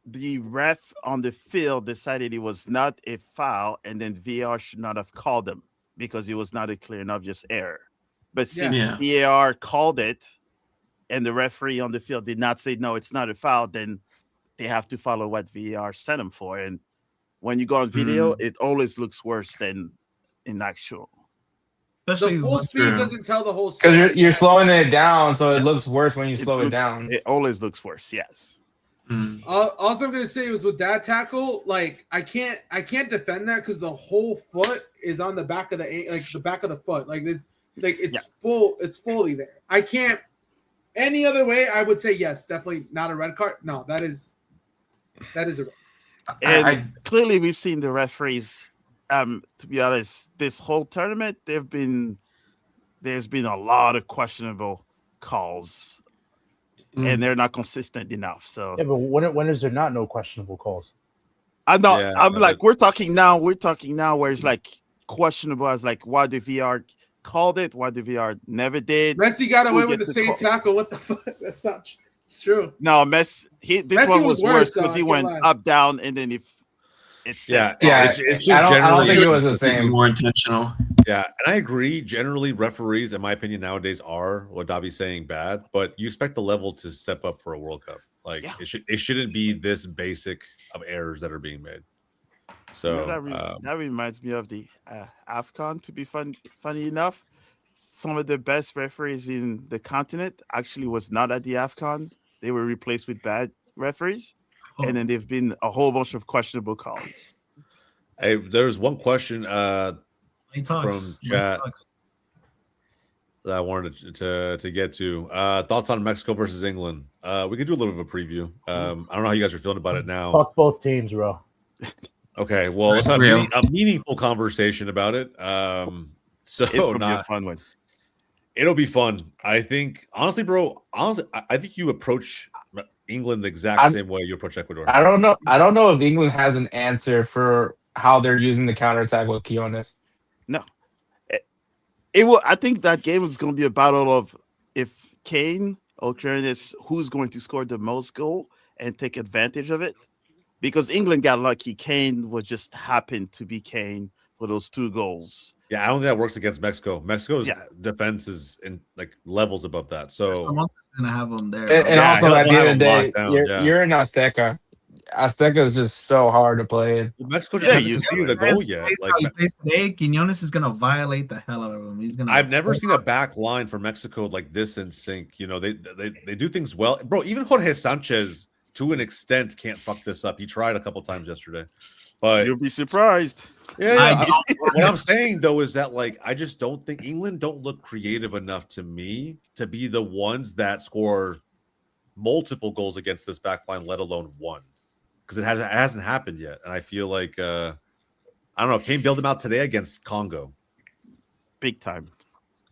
the ref on the field decided it was not a foul, and then VAR should not have called him because it was not a clear and obvious error. But since Yeah. VAR called it, and the referee on the field did not say no, it's not a foul, then they have to follow what VAR sent them for. And when you go on video, it always looks worse than in actual. Especially The full once- speed True. doesn't tell the whole story. Because you're slowing it down, so it looks worse when you slow it looks- down. It always looks worse. Yes. Mm. All I'm gonna say is with that tackle, like I can't defend that because the whole foot is on the back of the back of the foot, like this, like it's Yeah. it's fully there. I can't any other way. I would say yes, definitely not a red card. No, that is a red. And I clearly, we've seen the referees. To be honest, this whole tournament, there's been a lot of questionable calls, and they're not consistent enough. So Yeah, but when is there not no questionable calls? I'm not. Yeah, I'm but- like, we're talking now. Where it's like questionable as like why the VR called it, why the VR never did. Messi got away Who with the gets the same call? tackle. What the fuck? That's not true. It's true. No, this Messi one was was worse, worse though, because I he can't went lie. up, down, and then if it's Yeah, Yeah, it's just I don't generally. think it was the this is same. more intentional. Yeah, and I agree. Generally, referees, in my opinion, nowadays are what Davi's saying bad, but you expect the level to step up for a World Cup. Like Yeah. it shouldn't be this basic of errors that are being made. So that reminds me of the AFCON. To be funny enough, some of the best referees in the continent actually was not at the AFCON. They were replaced with bad referees, and then there've been a whole bunch of questionable calls. hey, there's one question He talks. from chat that I wanted to get to. Thoughts on Mexico versus England. We could do a little bit of a preview. I don't know how you guys are feeling about it now. Fuck both teams, bro. Okay, well, let's have Real. a meaningful conversation about it. So It's gonna be a not. fun one. It'll be fun. I think, honestly, bro. Honestly, I think you approach England the exact same way you approach Ecuador. I don't know. I don't know if England has an answer for how they're using the counterattack with Quiones. It will. I think that game is going to be a battle of if Kane or Kieran who's going to score the most goal and take advantage of it. Because England got lucky. Kane would just happen to be Kane for those 2 goals. Yeah, I don't think that works against Mexico. Mexico's Yeah. defense is in like levels above that. So Someone's gonna have them there. And Yeah, also, he'll at the have end of the them day, locked down, you're, yeah. you're in Azteca. Azteca is just so hard to play. Mexico just Yeah, hasn't you- conceded a goal yet. Based Like on how he plays today, Quinones is gonna violate the hell out of him. He's gonna. I've never seen a back line for Mexico like this in sync. You know, they do things well, bro. Even Jorge Sanchez, to an extent, can't fuck this up. He tried a couple times yesterday, but You'll be surprised. yeah. What I'm saying though is that like I just don't think England don't look creative enough to me to be the ones that score multiple goals against this back line, let alone one. because it hasn't happened yet, and I feel like I don't know. Kane bailed them out today against Congo, big time.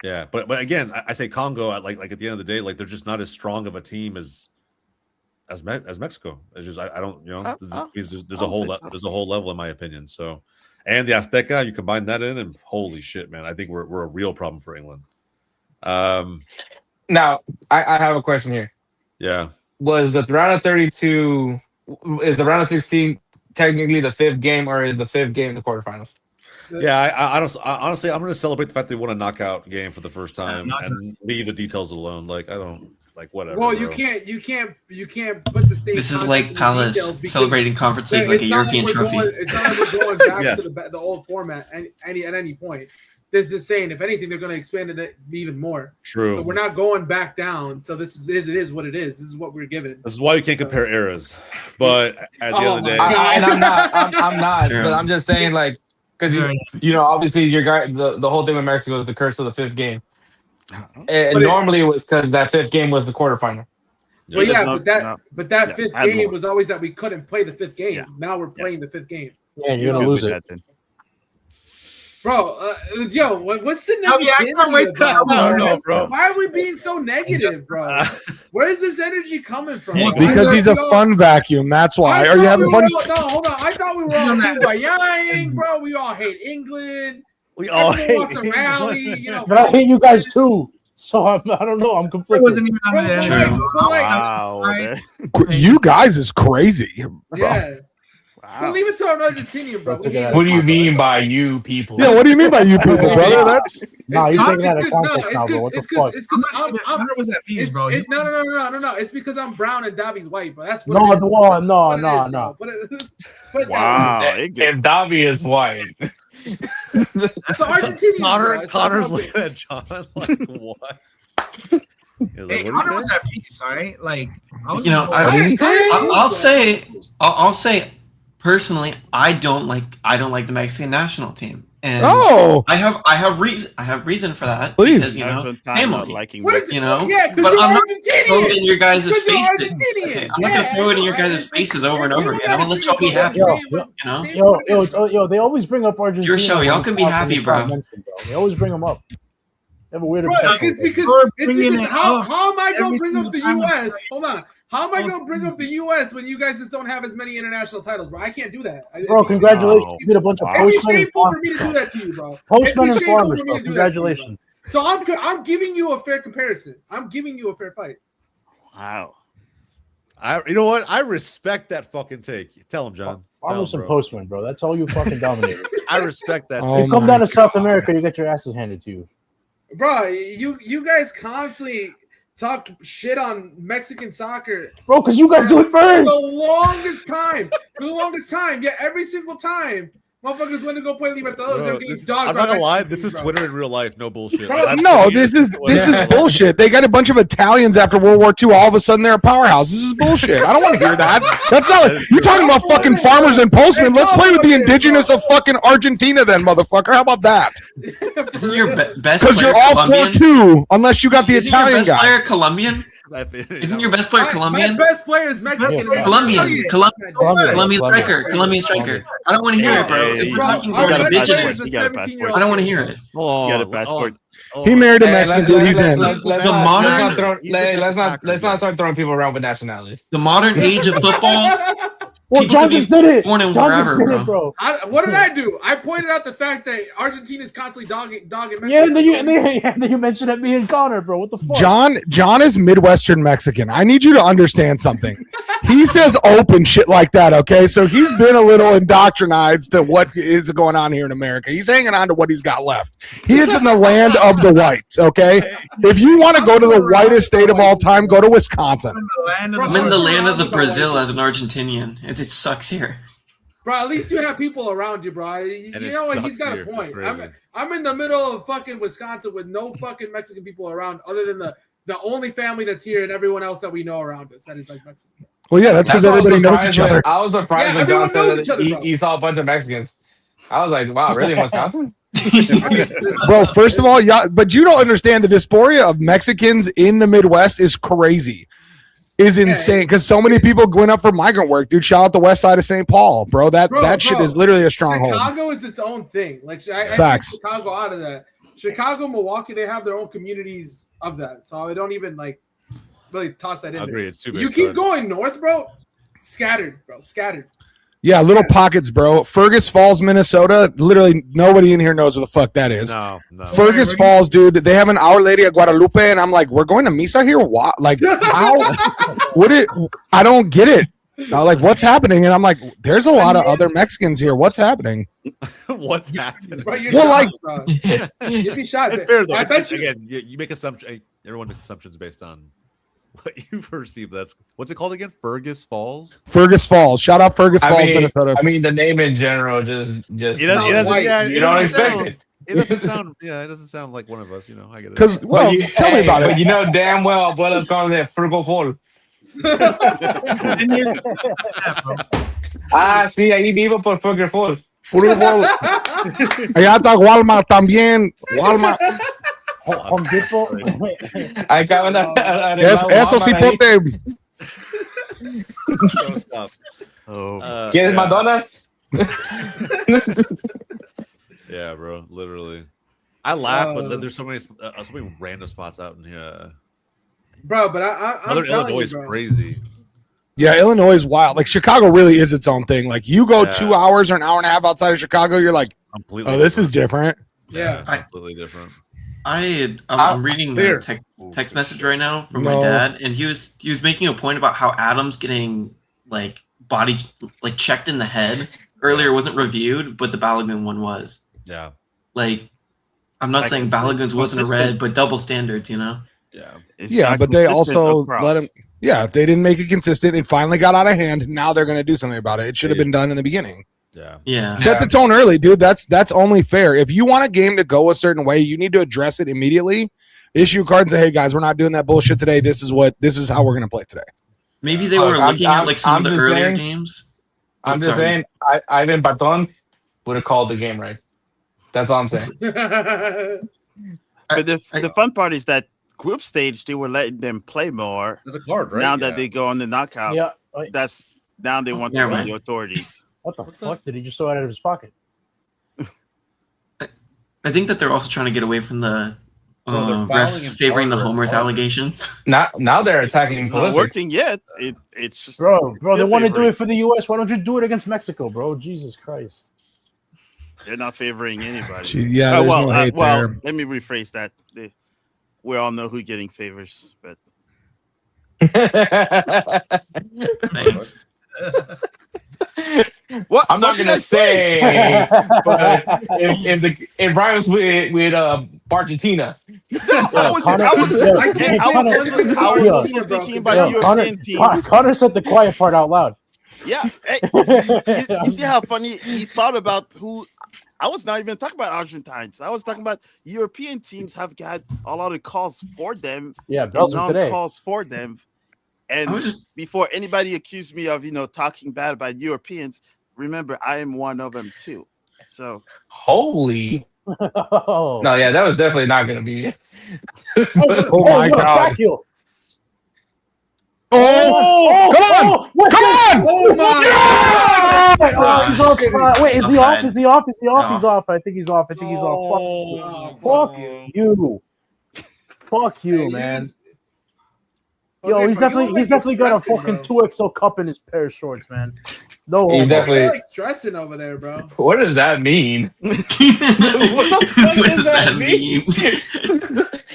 Yeah, but again, I say Congo. Like at the end of the day, like they're just not as strong of a team as Mexico. It's just I don't there's a whole level in my opinion. So, and the Azteca, you combine that in, and holy shit, man, I think we're a real problem for England. Now I have a question here. Yeah, was the round of 32? Is the round of 16 technically the 5th game, or is the 5th game the quarterfinals? Yeah, I honestly, I'm going to celebrate the fact they won a knockout game for the first time and leave the details alone. Like I don't like whatever. Well, bro. you can't put the same. This is like Palace celebrating Conference League like a European trophy. It's not like we're going back Yes. to the old format at any point. This is saying, if anything, they're going to expand it even more. True. So we're not going back down. So it is what it is. This is what we're given. This is why you can't compare eras. But at the end of the day, and I'm not. True. But I'm just saying, like, because you know, obviously, your guy, the whole thing with Mexico is the curse of the 5th game. And normally it was because that 5th game was the quarterfinal. Well, but that 5th game more. was always that we couldn't play the 5th game. Yeah. Now we're playing the 5th game. Yeah, you're gonna lose it. Bro, what's the I can't wait negativity about No, this? bro. Why are we being so negative, bro? Where is this energy coming from? Because he's a fun vacuum. That's why. Are you having fun? No, hold on. I thought we were all kumbaya-ing, bro. We all hate England. we all Everyone hate wants to rally. You know, But I hate you guys too. So I don't know. I'm It conflicted. wasn't even on Bro, the but energy. Wow. You guys is crazy. yeah. Well, leave it to an Argentinian, bro. Took it out of What do you mean by you people? Yeah, what do you mean by you people, brother? That's Nah, you're taking that out of It's context now, bro. What the fuck? It's I'm because not saying this. Hunter was at peace, bro. no. It's because I'm brown and Davi's white, bro. That's what No, it is. the wall. No, What it no, is, no. bro. Put it Wow. that it get- If Davi is white, way. So Argentinian, bro. Connor's looking at John like what? He was like, Hey, "What'd he Hunter say?" was at peace, all right? Like, I was You know, I'll say personally, I don't like the Mexican national team, and I have reason for that. Please. Because, you know, Argentine family. not liking What is You know, Yeah, because but you're I'm not Argentinian. throw it in your guys' Because you're faces. Argentinian. Okay, I'm not gonna throw it in your guys' faces over and over again. I want to let y'all be happy. You know, Yo, they always bring up Argentina. your show. Y'all can be happy, bro. They always bring them up. They have a weird Bro, obsession. it's because how am I going to bring up the U.S.? Hold on. How am I going to bring up the U.S. when you guys just don't have as many international titles, bro? I can't do that. Bro, congratulations. You beat a bunch of It'd be postmen and shameful for me to do that to you, bro. postmen and It'd be shameful farmers, for me bro. to do that to you, bro. Congratulations. So I'm giving you a fair comparison. I'm giving you a fair fight. Wow. You know what? I respect that fucking take. Tell him, John. Tell him, Farmers and bro. postmen, bro. That's all you fucking dominated. I respect that. Oh You come my down to South America, you get your asses handed to you. Bro, you guys constantly talk shit on Mexican soccer Bro, because you guys do it for first. the longest time. Yeah, every single time. Motherfuckers went to go play Libertadores. Bro, They're getting this- dogged I'm by not gonna lie. Mexican This teams, is bro. Twitter in real life. No bullshit. Bro, That's No, what it this is Twitter. bullshit. They got a bunch of Italians after World War II. All of a sudden, they're a powerhouse. This is bullshit. I don't want to hear that. That's not. You're talking about fucking farmers and postmen. Let's play with the indigenous of fucking Argentina, then, motherfucker. How about that? Isn't your best Because player you're all Colombian? 4-2, unless you got the Isn't your Italian best guy. player Colombian? Isn't your best player My Colombian? best player is Mexican. Yeah, Colombian Colombian. striker. I don't want to hear it, bro. Hey, If we're bro, talking you about got a indigenous, passport. You got a passport. I don't want to hear it. Oh, You got a passport. He married a Hey, Mexican dude. He's in. Let's not start throwing people around with nationalities. The modern age of football. Well, People John could be just did it. born in John wherever, just did it, bro. bro. What did I do? I pointed out the fact that Argentina is constantly dogging Mexico. Yeah, and then you mentioned it me and Connor, bro. What the fuck? John is Midwestern Mexican. I need you to understand something. He says open shit like that, okay? So he's been a little indoctrinated to what is going on here in America. He's hanging on to what he's got left. He is in the land of the whites, okay? If you want to go to the whitest state of all time, go to Wisconsin. I'm in the land of the Brazil as an Argentinian. It sucks here. Bro, at least you have people around you, bro. You And it know what? sucks He's got here. a point. It's crazy. I'm in the middle of fucking Wisconsin with no fucking Mexican people around, other than the only family that's here and everyone else that we know around us that is like Mexican. Well, yeah, that's because why I was everybody knows surprised each other. I was surprised Yeah, when John everyone knows said each other, bro. that he saw a bunch of Mexicans. I was like, wow, really in Wisconsin? Bro, first of all, yeah, but you don't understand the dysphoria of Mexicans in the Midwest is crazy. is insane because so many people going up for migrant work, dude. Shout out the west side of St. Paul, bro. That shit is literally a stronghold. Chicago is its own thing. Like I Facts. take Chicago out of that. Chicago, Milwaukee, they have their own communities of that. So I don't even like really toss that in. I agree. there. It's too big. You keep going north, bro. Scattered, bro. Scattered. Yeah, little pockets, bro. Fergus Falls, Minnesota. Literally nobody in here knows what the fuck that is. No. Fergus Falls, dude. They have an Our Lady of Guadalupe, and I'm like, we're going to misa here? What? Like, how? I don't get it. Like, what's happening? And I'm like, there's a lot of other Mexicans here. What's happening? What's happening? Bro, you're Well, shot, like- bro. Give me shot. It's fair though. I bet you. Again, you make assumptions. Everyone makes assumptions based on what you perceive. That's what's it called again? Fergus Falls. Fergus Falls. Shout out Fergus Falls, Minnesota. I mean, the name in general just It doesn't, you don't expect it. It doesn't sound. Yeah, it doesn't sound like one of us. You know, I get it. Because, well, tell me about But it. you know damn well abuelas call it Frugal Fall. Sí, ahí vivo por Frugal Fall. Fútbol. Allá está Walmart también. Walmart. Home Depot. Ahí acaban Eso sí, pote. Stop. Oh, ¿Quieres yeah. Madonnas? Yeah, bro. Literally. I laugh, but then there's so many random spots out in here. Bro, but I'm Northern telling Illinois you, is bro. crazy. Yeah, Illinois is wild. Like, Chicago really is its own thing. Like, you go Yeah. 2 hours or an hour and a half outside of Chicago, you're like, Completely. oh, this is different. Yeah. completely different. I'm reading Here. the text message right now from No. my dad, and he was making a point about how Adam's getting like body like checked in the head earlier wasn't reviewed, but the Balogun one was. Yeah. Like, I'm not Like, saying it's Balogun's wasn't a red, consistent. but double standards, you know. Yeah. it's Yeah, not but they consistent also across. let him. Yeah, they didn't make it consistent. It finally got out of hand. Now they're going to do something about it. It should have been done in the beginning. Yeah. Yeah. Set the tone early, dude. That's only fair. If you want a game to go a certain way, you need to address it immediately. Issue a card and say, "Hey guys, we're not doing that bullshit today. This is how we're going to play today." Maybe they were I'm- looking at like some I'm of the just earlier saying- games. I'm just sorry. saying, Ivan Baton would have called the game right. That's all I'm saying. But the fun part is that group stage, they were letting them play more. There's a card, right? Now that they go on the knockout, Yeah. that's now they want Yeah, to right. the authorities. What the fuck did he just throw out of his pocket? I think that they're also trying to get away from the Bro, they're fouling refs in favoring the Parker and homers Parker. allegations. Now they're attacking It's not Pulisic. working yet. It's Bro, they Still want to do favoring. it for the U.S. Why don't you do it against Mexico, bro? Jesus Christ. they're not favoring anybody. Yeah, there's no hate there. Let me rephrase that. We all know who's getting favors, but Thanks. what I'm not what should gonna I say, but if rhymes with Argentina. I was Connor- also thinking about European teams. Connor said the quiet part out loud. Yeah. Hey, you see how funny he thought about who I was not even talking about Argentines. I was talking about European teams have got a lot of calls for them. Yeah, Belgium today. Calls for them. And I was just before anybody accused me of, talking bad about Europeans, remember I am one of them too. So Holy. Oh, No, yeah, that was definitely not gonna be it. Oh my yo, god! back heel. Oh, come on! What's Come that? on! Oh my Oh, god! he's offside. Wait, is he Offside. off? Is he off? Is he off? No. He's off. I think he's off. I think he's off. Oh, Fuck you. you. Fuck you, Hey, man. Jose, Yo, he's bro, you definitely look like got a you're fucking stressing, 2XL cup in his pair of shorts, man. No, He homo. definitely- You're like stressing over there, bro. What does that mean? what the fuck does that mean?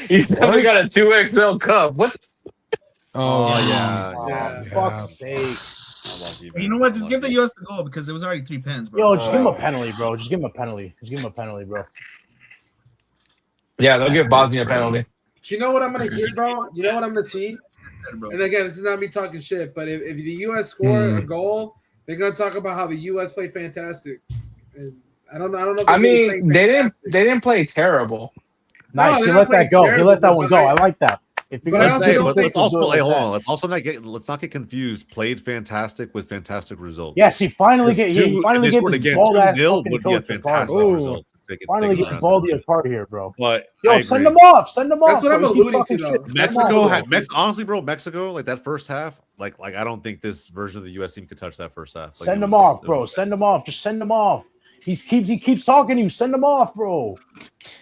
He's definitely got a 2XL cup. What? Oh yeah. Oh, Yeah. fuck's sake. You know what? Just give the US the goal because it was already 3 pens, bro. Yo, just give him a penalty, bro. Just give him a penalty. Just give him a penalty, bro. Yeah, they'll give Bosnia a penalty. Do you know what I'm gonna get, bro? You know what I'm gonna see? And again, this is not me talking shit, but if the U.S. score a goal, they're gonna talk about how the U.S. played fantastic. And I don't know. If I they really mean, played they fantastic. didn't play terrible. Nice. they're He not let that playing go. He terrible, let that one but go. I- I like that. If you're But I gonna also say don't Let's think also do it like hold that. on. Let's not get confused. Played fantastic with fantastic results. Yes, he finally Because get. He finally if get they scored this again, ball ass 2-0 fucking would be a coach fantastic Ricardo. result. Finally get Baldy a card here, bro. But yo, send them off. Send them off. That's what I'm alluding to, though. Honestly, bro, Mexico, like that first half, like I don't think this version of the U.S. team could touch that first half. Like, send them off, bro. Send them off. Just send them off. He keeps talking to you. Send them off, bro.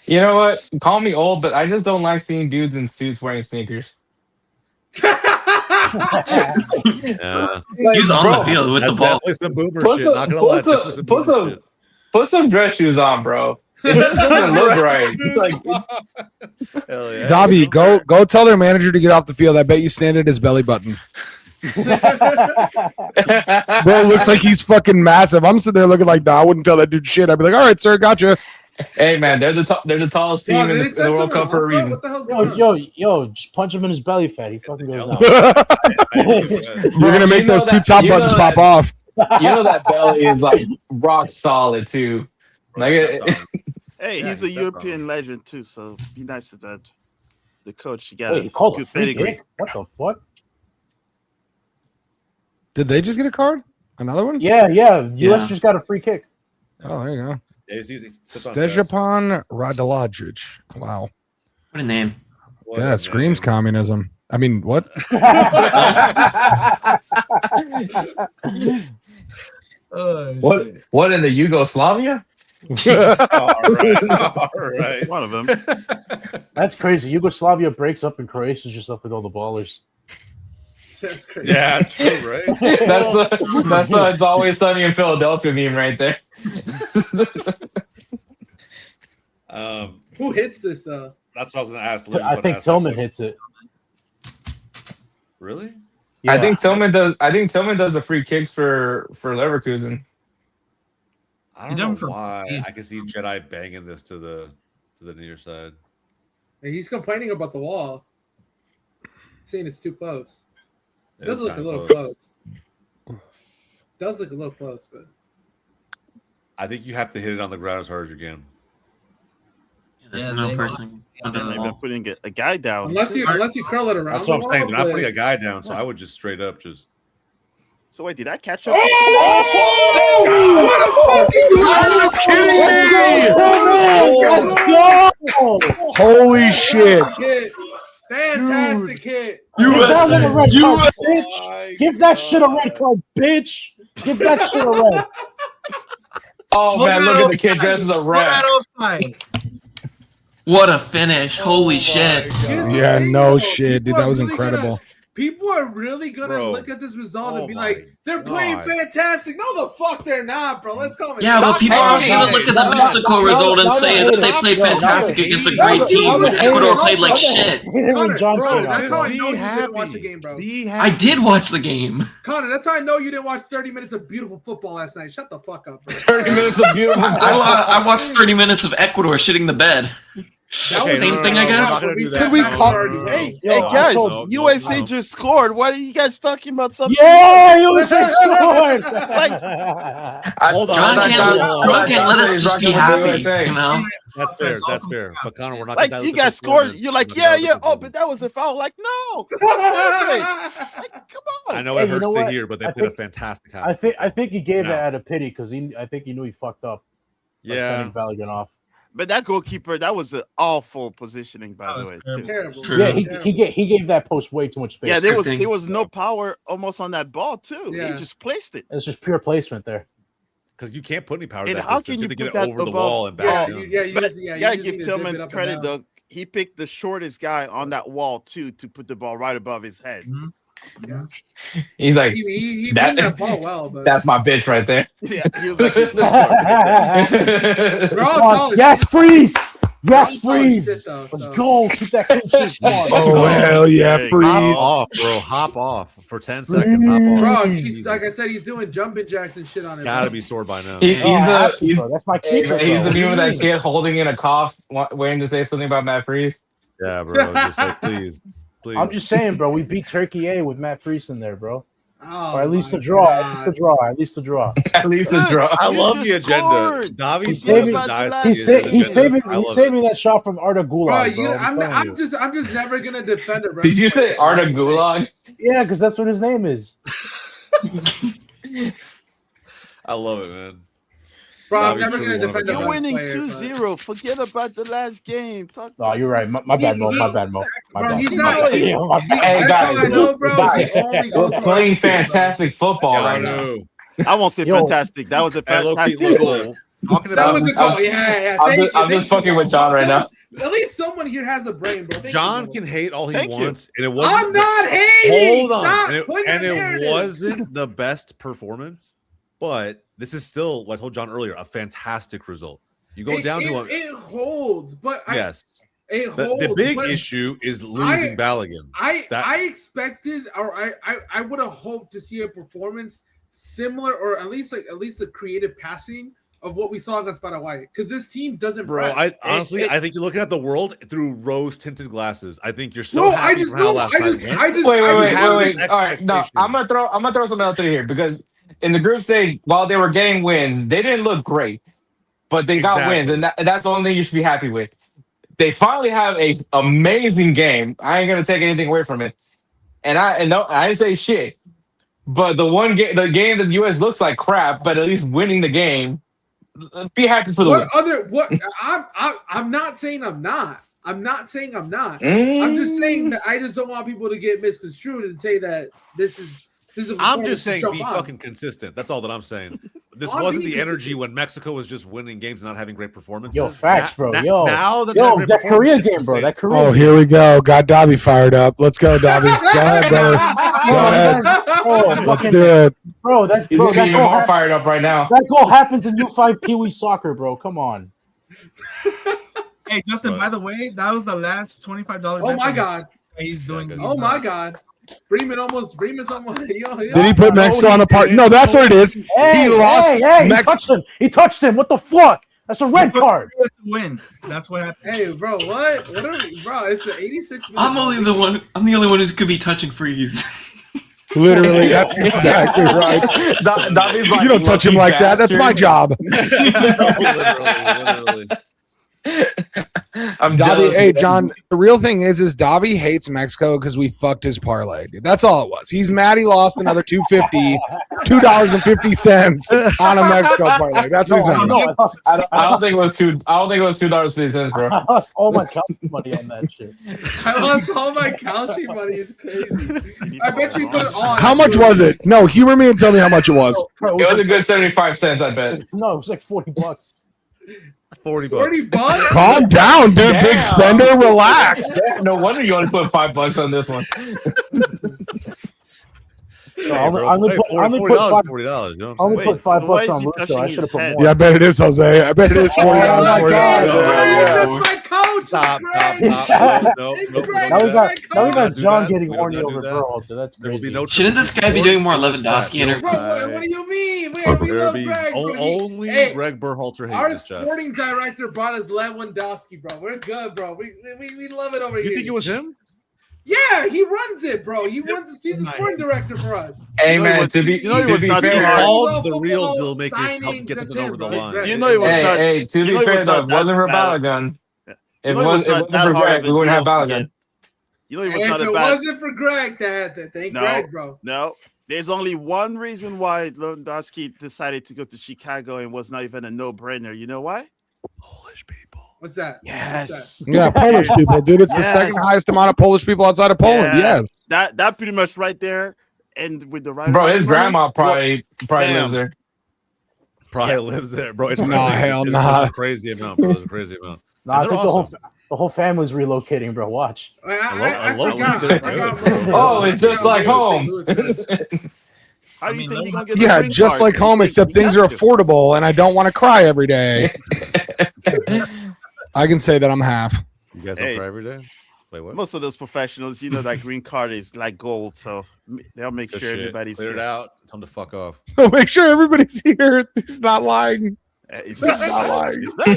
You know what? Call me old, but I just don't like seeing dudes in suits wearing sneakers. He's on the field with the ball. Some boomer shit. Not gonna lie. Put some dress shoes on, bro. It doesn't look right. Like, hell yeah. Dobby, go tell their manager to get off the field. I bet you stand at his belly button. Bro, looks like he's fucking massive. I'm sitting there looking like, nah, I wouldn't tell that dude shit. I'd be like, all right, sir, gotcha. Hey man, they're the tallest team in the World Cup for a reason. What the hell's going on? Yo, just punch him in his belly fat. He fucking goes out. You're gonna make those two top buttons pop off. You know that belly is like rock solid too. Like, hey, he's a European legend too, so be nice to that. The coach, you got Wait, he called a free kick? What the fuck? Did they just get a card? Another one? Yeah. US just got a free kick. Oh, there you go. Yeah, it's easy. Stejepan Radulajic. Wow. What a name. Yeah, it screams communism. I mean, what? What in the Yugoslavia? All right. One of them. That's crazy. Yugoslavia breaks up and Croatia's just up with all the ballers. That's crazy. Yeah, true, right? That's the It's Always Sunny in Philadelphia meme right there. Who hits this though? That's what I was going to ask. I think Tillman hits it. Really? Yeah. I think Tillman does the free kicks for Leverkusen. I don't know why. I can see Jedi banging this to the near side. And he's complaining about the wall, saying it's too close. It does look a little close. Does look a little close, but I think you have to hit it on the ground as hard as you can. There's no person under the They've been wall. putting a guy down. unless you curl it around. That's what I'm the saying. wall, They're not but- putting a guy down, so I would just straight up just. So wait, did I catch up? Let's go! Holy shit. Hit. Fantastic hit. Give that one a red card, Oh bitch. Give that shit a red card, bitch. Give that shit a red. Oh man, look at the kid dressed as a ref. What a finish. Holy shit. Yeah, no shit, dude. That was incredible. People are really gonna look at this result and be like, "They're playing fantastic." No, the fuck, they're not, bro. Let's come. Yeah, but people are also going to look at the Mexico result and say that they played fantastic against a great team. Ecuador played like shit. Connor, bro, that's how I know you didn't watch the game, bro. I did watch the game. Connor, that's how I know you didn't watch 30 minutes of beautiful football last night. Shut the fuck up, bro. 30 minutes of beautiful. I watched 30 minutes of Ecuador shitting the bed. Same thing, I guess. Could we call? Hey guys, USA just scored. What are you guys talking about? Something? Yeah, USA scored. Hold on. John can't let us just be happy, you know? That's fair. That's fair. But Connor, we're not Like you guys scored. You're like, yeah. Oh, but that was a foul. Like, no. Seriously. Like, come on. I know it Hey, you hurts know to what? hear, but they I played a think- fantastic half. I think he gave No. that out of pity because I think he knew he fucked up. By sending Balogun off. But that goalkeeper, that was an awful positioning, by the way, too. Terrible. True. Yeah, he gave that post way too much space. Yeah, there Thing. was no power almost on that ball too. Yeah. He just placed it. It's just pure placement there. Because you can't put any power. And that how distance. can you have to get put it that over the above- wall and back? Yeah, down. you But just you gotta just give need to Tillman dip it up and credit down. though. He picked the shortest guy on that wall too to put the ball right above his head. He's like, He That- moved that ball well, but that's my bitch right there. Yeah, he was like, he's short. we're all Come on, solid. yes, freeze! Yes, I'm solid freeze! shit, though, Let's so. go! Keep that clean sheet. Come on. Oh, hell yeah, Hey, Hop freeze. off, bro. Hop off for 10 seconds. Hop off. Bro, he's, like I said, he's doing jumping jacks and shit on it. Gotta bro. be sore by now. He's Oh, I have to, the bro. That's my hey, keeper. man, he's bro. the meme of that kid holding in a cough, waiting to say something about Matt Freeze. Yeah, bro. Just like, please. I'm just saying, bro. We beat Turkey A with Matt Freese in there, bro. Oh, Or at least my the draw. God. At least the draw. At least the draw. At least a draw. I You love just the agenda. scored. Davi He's saving- He's saving that shot from Arda Bro, Gulag, bro. I'm just never gonna defend it. Did you say Arda Gulag? Yeah, because that's what his name is. I love it, man. Bro, I'm Davi's never truly gonna one of a defend the You're kind. Bucks winning player, 2-0. Forget about the last game. Oh, you're right. My bad, Mo. My bad, Mo. My Bro, bad. he's My not. bad. He, Yeah, my bad. Hey, that's guys, how I know, bro. guys, He only we're goes to playing our team, bro. fantastic football right now. Janu. I won't say Yo. fantastic. That was a Hey, low-key, fantastic look, goal. look. Talking That about was a goal. Yeah. I'm just fucking with John right now. At least someone here has a brain, bro. Thank John you, can hate all he Thank you. wants, and it wasn't. I'm not hating. Hold on, Stop and putting that it narrative. wasn't the best performance, but this is still what I told John earlier, a fantastic result. You go down to it holds, but yes. it The holds. big but issue is losing Balogun. I expected, or I would have hoped to see a performance similar, or at least the creative passing of what we saw against Paraguay, because this team doesn't. Bro, press. I think you're looking at the world through rose-tinted glasses. I think you're so happy from how last night went. Wait. All right, no, I'm gonna throw something out there here because in the group stage, while they were getting wins, they didn't look great, but they got wins, and that's the only thing you should be happy with. They finally have a amazing game. I ain't gonna take anything away from it, and I didn't say shit. But the game that the U.S. looks like crap, but at least winning the game. Be happy for the win. I'm not saying I'm not. I'm not saying I'm not. I'm just saying that I just don't want people to get misconstrued and say that this is. I'm just saying be fucking consistent. That's all that I'm saying. This wasn't the energy when Mexico was just winning games and not having great performances. Yo, facts, bro. Now that Korea game, bro. That Korea. Oh, here we go. Got Davi fired up. Let's go, Davi. Go ahead, brother. Go ahead. Oh, Let's do it. Bro, he's gonna be even more fired up right now. That goal happens in U5 Pee Wee soccer, bro. Come on. Hey, Justin, by the way, that was the last $25. Oh my God. He's doing. Oh my God. Freeman's almost. Did he put Mexico on the part? No, that's what it is. Hey, he lost. He touched him. What the fuck? That's a red card. To win. That's what happened. Hey, bro, what? What are we, bro? It's the 86. I'm the only one who could be touching freeze. Literally, that's exactly right. Davi's like, you don't touch him like that. That's my job. literally. I'm Davi, jealous. hey John, the real thing is Davi hates Mexico because we fucked his parlay. Dude. That's all it was. He's mad he lost another $2.50 on a Mexico parlay. That's what he's mad about. I don't think it was $2.50, bro. I lost all my money on that shit. I lost all my Calci money. It's crazy. I bet you put it on. How much was it? No, humor me and tell me how much it was. Bro, It was a good 75 cents, I bet. No, it was like $40. $40. $40? Calm down, dude. Damn. Big spender. Relax. No wonder you only put $5 on this one. I'm gonna put $40. You know what I'm only saying? put $5 why is on he Lucho. touching I his should have put head? more. Yeah, I bet it is, Jose. I bet it is $40. Oh my God. That's my coach. Stop. No. Now we got do John that. getting We horny don't over do that. Berhalter. That's There will be crazy. no Shouldn't this guy be doing more Lewandowski interviews? Bro, what do you mean? We love Greg. Bro. Only Hey, Greg Berhalter our hates this chat. sporting director brought us Lewandowski, bro. We're good, bro. We love it over here. You think it was him? Yeah, he runs it, bro. He's the sporting director for us. Hey, You know man, what- to be you know he was not fair, doing He hard. called the Football real deal makers help signings, get that's them over it, the bro. line. Do you know he was not? hey, to you be know he fair was though, not if it wasn't for that bad. Balogun, if You it know he was wasn't not that for hard Greg, of we a wouldn't have deal to Balogun. get. You know he was If not it a bad. wasn't for Greg, that ain't No. Greg, bro. No, there's only one reason why Lewandowski decided to go to Chicago and was not even a no-brainer. You know why? Polish people. What's that? Yes. Yeah, Polish people, dude. It's the Yes. second highest amount of Polish people outside of Poland. Yeah. Yes. That pretty much right there. And with the right Bro, amount his of money, grandma probably Bam. lives there. Probably lives there, bro. It's Nah, crazy. hell It's nah. a crazy amount, bro. It's a crazy amount. No, I They're think awesome. the whole family's relocating, bro. Watch. I love forgot. when they're I forgot, good, bro. Oh, it's just like home. How do you think you're gonna get? Yeah, the green just card? like home, You except think things you are have to. affordable, and I don't want to cry every day. I can say that I'm half. You guys Hey. don't cry every day? Wait, what? Most of those professionals, you know, that green card is like gold, so they'll make Good sure shit. everybody's Clear it here. out. Tell them to fuck off. Make sure everybody's here. He's not lying. It's not lying. It's not.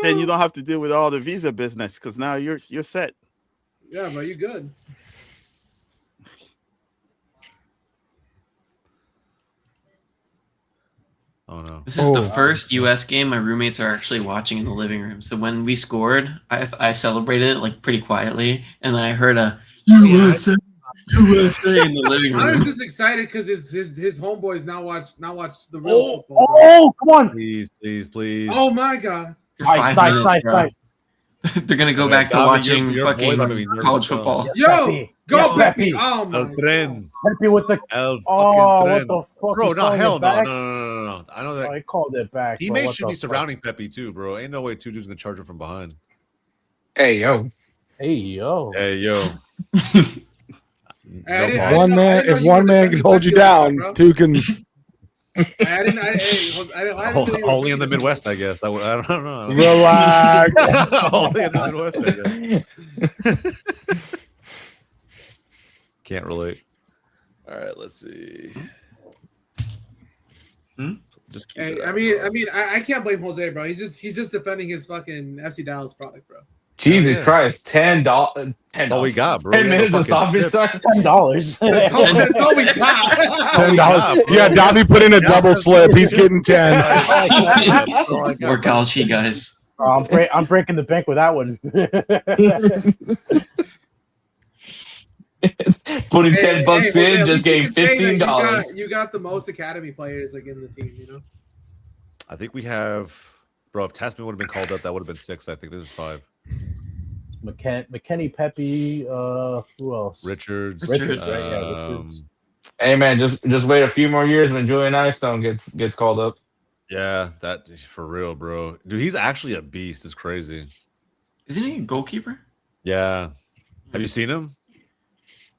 Then you don't have to deal with all the visa business because now you're set. Yeah, bro, you good. Oh no. This is the first U.S. game my roommates are actually watching in the living room. So when we scored, I celebrated it like pretty quietly, and then I heard a USA. USA in the living I was room. just excited because his homeboys now watch the real Oh. football. Oh, come on! Please. Oh my god! For Nice, 5 nice, minutes, nice, bro. nice. They're gonna go Okay, back to Davi, watching your boy fucking gotta be nervous college as hell. football. Yes, Yo, Pepe. go Yes, Pepe! Pepe. Oh my El tren. Pepe with the. El fucking Oh, tren. what the fuck? Bro, He's no, calling hell it no. back? No. I know that. Oh, he called it back. bro. Teammates What should the be fuck? surrounding Pepe too, bro. Ain't no way two dudes gonna charge him from behind. Hey, yo. Hey, yo. Hey, yo. I didn't- pause. I One didn't man, know if you one were man can defending hold you Pepe like that, down, bro. two can. I didn't know you were Only in the defending Midwest, I guess. I don't know. Relax. Only in the Midwest, I guess. Can't relate. All right, let's see. Just keep Hey, it I up, mean, bro. I can't blame Jose, bro. He's just defending his fucking FC Dallas product, bro. Jesus yeah. Christ, $10. That's all we got, bro. 10 We got no minutes of fucking stoppage tip. time. $10. That's all we got. $10. bro. Yeah, Davi put in a double slip. He's getting 10. That's all I got, We're bro. Kalshi guys. I'm breaking the bank with that one. Putting $10 Jose, in, at just least you getting can say that $15. You got the most academy players like in the team, you know. I think we have, bro. If Tasman would have been called up, that would have been 6. I think this is 5. McKenny, Pepe, who else? Richards. Richards. Richards. Hey man, just wait a few more years when Julian Eystone gets called up. Yeah, that for real, bro. Dude, he's actually a beast. It's crazy. Isn't he a goalkeeper? Yeah. Have you seen him,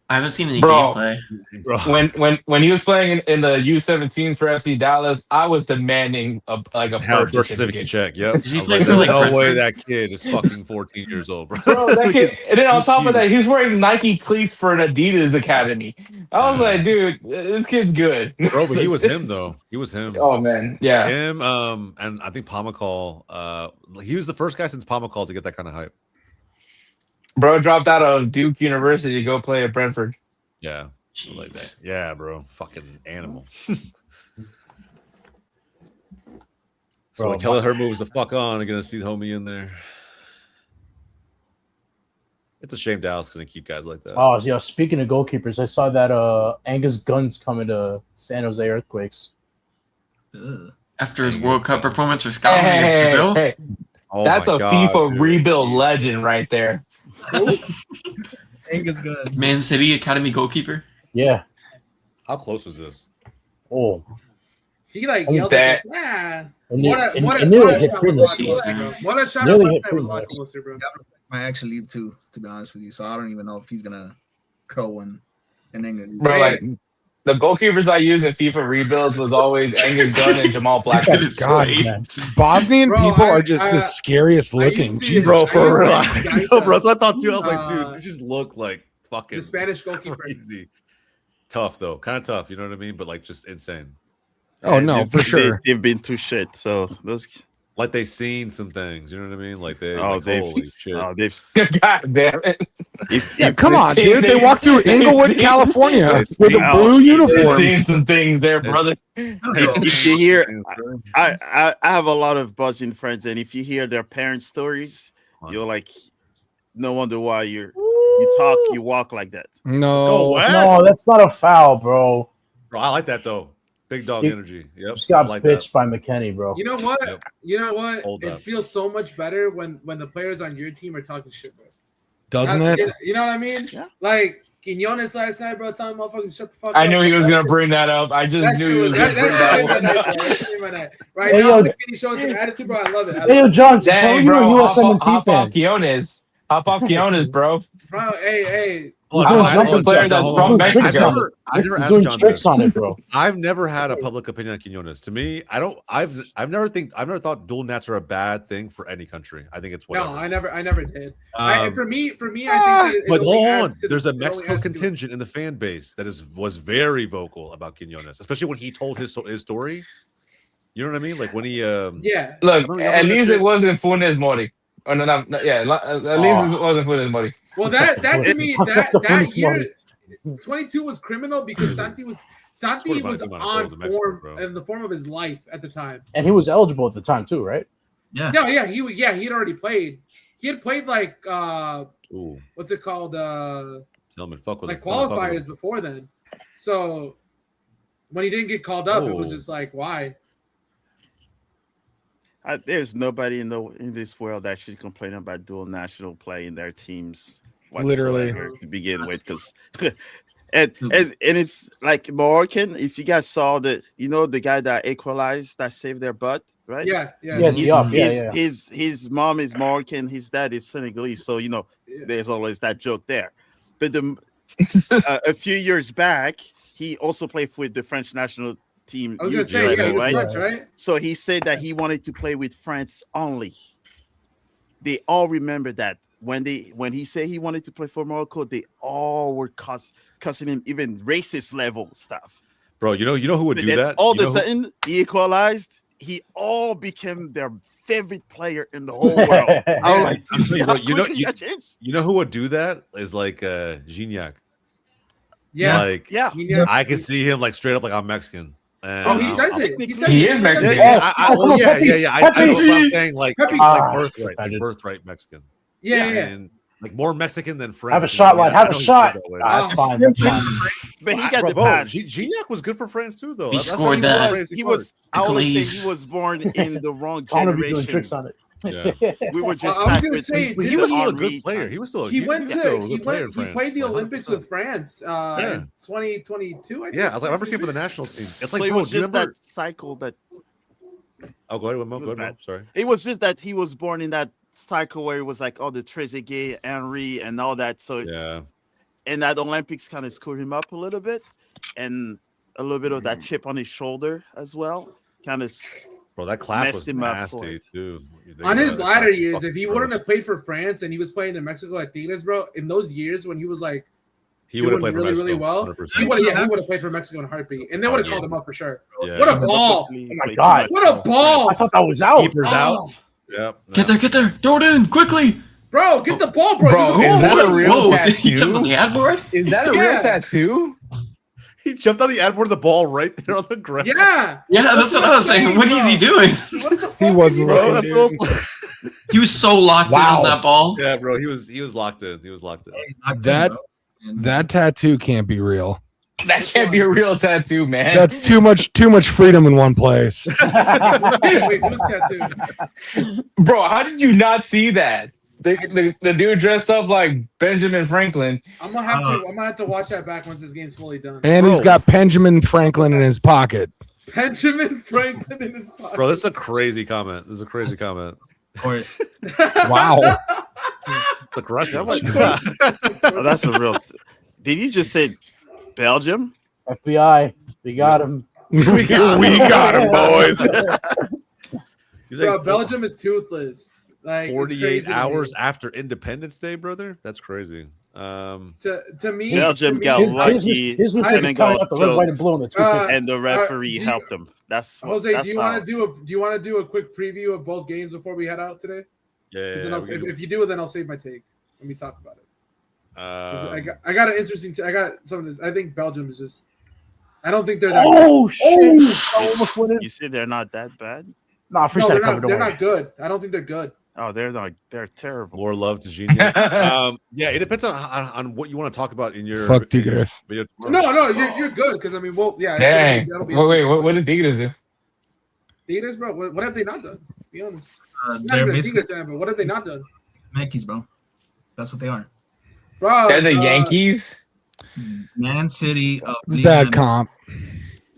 I haven't seen any Bro. gameplay. bro? When he was playing in the U17s for FC Dallas, I was demanding a Hell, birth birth certificate. certificate check. Yep. Does he I was play like, for, there's like, no way Brentford? that kid is fucking 14 years old, bro. Bro, that kid, and then on He's top of huge. that, he's wearing Nike cleats for an Adidas academy. I was like, dude, this kid's good. Bro, but he was him though. He was him. Oh man, yeah. Him, and I think Pamakal, he was the first guy since Pamakal to get that kind of hype. Bro dropped out of Duke University to go play at Brentford. Yeah. Like that. Yeah, bro. Fucking animal. So when Kelleher moves the fuck on, I'm gonna see the homie in there. It's a shame Dallas couldn't keep guys like that. Oh, yeah. Speaking of goalkeepers, I saw that Angus Gunn's coming to San Jose Earthquakes. Ugh. After his World Cup performance for Scotland against Brazil. Hey, Oh that's my a God, FIFA dude. rebuild legend right there. Angus Gunn. Man City Academy goalkeeper. Yeah. How close was this? Oh. He like Oh, yelled that- at us, And What it nearly a hit shot was Freeman. a lot closer, bro. What a shot Nearly was hit a Freeman. lot closer, bro. Might actually leave too, to be honest with you. So I don't even know if he's gonna go one in England. Bro, like the goalkeepers I used in FIFA rebuilds was always Angus Gunn and Jamal Blackman. God, man. Bosnian Bro, people I- are just the scariest I used looking. to- Jesus Bro, for real. Christ. I know, bro. That's what I thought too. I was like, Uh, dude, you just look like fucking The Spanish goalkeeper. crazy. Tough though. Kind of tough, you know what I mean? But like just insane. Oh no, for sure. They've been through shit. So those. Like they seen some things, you know what I mean? Like they Oh, like, holy shit. God damn it. Yeah, come on, They've dude. They seen- walked through they've Inglewood, seen- California they've with the seen- blue They've uniforms. seen some things there, brother. If you hear, I have a lot of Bosnian friends, and if you hear their parents' stories, you're like, no wonder why you talk, you walk like that. Go No, West. No, that's not a foul, bro. Bro, I like that though. Big dog He- energy. Yep. Just got I like bitched by McKenny, bro. You know what? Yep. You know what? Hold It up. feels so much better when the players on your team are talking shit, bro. doesn't it? You know what I mean? Yeah. Like Quinones last night, bro, telling motherfuckers to shut the fuck up. I knew he was gonna bring that up. I just That knew shit he was was gonna bring that that one made my up. night, bro. That made my night. Right Hey, now, yo. McKinney showing some attitude, bro. I love it. I Hey, yo, love it. John, since when Dang, are you bro, a USMNT hop off fan? Quinones. Hop off Quinones, bro. Bro, hey. He's I doing like jumping the player that's hold from on. tricks Mexico. on it. I've never He's asked doing John tricks this. on it, bro. I've never had a public opinion on Quinones. To me, I've never thought dual nats are a bad thing for any country. I think it's whatever. No, I never did. For me, I think but only hold on. adds to There's a it only Mexico adds to it. contingent in the fan base that was very vocal about Quinones, especially when he told his story. You know what I mean? Like when he Yeah. Look, Remember at that least shit? it wasn't Funes Mori. Oh, no, yeah, at least it wasn't Funes Mori. Well, that to me Fuck the that funniest year, 22 was criminal because Santi was Quarterback on amount of goals in Mexico, form bro. in the form of his life at the time. And he was eligible at the time too, right? Yeah. Yeah, he had already played. He had played like ooh, what's it called? Tillman, fuck with like him. Tillman, fuck with qualifiers him. before then. So when he didn't get called up, it was Oh. just like, why? There's nobody in this world that should complain about dual national play in their teams. Literally. whatsoever to begin with, because and it's like Moroccan. If you guys saw the guy that equalized, that saved their butt, right? Yeah. His mom is Moroccan, his dad is Senegalese, so there's always that joke there. But a few years back, he also played with the French national team. I was gonna say, he was right? French, right? So he said that he wanted to play with France only. They all remember that when he said he wanted to play for Morocco, they all were cussing him, even racist level stuff. Bro, you know who would But do then that? All of a sudden, he equalized. He all became their favorite player in the whole world. I was like, Bro, you know who would do that? Is like Gignac. Yeah. Like, I can see him like straight up like I'm Mexican. And he says it. He is Mexican. Yeah. I know what I'm saying. Like birthright Mexican. Yeah. And like more Mexican than French. Have a shot, lad. Have a shot. That's fine. That's fine. But he got the pass. Gignac was good for France too, though. He scored that. He was. I always say he was born in the wrong I want to be doing generation. tricks on it. Yeah. We were just. I was gonna say, he was still a good player. He was still. He player in France. played the 100%. Olympics with France in 2022. I think. Yeah, I was like, I remember seeing him for the national team. It's like, So it bro, was do you just remember? that cycle that. Oh, go ahead, Mo. was Go ahead, Mo. bad. Sorry. It was just that he was born in that cycle where it was like all the Trezeguet, Henry, and all that. So Yeah. and that Olympics kind of screwed him up a little bit, and a little bit of that chip on his shoulder as well. Kind of. Bro, that class Messed was him up for nasty it. too. On his latter years, fucking if he gross. wouldn't have played for France and he was playing in Mexico at Tigres, bro, in those years when he was like he would have played really, for Mexico, really well, 100%. he would have played for Mexico in a heartbeat, and they would have called him up for sure. Yeah. What a ball! Oh my God. What a ball! I thought that was out. Keepers out. Yep. Get there, throw it in quickly. Bro, get the ball, bro. Bro, There's is that goal. a real Whoa, did he jump on tattoo? the ad board? Is that a Yeah. real tattoo? He jumped on the ad board of the ball right there on the ground. Yeah, Yeah, that's what I was saying. What is he doing? What the fuck He is wasn't Bro, looking, that's dude. also- He was so locked in Wow. on that ball. yeah, bro. He was locked in. He was locked in. That tattoo can't be real. That can't be a real tattoo, man. That's too much freedom in one place. Wait, who's tattoo? Bro, how did you not see that? The dude dressed up like Benjamin Franklin. I'm gonna have to watch that back once this game's fully done. And he's got Benjamin Franklin in his pocket. Benjamin Franklin in his pocket. Bro, this is a crazy comment. This is a crazy comment. Of course. Wow. It's aggressive. Oh, that's a real. Did you just say Belgium? FBI, we got him. we got him, boys. He's Bro, like, Belgium is toothless. Like it's 48 crazy to me. hours after Independence Day, brother. That's crazy. To me, Belgium to me, got His lucky. mistake is Senegal tying up the red, white, and blue on the toothpick. and the referee do you- helped them. That's Jose, that's do you want to do a quick preview of both games before we head out today? 'Cause Yeah. then if you do it, then I'll save my take. Let me talk about it. 'Cause Um, I got an interesting. I got some of this. I think Belgium is just. I don't think they're that. Oh shit! Almost won it. You see, they're not that bad. Nah, free No, set they're cover. not. Don't They're worry. not good. I don't think they're good. Oh, they're not. They're terrible. more love to Genius. Yeah, it depends on what you want to talk about in your Fuck Tigres. video. No, you're good because I mean, well, yeah. Dang. That'll be Wait, what did Tigres do? Tigres, bro. What have they not done? Be honest. Not They're even a basically Tigres fan, but what have they not done, Yankees, bro. That's what they are. bro? They're the Yankees. Man City. It's bad comp.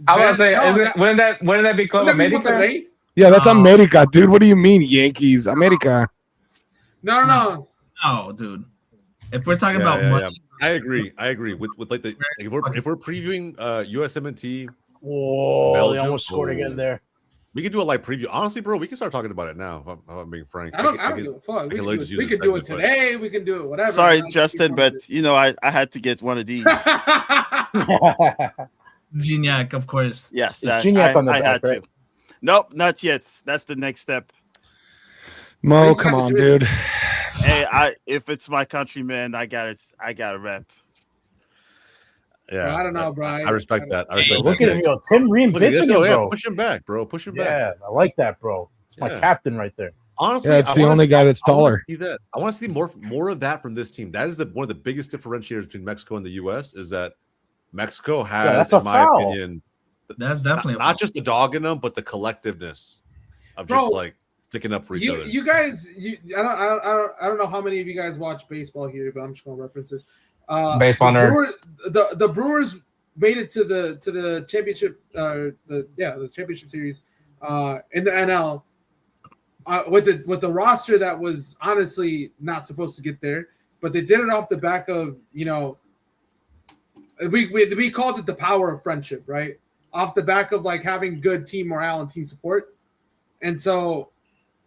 I was gonna No, say, wouldn't that be Club Wouldn't that be America? Monterrey? Yeah, that's America, dude. What do you mean, Yankees? America. No. No, dude. If we're talking Yeah, about yeah, money, I agree with like the if we're previewing USMNT, Whoa, they Belgium. almost scored again there. we could do a live preview. Honestly, bro, we can start talking about it now. If I'm being frank. I don't give a fuck. We literally can just do it, use we this can do it segment, but- today. We can do it whatever. Sorry, man. Justin, but I had to get one of these. Gignac, of course. Yes, Is Gignac on the I back, had to. right? Nope, not yet. That's the next step. Mo, He's come got on, the dude. Hey, if it's my country, man, I got it. I got a rep. Yeah, I don't know, bro. I respect that. I Hey, respect look that. at him, yo. Tim Look at this. reinventing him, Oh, yeah, bro. push him back, bro. Push him back. Yeah, I like that, bro. It's my Yeah. captain right there. Honestly, Yeah, it's the only guy that's taller. I want to see more of that from this team. That is one of the biggest differentiators between Mexico and the U.S. is that Mexico has, in my opinion, That's definitely not just the dog in them, but the collectiveness of just like sticking up for each other. You guys, I don't know how many of you guys watch baseball here, but I'm just going to reference this. Baseball nerd. The Brewers made it to the championship, the championship series in the NL with the roster that was honestly not supposed to get there, but they did it off the back of we called it the power of friendship, right? Off the back of like having good team morale and team support, and so.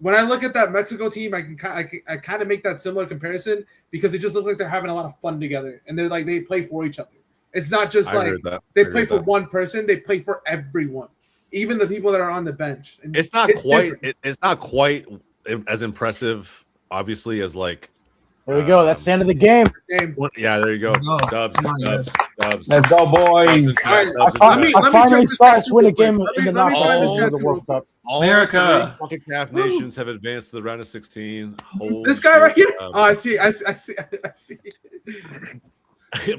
When I look at that Mexico team, I kind of make that similar comparison because it just looks like they're having a lot of fun together, and they're like they play for each other. It's not just like they play for one person; they play for everyone, even the people that are on the bench. And it's not quite as impressive, obviously, as like. There we go. That's the end of the game. Yeah, there you go. Dubs. Let's go, boys. I finally saw us win a game in the knockout of the World Cup. America. CONCACAF nations have advanced to the round of 16. This guy right here. I see.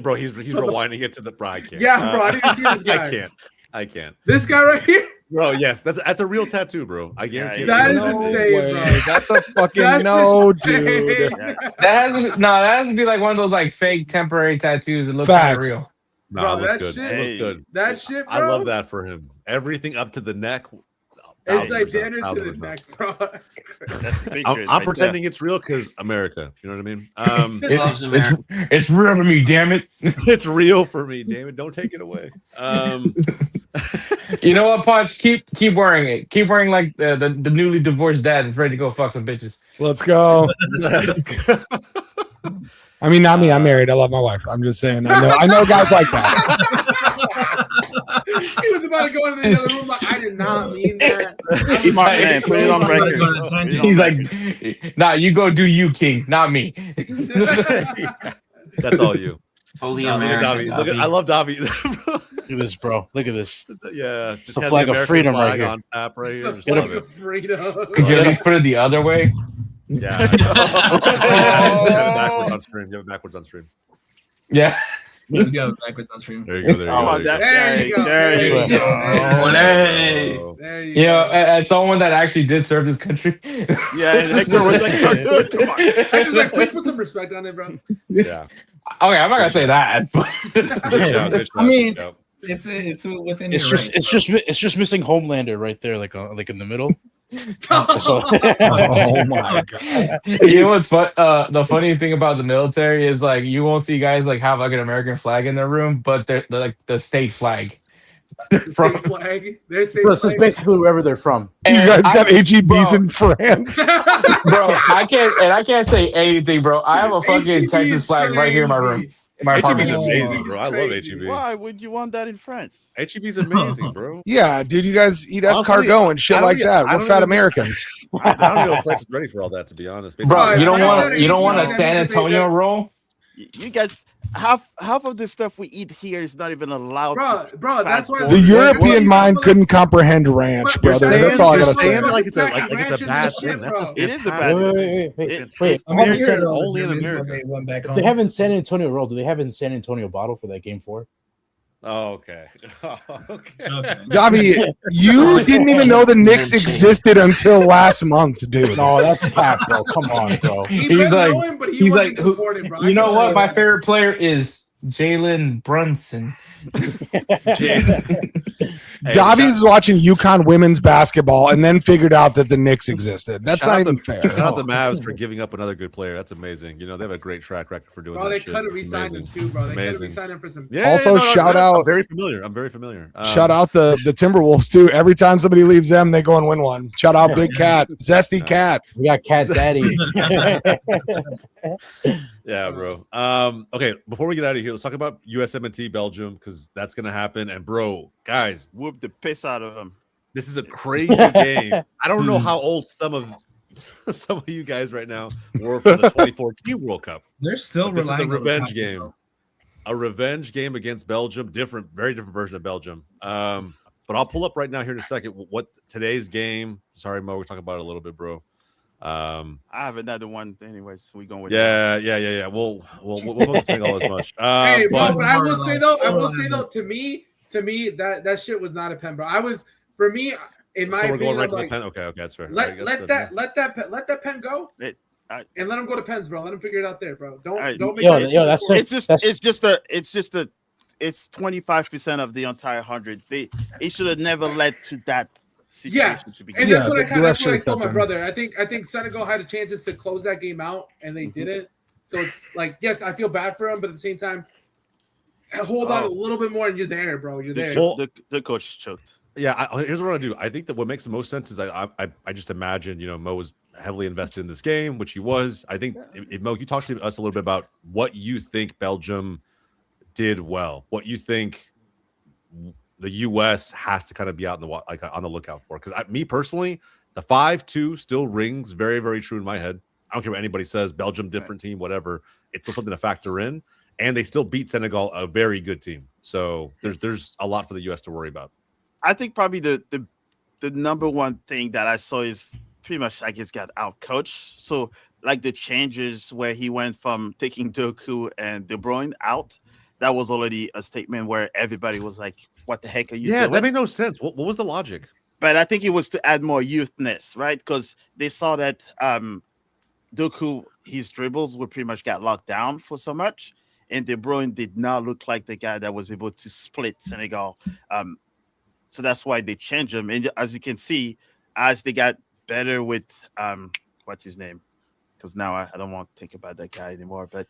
Bro, he's rewinding it to the broadcast. Yeah, bro. I didn't see this guy. I can't. This guy right here. Bro, yes, that's a real tattoo, bro. I guarantee that is insane, bro. That's a fucking dude. That has to be like one of those like fake temporary tattoos that look kind of real. No, bro, it looks good. It looks good. That shit, bro. I love that for him. Everything up to the neck. It's like dinner to the neck, bro. I'm pretending it's real because America. You know what I mean? It's real for me, damn it. It's real for me, damn it. Don't take it away. You know what, Punch? Keep wearing it. Keep wearing like the newly divorced dad that's ready to go fuck some bitches. Let's go. I mean, not me. I'm married. I love my wife. I'm just saying. I know guys like that. He was about to go into the other room like, I did not mean that. He's like, man, put it on record. He's like, nah, you go do you, King, not me. That's all you. Holy America. I love Davi. Look at this, bro. Look at this. Yeah. It's a flag of freedom right here. On tap right here. It's a flag of freedom. Could you at least put it the other way? Yeah. You have it backwards on stream. Yeah. You go backwards on stream. There you go. There you go. You know, as someone that actually did serve this country. Yeah, and Hector was like, oh, good, come on. Hector's like, please put some respect on it, bro. Yeah. Okay, I'm not gonna say that. But Good job. I mean, it's within. It's just missing Homelander right there, like in the middle. Oh my god! You know what's fun? The funny thing about the military is like you won't see guys like have like an American flag in their room, but they're like the state flag. From flag. So this is basically wherever they're from. You guys got HEBs in France, bro. I can't say anything, bro. I have a fucking Texas flag right here in my room. HEB is amazing, bro. I love HEB. Why would you want that in France? HEB is amazing, bro. Yeah, dude, you guys eat escargot and shit like that. We're fat Americans. I don't know if France is ready for all that, to be honest. Bro, you don't want a San Antonio roll? You guys, half of the stuff we eat here is not even allowed. Bro, that's why the European mind couldn't comprehend ranch, brother. That's all I gotta say. Like it's a bad thing. It is a bad thing. Wait. Only in America. They have in San Antonio roll. Do they have in San Antonio bottle for that game 4? Oh, okay. Okay. Davi, you didn't even know the Knicks existed until last month, dude. No, that's cap, bro. Come on, bro. He's like, you know what? My favorite player is Jalen Brunson. Davi was watching UConn women's basketball and then figured out that the Knicks existed. That's not even fair. Shout out the Mavs for giving up another good player. That's amazing. You know, they have a great track record for doing that. Bro, they shit. could have re-signed him too, bro. They could have re-signed him for some. Yeah, also, shout out. I'm very familiar. Shout out the Timberwolves too. Every time somebody leaves them, they go and win one. Shout out Big Cat, Zesty Cat. We got Cat Daddy. Yeah, bro. Okay, before we get out of here, let's talk about USMNT Belgium because that's gonna happen. And bro, guys, whoop the piss out of them. This is a crazy game. I don't know how old some of you guys right now were for the 2014 World Cup. They're still this is a relying revenge game. A revenge game against Belgium. Very different version of Belgium. But I'll pull up right now here in a second what today's game. Sorry, Mo, we're talking about it a little bit, bro. I have another one anyways. So we going with Yeah. We'll focus Senegal as much. Hey, bro, But but I will say though, to me, that shit was not a pen, bro. For me, in my so we're opinion, going right I'm to like, the pen. Okay, that's fair. let that pen go, it. and let him go to pens, bro. Let him figure it out there, bro. Don't make Yo, it. that's It's 25% of the entire 100. It should have never led to that situation to begin. And Yeah, that's what the ref I should've told my stepped in. brother. I think Senegal had chances to close that game out, and they didn't. So it's like, yes, I feel bad for him, but at the same time, hold on a little bit more, and you're there, bro. You're there. The coach choked. Yeah, here's what I want to do. I think that what makes the most sense is I just imagine, Mo was heavily invested in this game, which he was. I think, Mo, you talk to us a little bit about what you think Belgium did well, what you think the U.S. has to kind of be out in the on the lookout for. Because me personally, the 5-2 still rings very, very true in my head. I don't care what anybody says. Belgium, different team, whatever. It's still something to factor in, and they still beat Senegal, a very good team. So there's a lot for the U.S. to worry about. I think probably the number one thing that I saw is pretty much, I guess, got out coached. So like the changes where he went from taking Doku and De Bruyne out, that was already a statement where everybody was like, "What the heck are you doing?" That made no sense. What was the logic? But I think it was to add more youthness, right? Because they saw that Doku, his dribbles were pretty much got locked down for so much, and De Bruyne did not look like the guy that was able to split Senegal. So that's why they changed him. And as you can see, as they got better with what's his name? Because now I don't want to think about that guy anymore. But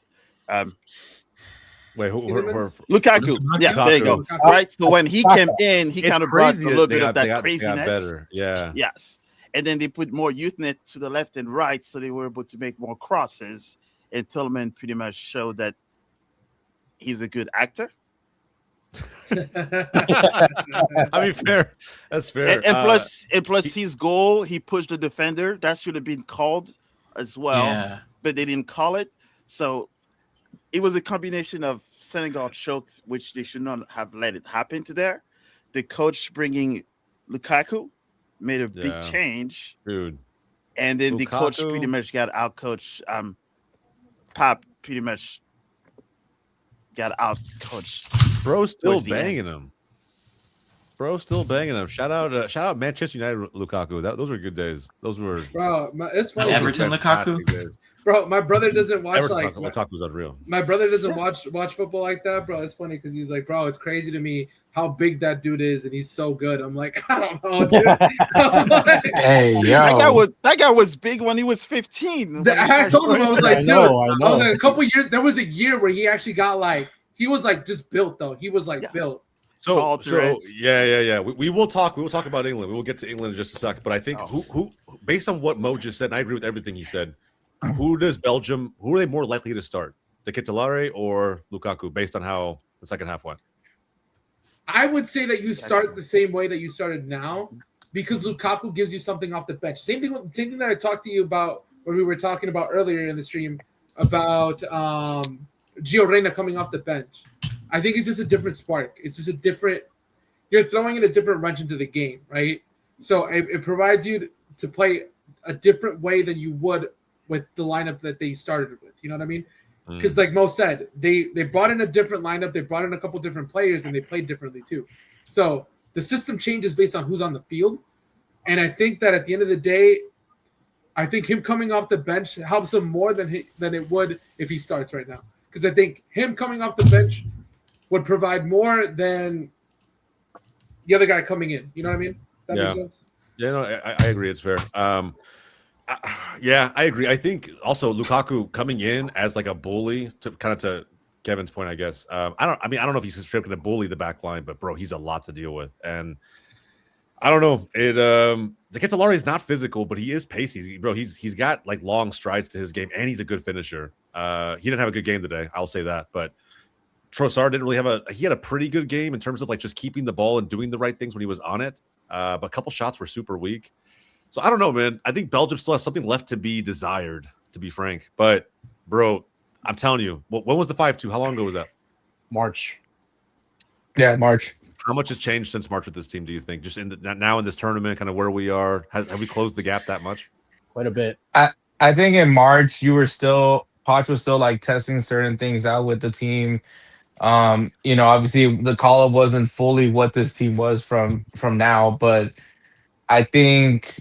wait, Lukaku. Yes, there you go. Right. So when he came in, he kind of brought a little bit of that craziness. Better. Yeah. Yes. And then they put more youthness to the left and right, so they were able to make more crosses. And Tillman pretty much showed that he's a good actor. I mean, fair. That's fair. And plus his goal, he pushed the defender. That should have been called as well, but they didn't call it. So it was a combination of Senegal choked, which they should not have let it happen to there. The coach bringing Lukaku made a big change, dude. And then the coach pretty much got out coached. Pop pretty much got out coached. Bro still banging him. Shout out Manchester United Lukaku. Those were good days. Those were it's funny. Everton Lukaku. Days. Bro, my brother doesn't watch Lukaku's unreal. My brother doesn't watch football like that, bro. It's funny because he's like, bro, it's crazy to me how big that dude is, and he's so good. I'm like, I don't know, dude. Hey, yo, that guy was big when he was 15. I told him, I was like, dude, I was like, a couple years. There was a year where he actually got like, he was like just built though. He was like built. So yeah. We will talk. We will talk about England. We will get to England in just a second. But I think who based on what Mo just said, and I agree with everything he said. Who are they more likely to start? The Ketelare or Lukaku, based on how the second half went? I would say that you start the same way that you started now, because Lukaku gives you something off the bench. Same thing that I talked to you about when we were talking about earlier in the stream about Gio Reyna coming off the bench. I think it's just a different spark. It's just you're throwing in a different wrench into the game, right? So it provides you to play a different way than you would with the lineup that they started with. You know what I mean? Because like Mo said, they brought in a different lineup. They brought in a couple different players, and they played differently too. So the system changes based on who's on the field. And I think that at the end of the day, I think him coming off the bench helps him more than it would if he starts right now. Because I think him coming off the bench would provide more than the other guy coming in. You know what I mean? That makes sense? Yeah, no, I agree. It's fair. Yeah, I agree. I think also Lukaku coming in as like a bully to Kevin's point, I guess. I don't know if he's straight going to bully the back line, but bro, he's a lot to deal with. And I don't know. The Ketelare is not physical, but he is pacey. Bro, he's got like long strides to his game, and he's a good finisher. He didn't have a good game today, I'll say that. But Trossard didn't really he had a pretty good game in terms of like just keeping the ball and doing the right things when he was on it. But a couple shots were super weak. So I don't know, man. I think Belgium still has something left to be desired, to be frank. But, bro, I'm telling you, when was the 5-2? How long ago was that? March. Yeah, March. How much has changed since March with this team, do you think? Just now in this tournament, kind of where we are? Have we closed the gap that much? quite a bit. I think in March Poch was still like testing certain things out with the team. Obviously the call up wasn't fully what this team was from now, but I think,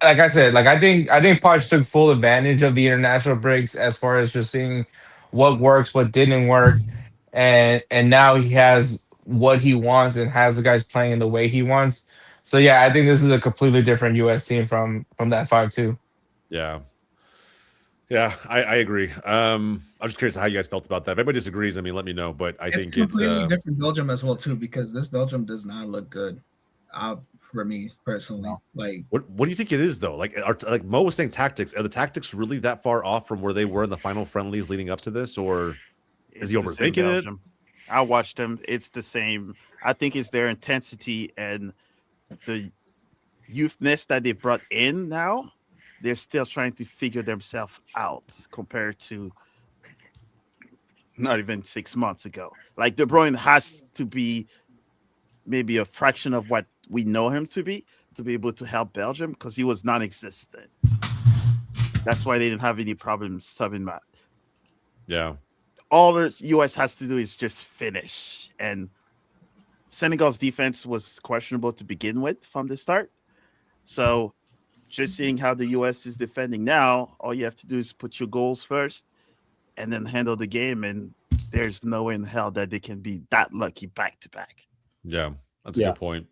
like I said, I think Poch took full advantage of the international breaks as far as just seeing what works, what didn't work, and now he has what he wants and has the guys playing the way he wants. So yeah, I think this is a completely different U.S. team from that 5-2. Yeah. Yeah, I agree. I'm just curious how you guys felt about that. If everybody disagrees, I mean, let me know. But I think it's completely different Belgium as well too, because this Belgium does not look good. For me personally, like what do you think it is though? Like Mo was saying, tactics. Are the tactics really that far off from where they were in the final friendlies leading up to this, or is he overthinking it? I watched them. It's the same. I think it's their intensity and the youthness that they brought in now. They're still trying to figure themselves out compared to not even 6 months ago. Like De Bruyne has to be maybe a fraction of what we know him to be able to help Belgium, because he was non-existent. That's why they didn't have any problems subbing Matt. Yeah. All the US has to do is just finish. And Senegal's defense was questionable to begin with from the start. So just seeing how the US is defending now, all you have to do is put your goals first and then handle the game. And there's no way in hell that they can be that lucky back to back. Yeah, that's a good point.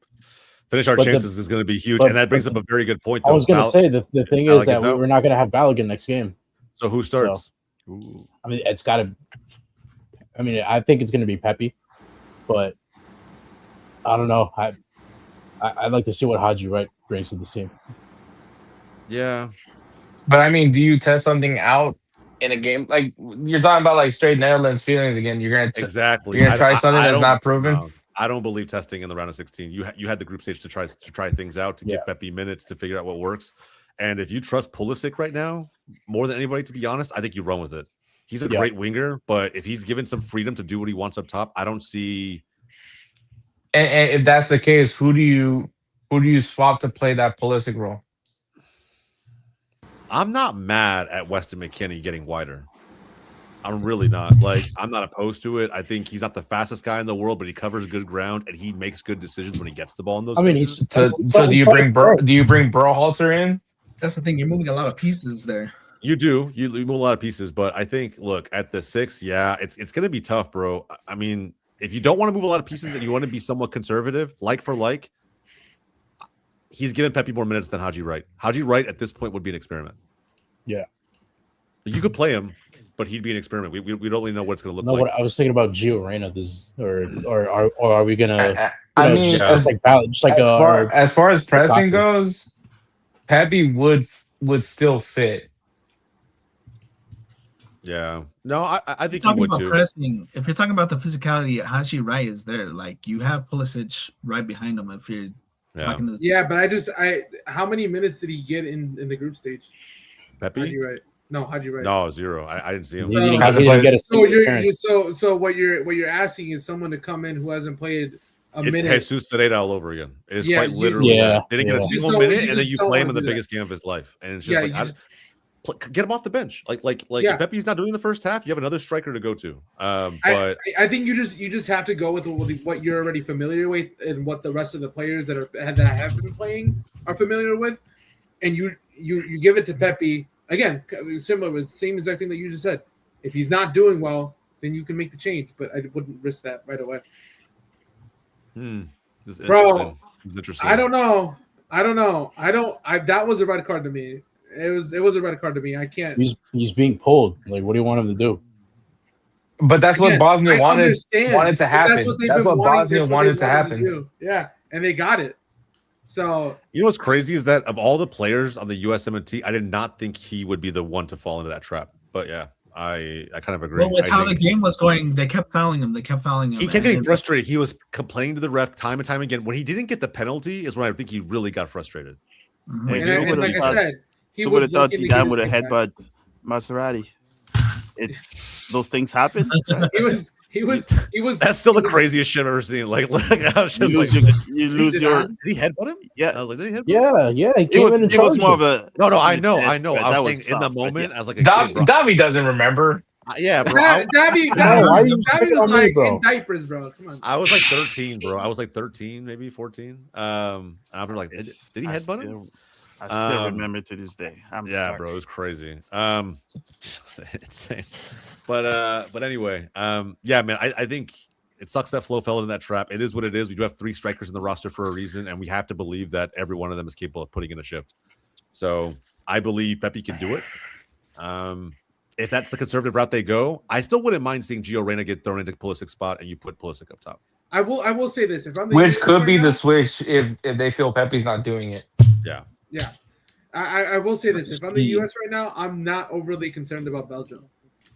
Finish our chances is going to be huge. And that brings up a very good point, though. I was going to say the thing is that we're not going to have Balogun next game. So who starts? So, I mean, it's got to. I mean, I think it's going to be Pepe, but I don't know. I'd like to see what Haji Wright brings to the team. Yeah, but I mean, do you test something out in a game? Like you're talking about, like straight Netherlands feelings again. You're gonna try something that's not proven. No, I don't believe testing in the round of 16. You had the group stage to try things out, to give Pepe minutes to figure out what works. And if you trust Pulisic right now more than anybody, to be honest, I think you run with it. He's a great winger, but if he's given some freedom to do what he wants up top, I don't see. And if that's the case, who do you swap to play that Pulisic role? I'm not mad at Weston McKennie getting wider. I'm really not. Like, I'm not opposed to it. I think he's not the fastest guy in the world, but he covers good ground and he makes good decisions when he gets the ball in those. I mean, spaces. So do you bring Berhalter in? That's the thing. You're moving a lot of pieces there. You do. You move a lot of pieces, but I think, look, at the 6, it's going to be tough, bro. I mean, if you don't want to move a lot of pieces and you want to be somewhat conservative, like for like, he's given Pepe more minutes than Haji Wright. Haji Wright at this point would be an experiment. Yeah. You could play him, but he'd be an experiment. We don't really know what it's going to look like. What I was thinking about Gio Reyna, or are we gonna? I mean, as far as pressing goes, Pepe would still fit. Yeah. No, I think he would too. Pressing, if you're talking about the physicality, Haji Wright is there. Like, you have Pulisic right behind him. If you're talking to but how many minutes did he get in the group stage? Pepe? Haji Wright. No, 0. I didn't see him. So what you're asking is someone to come in who hasn't played a minute. It's Jesus Ferreira all over again. It is quite literally that. Didn't get a single minute, and then you play him in the biggest game of his life. And it's just get him off the bench. Like if Pepe's not doing the first half, you have another striker to go to. But I think you just have to go with what you're already familiar with and what the rest of the players that have been playing are familiar with, and you give it to Pepe again. Similar with the same exact thing that you just said. If he's not doing well, then you can make the change, but I wouldn't risk that right away. Bro, interesting. I don't know. That was a red card to me. It was a red card to me. I can't. He's being pulled. Like, what do you want him to do? But that's what Bosnia wanted to happen. That's what Bosnia wanted to happen. Yeah, and they got it. So you know what's crazy is that of all the players on the USMNT, I did not think he would be the one to fall into that trap. But yeah, I kind of agree. Well, with how the game was going, they kept fouling him. He kept getting frustrated. He was complaining to the ref time and time again. When he didn't get the penalty is when I think he really got frustrated. Mm-hmm. And like I said, he would have thought Zidane would have headbutt Maserati. It's those things happen. He was. That's still he the was- craziest shit I've ever seen. Like I was You just lose like, your, you lose did your. not. did he headbutt him? Yeah, I was like, did he headbutt him? Yeah. He it came was. in and It was charged more him. of a. No, I to the know. chest, but I that was saying in the tough, but moment yeah. as like a kid, bro. Davi doesn't remember. Yeah, bro. Dabby No, why are you Dabby picking was on me, like bro? in diapers, bro. Come on. I was like 13, bro. I was like 13, maybe 14. And I'm like, did he headbutt him? I still remember to this day. I'm Yeah, sorry. bro, it was crazy. Insane. But anyway, yeah, man, I think it sucks that Flo fell into that trap. It is what it is. We do have 3 strikers in the roster for a reason, and we have to believe that every one of them is capable of putting in a shift. So I believe Pepe can do it. If that's the conservative route they go, I still wouldn't mind seeing Gio Reyna get thrown into Pulisic's spot and you put Pulisic up top. I will say this: if I'm the Which US could right be now- the switch if they feel Pepe's not doing it. Yeah. Yeah, I will say this: if I'm the US right now, I'm not overly concerned about Belgium,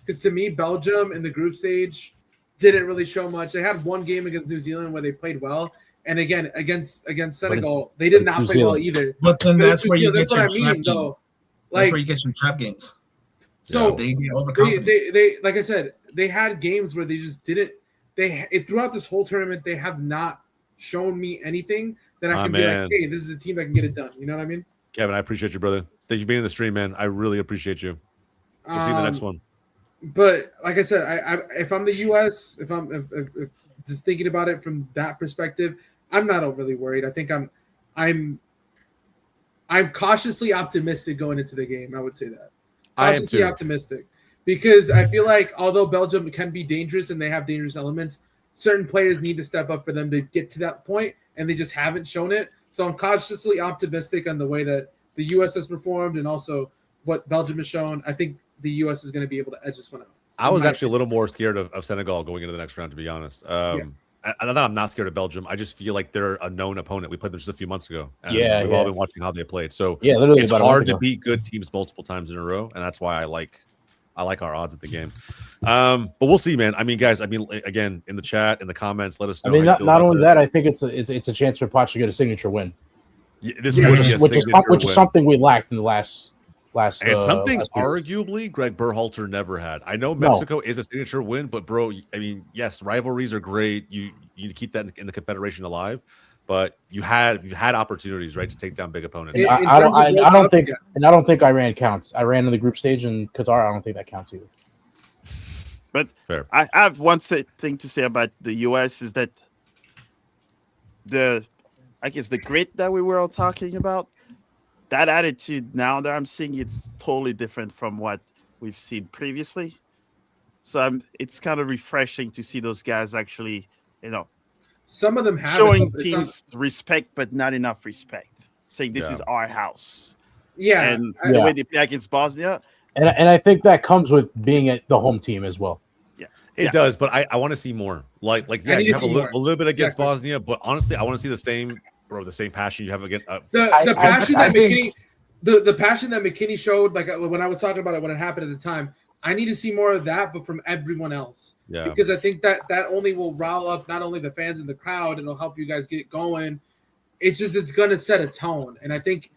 because to me, Belgium in the group stage didn't really show much. They had one game against New Zealand where they played well, and again against Senegal, they did not play well either. But then But that's it's where you New get Zealand, your that's what I trap mean, games. though. That's Like where you get your trap games. so, They get overconfident. they like I said, they had games where they just didn't. Throughout this whole tournament, they have not shown me anything that I can be like, hey, this is a team that can get it done. You know what I mean? Kevin, I appreciate you, brother. Thank you for being in the stream, man. I really appreciate you. We'll see you in the next one. But like I said, if I'm the US, if just thinking about it from that perspective, I'm not overly worried. I think I'm cautiously optimistic going into the game. I would say that. I am Cautiously too. optimistic, because I feel like although Belgium can be dangerous and they have dangerous elements, certain players need to step up for them to get to that point, and they just haven't shown it. So I'm cautiously optimistic on the way that the US has performed and also what Belgium has shown. I think the US is going to be able to edge this one out. I was actually a little more scared of Senegal going into the next round, to be honest. I'm not scared of Belgium. I just feel like they're a known opponent. We played them just a few months ago. And we've all been watching how they played. So literally it's about a month hard to ago. beat good teams multiple times in a row, and that's why I like our odds at the game. But we'll see, man. I mean, guys. I mean, again, in the chat, in the comments, let us know. I mean, how you feel not about only this. that, I think it's a chance for Poch to get a signature win, This Yeah, would which be is- a which is signature win. something we lacked in the last. And something last week. arguably Greg Berhalter never had. I know Mexico is a signature win, but bro, I mean, yes, rivalries are great. You need to keep that in the Confederation alive, but you've had opportunities, right, to take down big opponents. In I terms of don't World Cup, think, yeah. and I don't think Iran counts. Iran in the group stage and Qatar, I don't think that counts either. But Fair. I have one thing to say about the US is that I guess the grit that we were all talking about, that attitude now that I'm seeing, it's totally different from what we've seen previously. So it's kind of refreshing to see those guys actually, Some of them have showing it, but it's not- teams respect, but not enough respect. Saying this is our house. Yeah, And the way they play against Bosnia, And I think that comes with being at the home team as well. It does, but I want to see more. Like yeah, need you to have a see more. little bit against Exactly. Bosnia, but honestly, I want to see the same passion you have against. the I passion that think- McKinney, the passion that McKinney showed, like when I was talking about it when it happened at the time, I need to see more of that, but from everyone else. Yeah. Because I think that only will rile up not only the fans in the crowd, it'll help you guys get going. It's gonna set a tone, and I think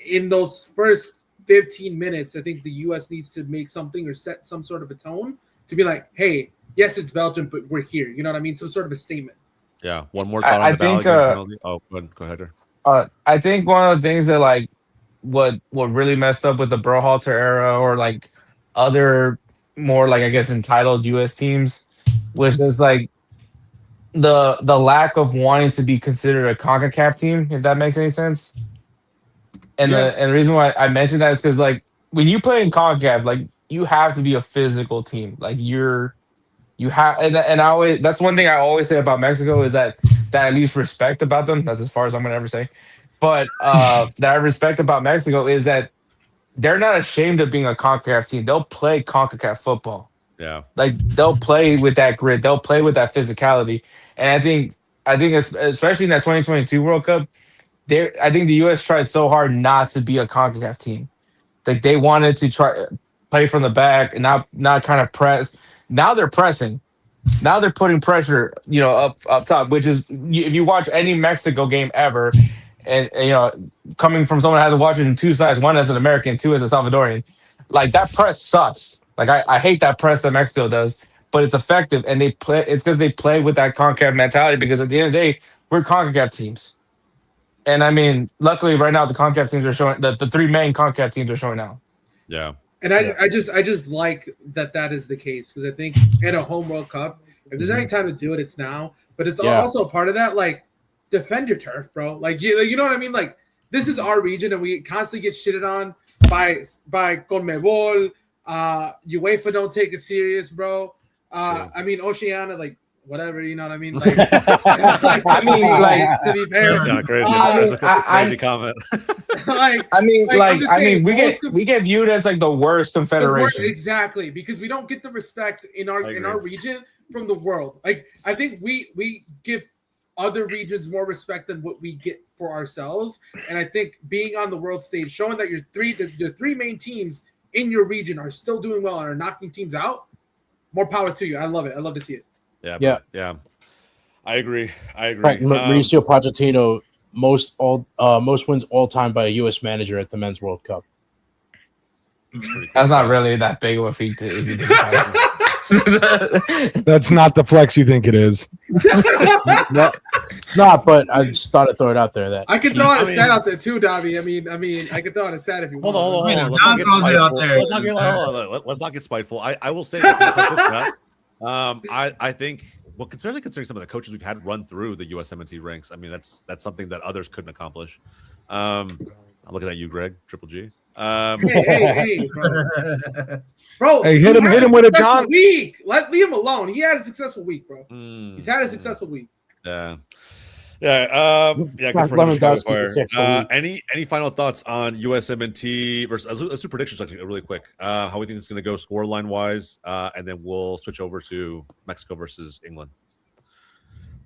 in those first 15 minutes, I think the U.S. needs to make something or set some sort of a tone to be like, hey, yes, it's Belgium, but we're here. You know what I mean? Some sort of a statement. Yeah. One more thought I on the think, Balogun penalty. Oh, go ahead. I think one of the things that like what really messed up with the Berhalter era or like other more like I guess entitled US teams was just like the lack of wanting to be considered a CONCACAF team, if that makes any sense. And the reason why I mentioned that is because like when you play in CONCACAF, like you have to be a physical team. Like you have and I always that's one thing I always say about Mexico is that at least respect about them. That's as far as I'm gonna ever say. But that I respect about Mexico is that they're not ashamed of being a CONCACAF team. They'll play CONCACAF football. Yeah. Like they'll play with that grit. They'll play with that physicality. And I think especially in that 2022 World Cup, I think the U.S. tried so hard not to be a CONCACAF team. Like they wanted to try play from the back and not kind of press. Now they're pressing. Now they're putting pressure, up top. Which is if you watch any Mexico game ever, and coming from someone who had to watch it in two sides, one as an American, two as a Salvadorian, like that press sucks. Like I hate that press that Mexico does. but it's effective, and they play. It's because they play with that CONCACAF mentality. Because at the end of the day, we're CONCACAF teams, and I mean, luckily right now the CONCACAF teams are showing the three main CONCACAF teams are showing out. Yeah. And I just like that is the case because I think at a home World Cup, if there's any time to do it, it's now. But it's also a part of that, like, defend your turf, bro. Like you know what I mean? Like, this is our region, and we constantly get shitted on by CONMEBOL. UEFA don't take it serious, bro. I mean, Oceania, like, whatever, you know what I mean? Like, I mean, like, to be fair, That's crazy comment. We get viewed as like the worst confederation. Exactly, because we don't get the respect in our region from the world. Like, I think we give other regions more respect than what we get for ourselves. And I think being on the world stage, showing that the three main teams in your region are still doing well and are knocking teams out, more power to you. I love it. I love to see it. Yeah. I agree. Right, Mauricio Pochettino, most wins all time by a U.S. manager at the Men's World Cup. That's not really that big of a feat to even think about. That's not the flex you think it is. No, it's not, but I just thought I'd throw it out there. That I could throw out a stat out there too, Dobby. I mean, I could throw out a stat if you want. Hold on. Let's not get spiteful. I will say that. I think, well, especially considering some of the coaches we've had run through the USMNT ranks, I mean, that's something that others couldn't accomplish. I'm looking at you, Greg, Triple G. Hey, bro. Hey, hit him with a John. Leave him alone. He had a successful week, bro. He's had a successful week. Yeah. Good for him, any final thoughts on USMNT versus? Let's do predictions really quick. How we think it's going to go score line wise, and then we'll switch over to Mexico versus England.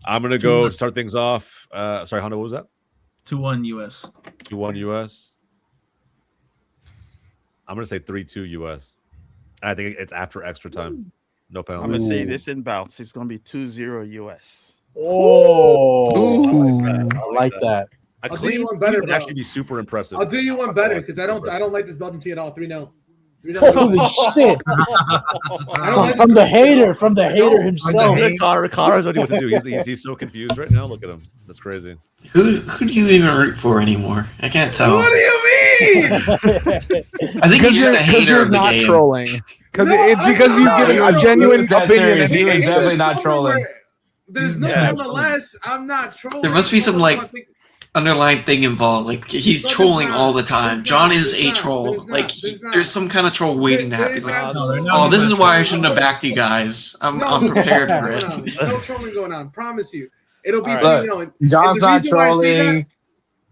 I'm going to go start things off. Sorry, Hondo, what was that? 2-1 US. 2-1 US. I'm going to say 3-2 US. I think it's after extra time. No penalty. I'm going to say this in bounce. It's going to be 2-0 US. Oh, I like that. I'll do you one better, would actually be super impressive. I'll do you one better because I don't like this Belgium team at all. 3-0. Holy shit! From the hater himself. Connor knows what to do. He's so confused right now. Look at him. That's crazy. Who do you even root for anymore? I can't tell. What do you mean? I think he's just a hater of the not game. Trolling. Because you give a genuine opinion. He was definitely not trolling. There's no MLS. I'm not trolling. There must be some underlying thing involved. Like, he's trolling all the time. John is a troll. There's some kind of troll waiting to happen. Like, this is why I shouldn't have backed you guys. I'm prepared for it. No trolling going on. Promise you. It'll be John's not trolling.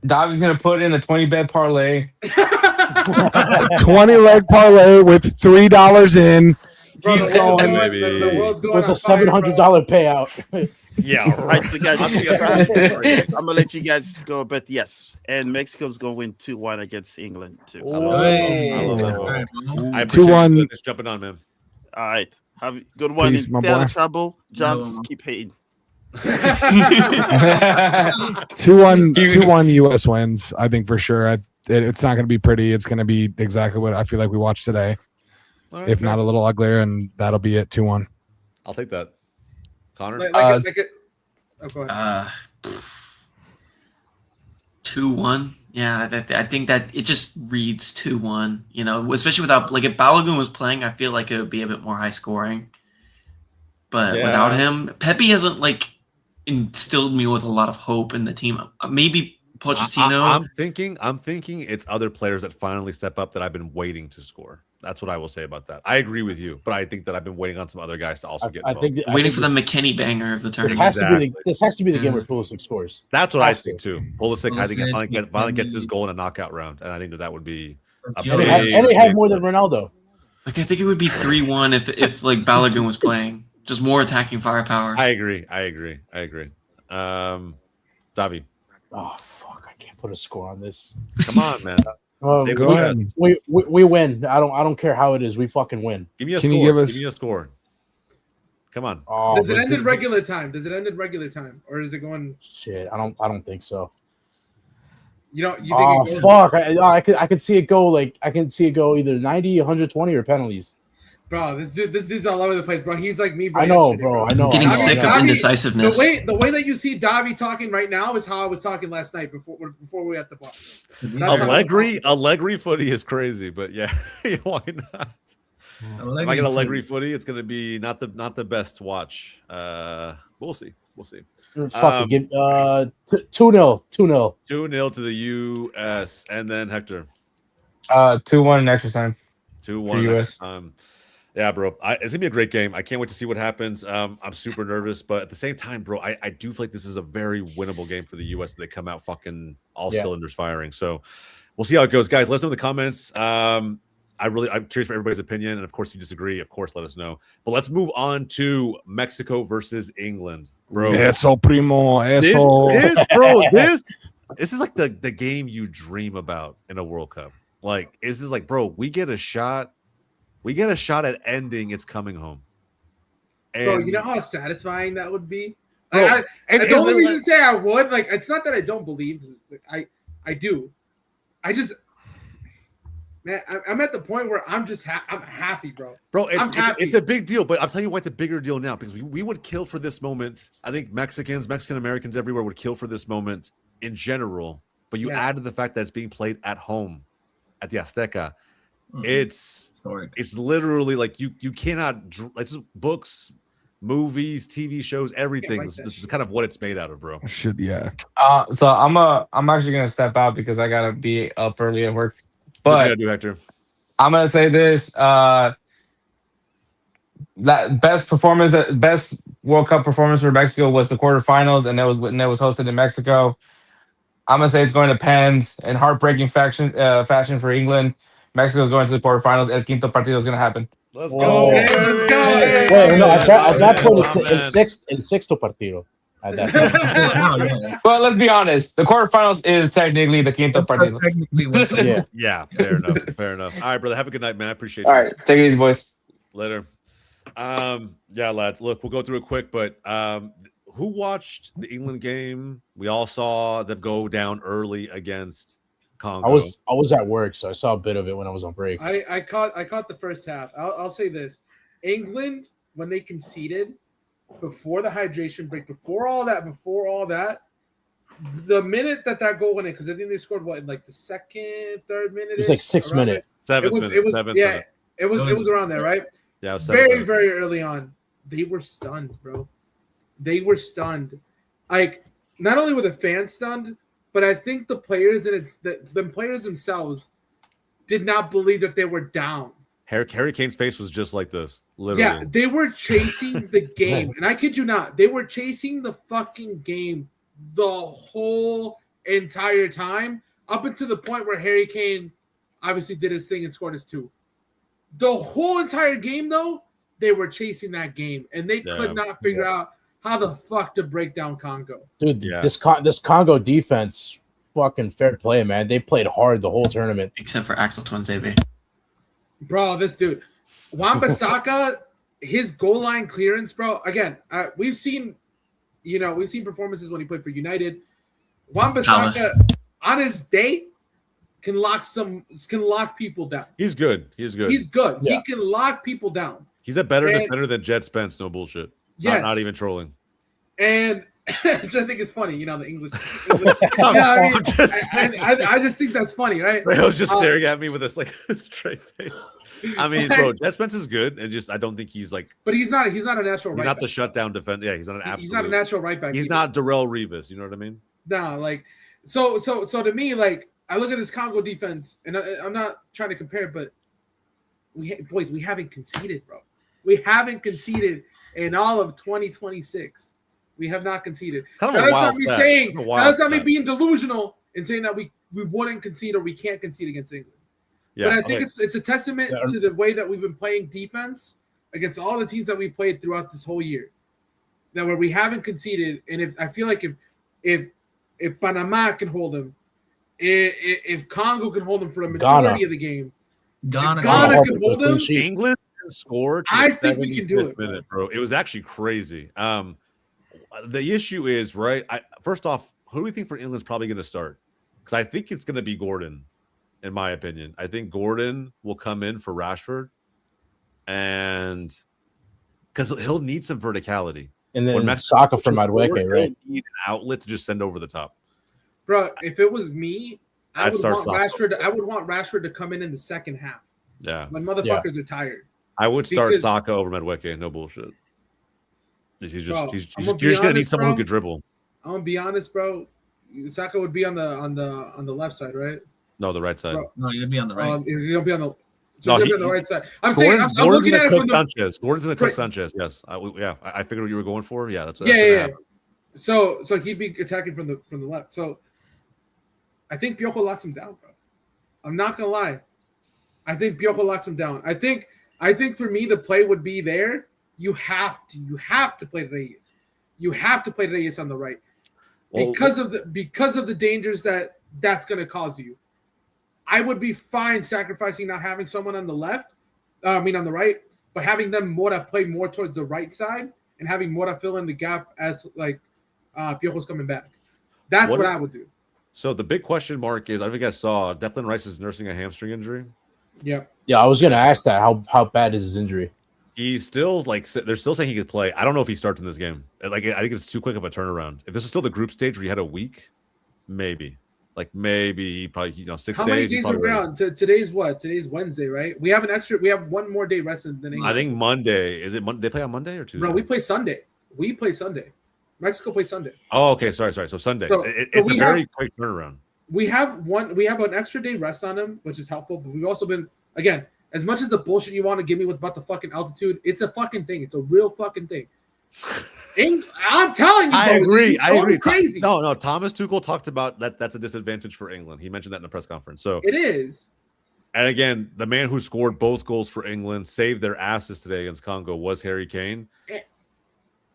Davi's gonna put in a 20-bet parlay. 20-leg parlay with $3 in. He's going with a $700 payout. Yeah, all right. So guys, I'm gonna let you guys go, but yes, and Mexico's gonna win 2-1 against England too. I love that. I appreciate 2-1. Just jumping on, man. All right, have a good one. Peace, In boy. trouble, John, keep hating. 2-1 US wins. I think for sure. It's not going to be pretty. It's going to be exactly what I feel like we watched today, Right, if not a little uglier, and that'll be it. 2-1. I'll take that. Connor, go ahead. 2-1. Yeah, I think that it just reads 2-1. You know, especially without, like, if Balogun was playing, I feel like it would be a bit more high scoring. But without him, Pepe hasn't instilled me with a lot of hope in the team. Maybe Pochettino. I'm thinking it's other players that finally step up that I've been waiting to score. That's what I will say about that. I agree with you, but I think that I've been waiting on some other guys to also get involved. Waiting for the McKennie banger of the tournament. This has to be the game where Pulisic scores. That's what I think too. Pulisic, I think finally gets his goal in a knockout round, and I think that would be. And he had more than Ronaldo. I think it would be 3-1 if Balogun was playing. Just more attacking firepower. I agree. Davi. Oh fuck! I can't put a score on this. Come on, man. Go ahead. We win. I don't care how it is. We fucking win. Give me a Can score. you give us? Give me a score. Come on. Oh, Does it end in regular time? Or is it going? Shit, I don't think so. You think? Oh fuck! I could see it go I can see it go either 90, 120 or penalties. Bro, this dude's all over the place, bro. He's like me, bro. I know, yesterday, bro. I know. I'm getting I know, sick I of know. indecisiveness. The way that you see Davi talking right now is how I was talking last night before we were at the bar. That's how I was talking. Allegri footy is crazy, but yeah, why not? If I get Allegri footy, it's gonna be not the best to watch. We'll see. Fuck it. Give 2-0. 2-0. 2-0 to the US, and then Hector. 2-1 in extra time. 2-1 US. Yeah, bro. It's gonna be a great game. I can't wait to see what happens. I'm super nervous, but at the same time, bro, I do feel like this is a very winnable game for the US. They come out fucking all cylinders firing. So we'll see how it goes, guys. Let us know in the comments. I'm curious for everybody's opinion, and of course, if you disagree, of course, let us know. But let's move on to Mexico versus England, bro. Eso primo, eso. This is like the game you dream about in a World Cup. Like, this is like, bro, we get a shot at ending It's Coming Home. And, Bro, you know how satisfying that would be? Bro, Like, the only reason to say I would, like, it's not that I don't believe. I do. I just, man, I'm at the point where I'm just I'm happy, bro. Bro, it's a big deal, but I'll tell you why it's a bigger deal now, because we would kill for this moment. I think Mexican Americans everywhere would kill for this moment in general. But you add to the fact that it's being played at home at the Azteca. It's literally like you cannot, it's books, movies, TV shows, everything. This is kind of what it's made out of, bro. Shit, yeah. So I'm actually gonna step out because I gotta be up early at work. What you But gotta do, Hector? I'm gonna say this: that best World Cup performance for Mexico was the quarterfinals, and it was hosted in Mexico. I'm gonna say it's going to pens in heartbreaking fashion for England. Mexico's going to the quarterfinals. El quinto partido is gonna happen. Let's go. Let's go. Wait, no, at that point, it's el sexto partido. At that point. Well, let's be honest. The quarterfinals is technically the quinto partido. Yeah, fair enough. All right, brother. Have a good night, man. I appreciate you. All right, take it easy, boys. Later. Yeah, lads. Look, we'll go through it quick, but who watched the England game? We all saw them go down early against Congo. I was at work, so I saw a bit of it when I was on break. I caught the first half. I'll say this: England, when they conceded before the hydration break, before all that, the minute that goal went in, because I think they scored in like the second, third minute. It was like 6 minutes. Seventh minute. It was around there, right? Yeah, it was very, very early on. They were stunned, bro. They were stunned. Like, not only were the fans stunned, but I think the players the players themselves did not believe that they were down. Harry Kane's face was just like this, literally. Yeah, they were chasing the game, and I kid you not, they were chasing the fucking game the whole entire time, up until the point where Harry Kane obviously did his thing and scored his 2. The whole entire game, though, they were chasing that game, and they could not figure out how the fuck to break down Congo. Dude, this Congo defense, fucking fair play, man. They played hard the whole tournament. Except for Axel Tuanzebe. Bro, this dude. Wan-Bissaka, his goal line clearance, bro. Again, we've seen performances when he played for United. Wan-Bissaka, on his day, can lock people down. He's good. He's good. Yeah. He can lock people down. He's a better defender than Jet Spence. No bullshit. Yes. Not even trolling. And which I think is funny, the English. I just think that's funny, right? I was just staring at me with this like straight face. I mean, bro, Jet Spence is good, and I don't think he's like. But he's not a natural. He's not the shutdown defender. Yeah, he's not an absolute. He's not a natural right back. He's not Darrell Revis. You know what I mean? No, like so to me, like I look at this Congo defense, and I'm not trying to compare, but we haven't conceded, bro. We haven't conceded in all of 2026. We have not conceded. Kind of that's not me being delusional and saying that we wouldn't concede or we can't concede against England. Yeah, but I think it's a testament to the way that we've been playing defense against all the teams that we played throughout this whole year. That where we haven't conceded, and I feel like if Panama can hold them, if Congo can hold them for a majority of the game, Ghana can hold them. England scored. I think we can do it, minute, bro. It was actually crazy. The issue is, right? First off, who do we think for England's probably going to start? Because I think it's going to be Gordon, in my opinion. I think Gordon will come in for Rashford. and because he'll need some verticality. And When then Mexico Saka from pushes forward, Madueke, right? he'll need an outlet to just send over the top. Bro, if it was me, I I'd would start want Saka. Rashford. I would want Rashford to come in the second half Yeah, when motherfuckers are tired. I would start Because- Saka over Madueke. No bullshit. He's just Bro, he's I'm just, gonna you're be just gonna need honest, someone who bro. could dribble. I'm gonna be honest, bro. Saka would be on the left side, right? No, the right side. Bro, No, you'd be on the right. He'll be on the. No, he'll be he- on the right side. I'm saying Gordon's I'm looking gonna at it cook from the. Sanchez. Gordon's gonna cook Right. Sanchez. Yes, I figured what you were going for. Yeah, that's Yeah. So he'd be attacking from the left. So I think Piojo locks him down, bro. I'm not gonna lie. I think Piojo locks him down. I think for me the play would be there. You have to play Reyes. You have to play Reyes on the right because of the dangers that's gonna cause you. I would be fine sacrificing not having someone on the left. On the right, but having them Mora play more towards the right side and having Mora fill in the gap as Piojo's coming back. That's what I would do. So the big question mark is, I don't think I saw Declan Rice is nursing a hamstring injury. Yep. Yeah, I was gonna ask that. How bad is his injury? He's still they're still saying he could play. I don't know if he starts in this game. I think it's too quick of a turnaround. If this is still the group stage where you had a week, maybe probably 6 How days. many days are we on? Today's what? Today's Wednesday, right? We have one more day rested than England. I think Monday. Is it Monday? They play on Monday or Tuesday? Bro, we play Sunday. Mexico plays Sunday. Oh, okay. Sorry. So Sunday. So It's a very quick turnaround. We have an extra day rest on him, which is helpful. But we've also been, again, as much as the bullshit you want to give me about the fucking altitude, it's a fucking thing. It's a real fucking thing. I'm telling you, I agree. Crazy. No. Thomas Tuchel talked about that. That's a disadvantage for England. He mentioned that in a press conference. So it is. And again, the man who scored both goals for England, saved their asses today against Congo, was Harry Kane.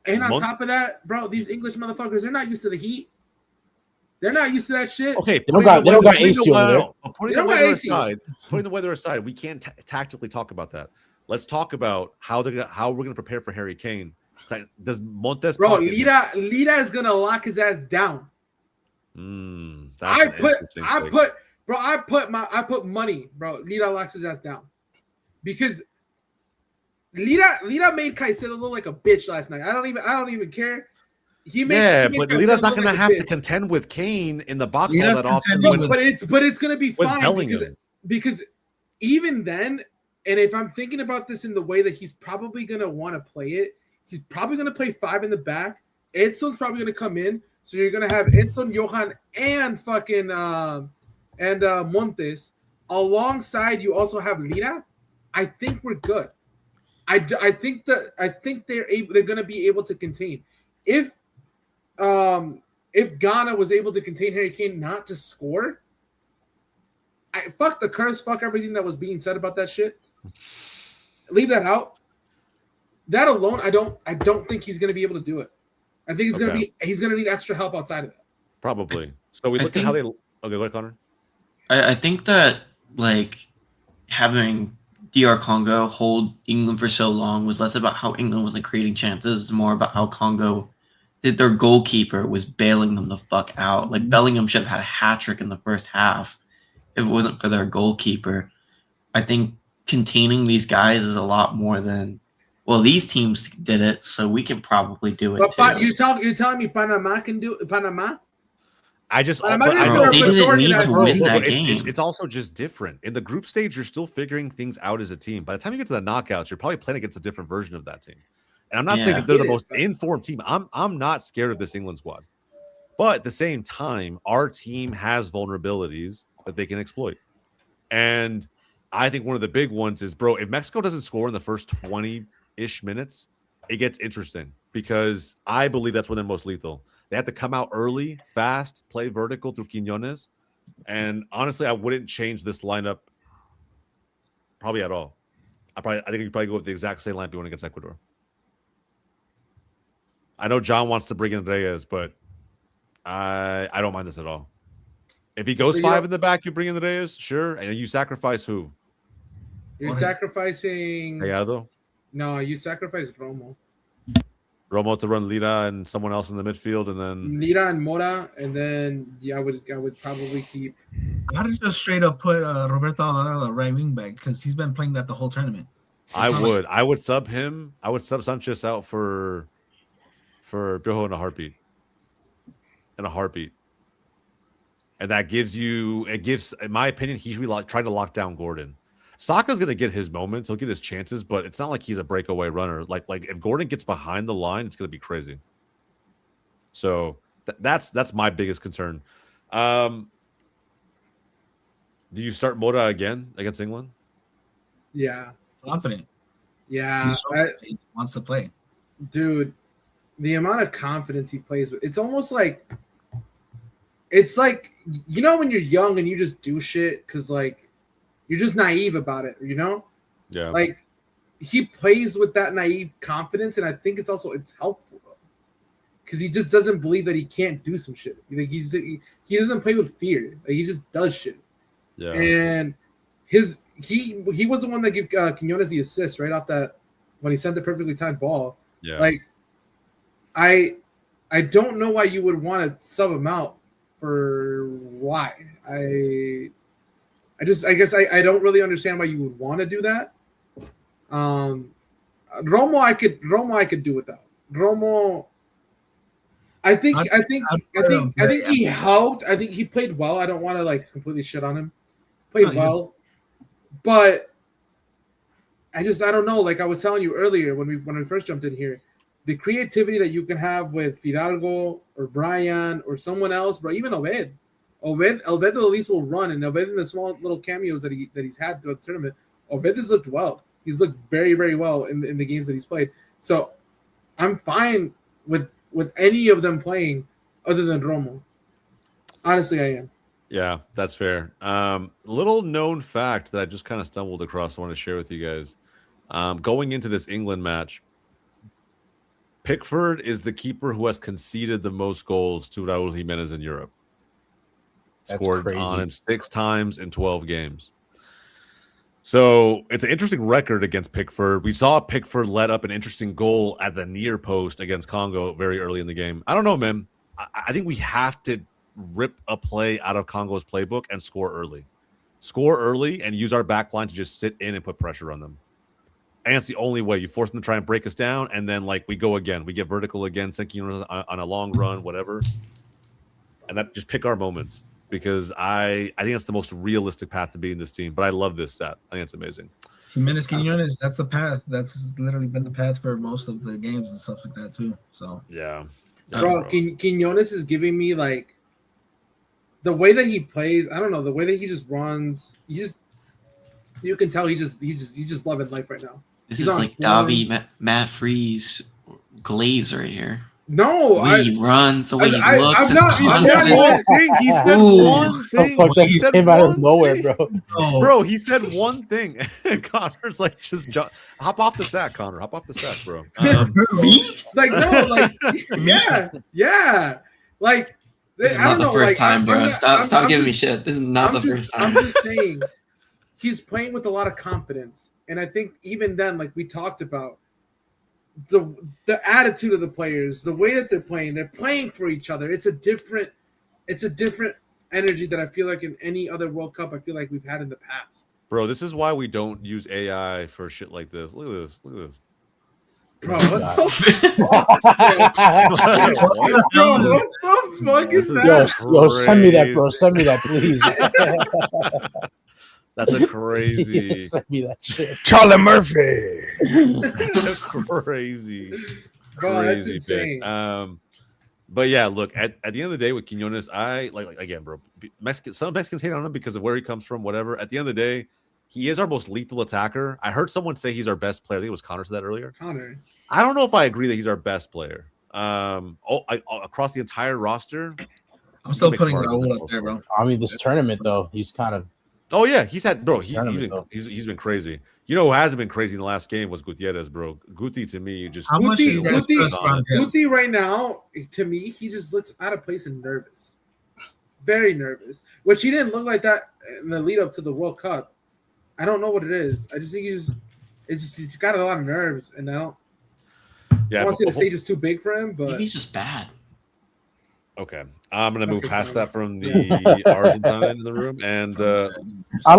And on top of that, bro, these English motherfuckers, they're not used to the heat. They're not used to that shit. Okay, they don't got AC over there. Putting the weather aside, we can't tactically talk about that. Let's talk about how we're going to prepare for Harry Kane. Does Montes? Bro, Lira is gonna lock his ass down. I put money, bro. Lira locks his ass down because Lira made Caicedo look like a bitch last night. I don't even care. But Lira's not going to have to contend with Kane in the box all that often. But it's going to be fine because even then, and if I'm thinking about this in the way that he's probably going to want to play it, he's probably going to play 5 in the back. Edson's probably going to come in, so you're going to have Edson, Johan, and fucking Montes alongside. You also have Lira. I think we're good. I think they're going to be able to contain. If Ghana was able to contain Harry Kane not to score, fuck the curse, fuck everything that was being said about that shit. Leave that out. That alone, I don't think he's going to be able to do it. I think he's going to need extra help outside of that. Probably. So we look at how they. Okay, go ahead, Connor. I think that having DR Congo hold England for so long was less about how England wasn't creating chances, more about how Congo, their goalkeeper was bailing them the fuck out. Like Bellingham should have had a hat trick in the first half if it wasn't for their goalkeeper. I think containing these guys is a lot more than, well, these teams did it, so we can probably do it too. You're telling me Panama can do it? Panama? They didn't need to win that game. It's also just different. In the group stage, you're still figuring things out as a team. By the time you get to the knockouts, you're probably playing against a different version of that team. And I'm not saying that they're the most informed team. I'm not scared of this England squad. But at the same time, our team has vulnerabilities that they can exploit. And I think one of the big ones is, bro, if Mexico doesn't score in the first 20-ish minutes, it gets interesting because I believe that's when they're most lethal. They have to come out early, fast, play vertical through Quiñones. And honestly, I wouldn't change this lineup probably at all. I think you'd probably go with the exact same lineup you went against Ecuador. I know John wants to bring in Reyes, but I don't mind this at all. If he goes 5 in the back, you bring in Reyes, sure. And you sacrifice who? You're sacrificing Gallardo? No, you sacrifice Romo. Romo to run Lira and someone else in the midfield, and then Lira and Mora, and then I would probably keep. How did you just straight up put Roberto Alvarado right wing back because he's been playing that the whole tournament? I would sub him. I would sub Sanchez out for Piojo in a heartbeat. And that gives you, in my opinion, he should be trying to lock down Gordon. Saka's going to get his moments. He'll get his chances, but it's not like he's a breakaway runner. Like if Gordon gets behind the line, it's going to be crazy. So that's my biggest concern. Do you start Mora again against England? Yeah. Confident. Yeah. He wants to play. Dude, the amount of confidence he plays with, it's almost like, it's like, you know, when you're young and you just do shit because, like, you're just naive about it, you know? Yeah. Like, he plays with that naive confidence, and I think it's helpful, because he just doesn't believe that he can't do some shit. Like, he doesn't play with fear. Like, he just does shit. Yeah. And he was the one that gave Quinones the assist right off that, when he sent the perfectly timed ball. Yeah. Like, I don't know why you would want to sub him out. For why? I guess I don't really understand why you would want to do that. Romo I could do without. Romo, I think he helped. I think he played well. I don't want to like completely shit on him. Played well. But I don't know. Like I was telling you earlier when we first jumped in here, the creativity that you can have with Fidalgo or Brian or someone else, bro, even Obed at least will run, and Obed in the small little cameos that he's had throughout the tournament, Obed has looked well. He's looked very, very well in the games that he's played. So I'm fine with any of them playing other than Romo. Honestly, I am. Yeah, that's fair. Little known fact that I just kind of stumbled across I want to share with you guys. Going into this England match, Pickford is the keeper who has conceded the most goals to Raul Jimenez in Europe. That's Scored crazy. on him 6 times in 12 games. So it's an interesting record against Pickford. We saw Pickford let up an interesting goal at the near post against Congo very early in the game. I don't know, man. I think we have to rip a play out of Congo's playbook and score early. Score early and use our back line to just sit in and put pressure on them. And it's the only way. You force them to try and break us down, and then like we go again. We get vertical again, thinking on a long run, whatever. And that just pick our moments, because I think that's the most realistic path to beating this team. But I love this stat. I think it's amazing. Jimenez Quinones, that's the path. That's literally been the path for most of the games and stuff like that too. So yeah. Bro, Quinones is giving me like the way that he plays. I don't know, the way that he just runs. You can tell he's just loving life right now. This He's is on like form. Dobby, Matt Freeze, Glaze right here. No, The way he runs, the way he I- looks, I'm his not- confidence. One thing. He said Ooh. one thing. Fuck, that He said came out of one nowhere, thing. bro. Bro, he said one thing. And Connor's like, just hop off the sack, Connor. Hop off the sack, bro. like no, like yeah. Like This is I not don't the know, first like, time, bro. I'm Stop giving me just- shit. This is not the first I'm time. just saying, he's playing with a lot of confidence, and I think even then, like we talked about, the attitude of the players, the way that they're playing for each other. It's a different energy that I feel like in any other World Cup I feel like we've had in the past. Bro, this is why we don't use AI for shit like this. Look at this. Look at this. Bro, what the fuck is that? Yo, send me that, bro. Send me that, please. That's a crazy, Send me that shit. Charlie Murphy. crazy, Bro, that's crazy insane. pick. But yeah, look, at the end of the day with Quinones, I like again, bro. Some Mexicans hate on him because of where he comes from, whatever. At the end of the day, he is our most lethal attacker. I heard someone say he's our best player. I think it was Connor said that earlier. Connor. I don't know if I agree that he's our best player. Across the entire roster, I'm still Makes putting more Raul argument up there, bro. I mean, this tournament though, he's kind of oh yeah, he's had bro. Tournament, though. He's been crazy. You know who hasn't been crazy in the last game was Gutierrez, bro. Guti to me just How much do you guys Guti- trust on him? Guti right now, to me, he just looks out of place and nervous. Very nervous. Which he didn't look like that in the lead up to the World Cup. I don't know what it is. I just think he's got a lot of nerves, and I don't want to say the stage is too big for him, but Maybe he's just bad. Okay, I'm gonna move Okay, past fine. that from the Argentine in the room, and I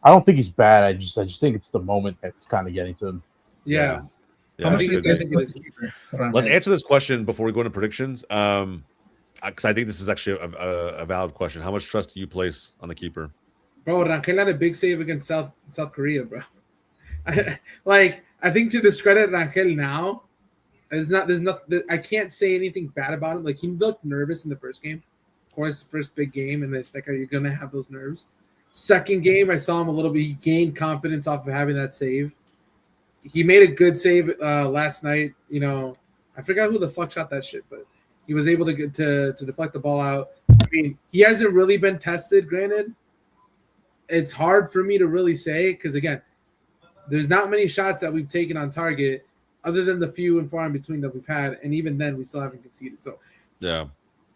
don't think he's bad. I just think it's the moment that's kind of getting to him. Yeah. yeah. How much think do you it's- guys I think trust it the is. keeper? Hold on, Let's hey. answer this question before we go into predictions. Because I think this is actually a valid question. How much trust do you place on the keeper? Bro, Rangel had a big save against South Korea, bro. I think to discredit Rangel now, I can't say anything bad about him. Like, he looked nervous in the first game. Of course, first big game, and it's like, you're gonna have those nerves. Second game, I saw him a little bit. He gained confidence off of having that save. He made a good save last night. You know, I forgot who the fuck shot that shit, but he was able to get to deflect the ball out. I mean, he hasn't really been tested. Granted, it's hard for me to really say because again, there's not many shots that we've taken on target, other than the few and far in between that we've had, and even then, we still haven't conceded. So, Yeah,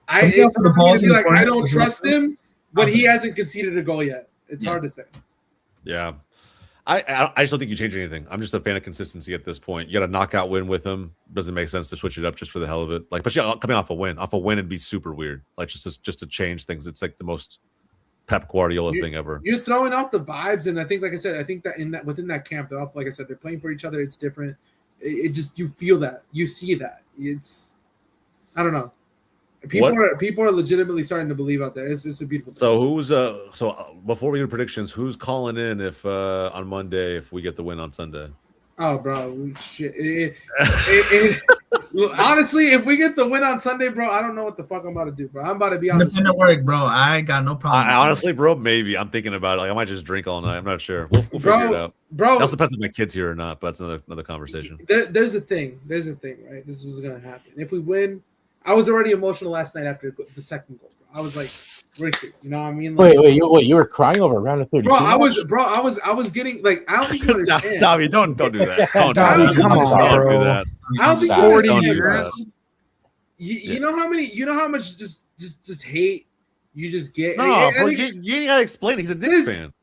it's hard for me to be like, I don't corners trust as well. him when he hasn't conceded a goal yet. It's hard to say. yeah. I just don't think you change anything. I'm just a fan of consistency at this point. You got a knockout win with him. Doesn't make sense to switch it up just for the hell of it. Like, but yeah, coming off a win, it'd be super weird. Like just to change things. It's like the most Pep Guardiola thing ever. You're throwing off the vibes, and I think, like I said, I think that within that camp, they're up. Like I said, they're playing for each other. It's different. It just, you feel that, you see that. It's, I don't know. People are legitimately starting to believe out there. It's a beautiful thing. So who's before we do predictions, who's calling in if on Monday if we get the win on Sunday? Oh, bro, shit. Honestly, if we get the win on Sunday, bro, I don't know what the fuck I'm about to do, bro. I'm about to be on Independent work, bro. I got no problem. I honestly, bro, maybe I'm thinking about it. Like I might just drink all night. I'm not sure. We'll figure it out. Bro, It also depends if my kid's here or not, but that's another conversation. There's a thing, right? This is what's gonna happen. If we win, I was already emotional last night after the second goal, bro. I was like, Richard, you know what I mean? Like, Wait, you were crying over a round of 32? I was getting like, I don't think you understand. Tommy, don't do that. Don't Tommy, come on, bro. do that. I don't think you 40 understand, years. bro. You know how much just hate you just get. No, bro, you ain't gotta explain. He's a Knicks fan.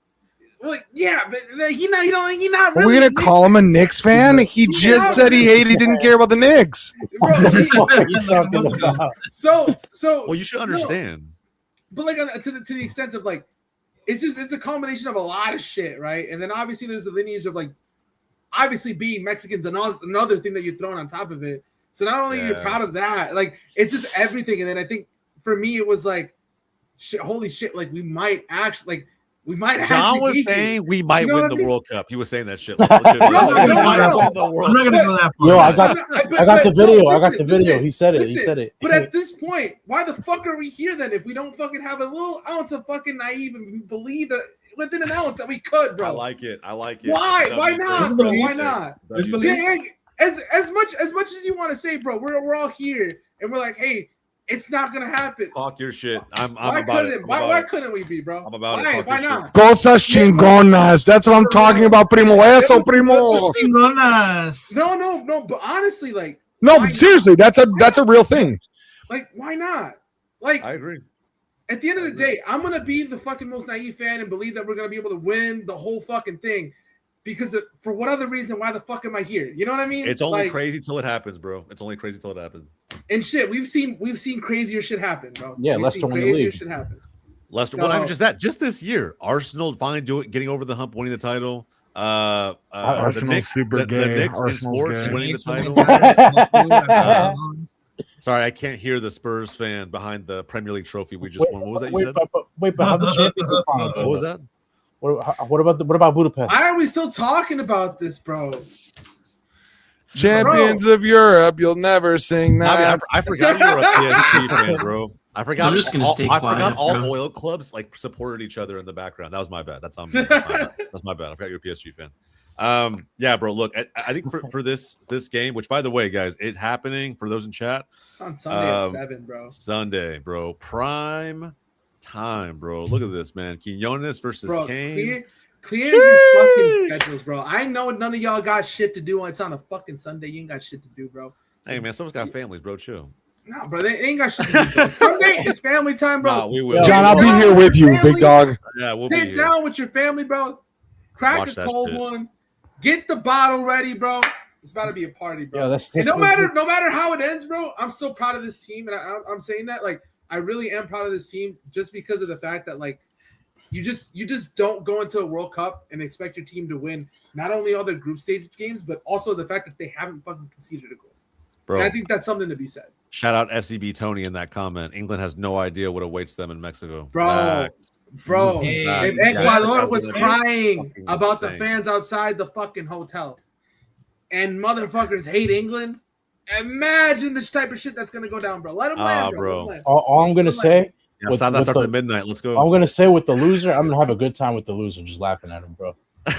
Well, yeah, but he not Are really. we gonna call him a Knicks fan? He just said he didn't care about the Knicks. Bro, What are you talking about? so. Well, you should understand. But like to the extent of like, it's a combination of a lot of shit, right? And then obviously there's the lineage of like, obviously being Mexicans and another thing that you're throwing on top of it. So not only are you proud of that, like it's just everything. And then I think for me it was like, shit, holy shit, like we might actually. John was saying we might win the World Cup. He was saying that shit. Like, No. I'm not gonna go that far. Yo, I got the video. I got the video. He said it. He said it. But at this point, why the fuck are we here then? If we don't fucking have a little ounce of fucking naive and we believe that within an ounce that we could, bro. I like it. Why? Why not, bro? Why not? There's belief. As much as you want to say, bro, we're all here and we're like, hey, it's not gonna happen. Talk your shit. Why couldn't we be, bro? I'm about it. Why not? Cosas chingonas. That's what I'm talking about, primo. Eso, primo. Chingonas. No. But honestly, like, No, why but seriously, that's a real thing. Like, why not? Like, I agree. At the end of the day, I'm gonna be the fucking most naive fan and believe that we're gonna be able to win the whole fucking thing. Because for what other reason, why the fuck am I here? You know what I mean? It's only crazy till it happens, bro. It's only crazy till it happens. And shit, we've seen crazier shit happen, bro. Yeah, Leicester won the league. Shit happen. Leicester, well, not even just that. Just this year, Arsenal finally getting over the hump, winning the title. Arsenal's the Knicks, super the gay. Knicks in Arsenal's sports gay. winning the title. Sorry, I can't hear the Spurs fan behind the Premier League trophy we just won. What was that you said? But how the Champions League final? What was that? What about Budapest? Why are we still talking about this, bro? Champions of Europe, you'll never sing that. I forgot you were a PSG fan, bro. I forgot. I'm just gonna stay I quiet, forgot all bro. oil clubs like supported each other in the background. That was my bad. That's on me. That's my bad. I forgot you're a PSG fan. Yeah, bro. Look, I think for this game, which by the way, guys, it's happening for those in chat. It's on Sunday at 7, bro. Sunday, bro. Prime time, bro. Look at this, man. Quinones versus Kane. Clear your fucking schedules, bro. I know none of y'all got shit to do. It's on a fucking Sunday. You ain't got shit to do, bro. Hey, man, someone's got families, bro. Chill. Nah, bro, they ain't got shit to do, bro. Sunday is family time, bro. Nah, we will. John, I'll be here with you, big dog. Yeah, we'll be Sit here. down with your family, bro. Crack Watch a that cold shit. one. Get the bottle ready, bro. It's about to be a party, bro. Yeah, that's and no matter how it ends, bro, I'm still proud of this team, and I'm saying that like I really am proud of this team just because of the fact that like you just don't go into a World Cup and expect your team to win not only all their group stage games, but also the fact that they haven't fucking conceded a goal. Bro, and I think that's something to be said. Shout out FCB Tony in that comment. England has no idea what awaits them in Mexico. Bro, if Ecuador was crying about the fans outside the fucking hotel and motherfuckers hate England, imagine this type of shit that's gonna go down, bro. Let them land, bro. All I'm gonna say. Yeah, that starts at midnight. Let's go. I'm gonna say with the loser, I'm gonna have a good time with the loser, just laughing at him, bro. I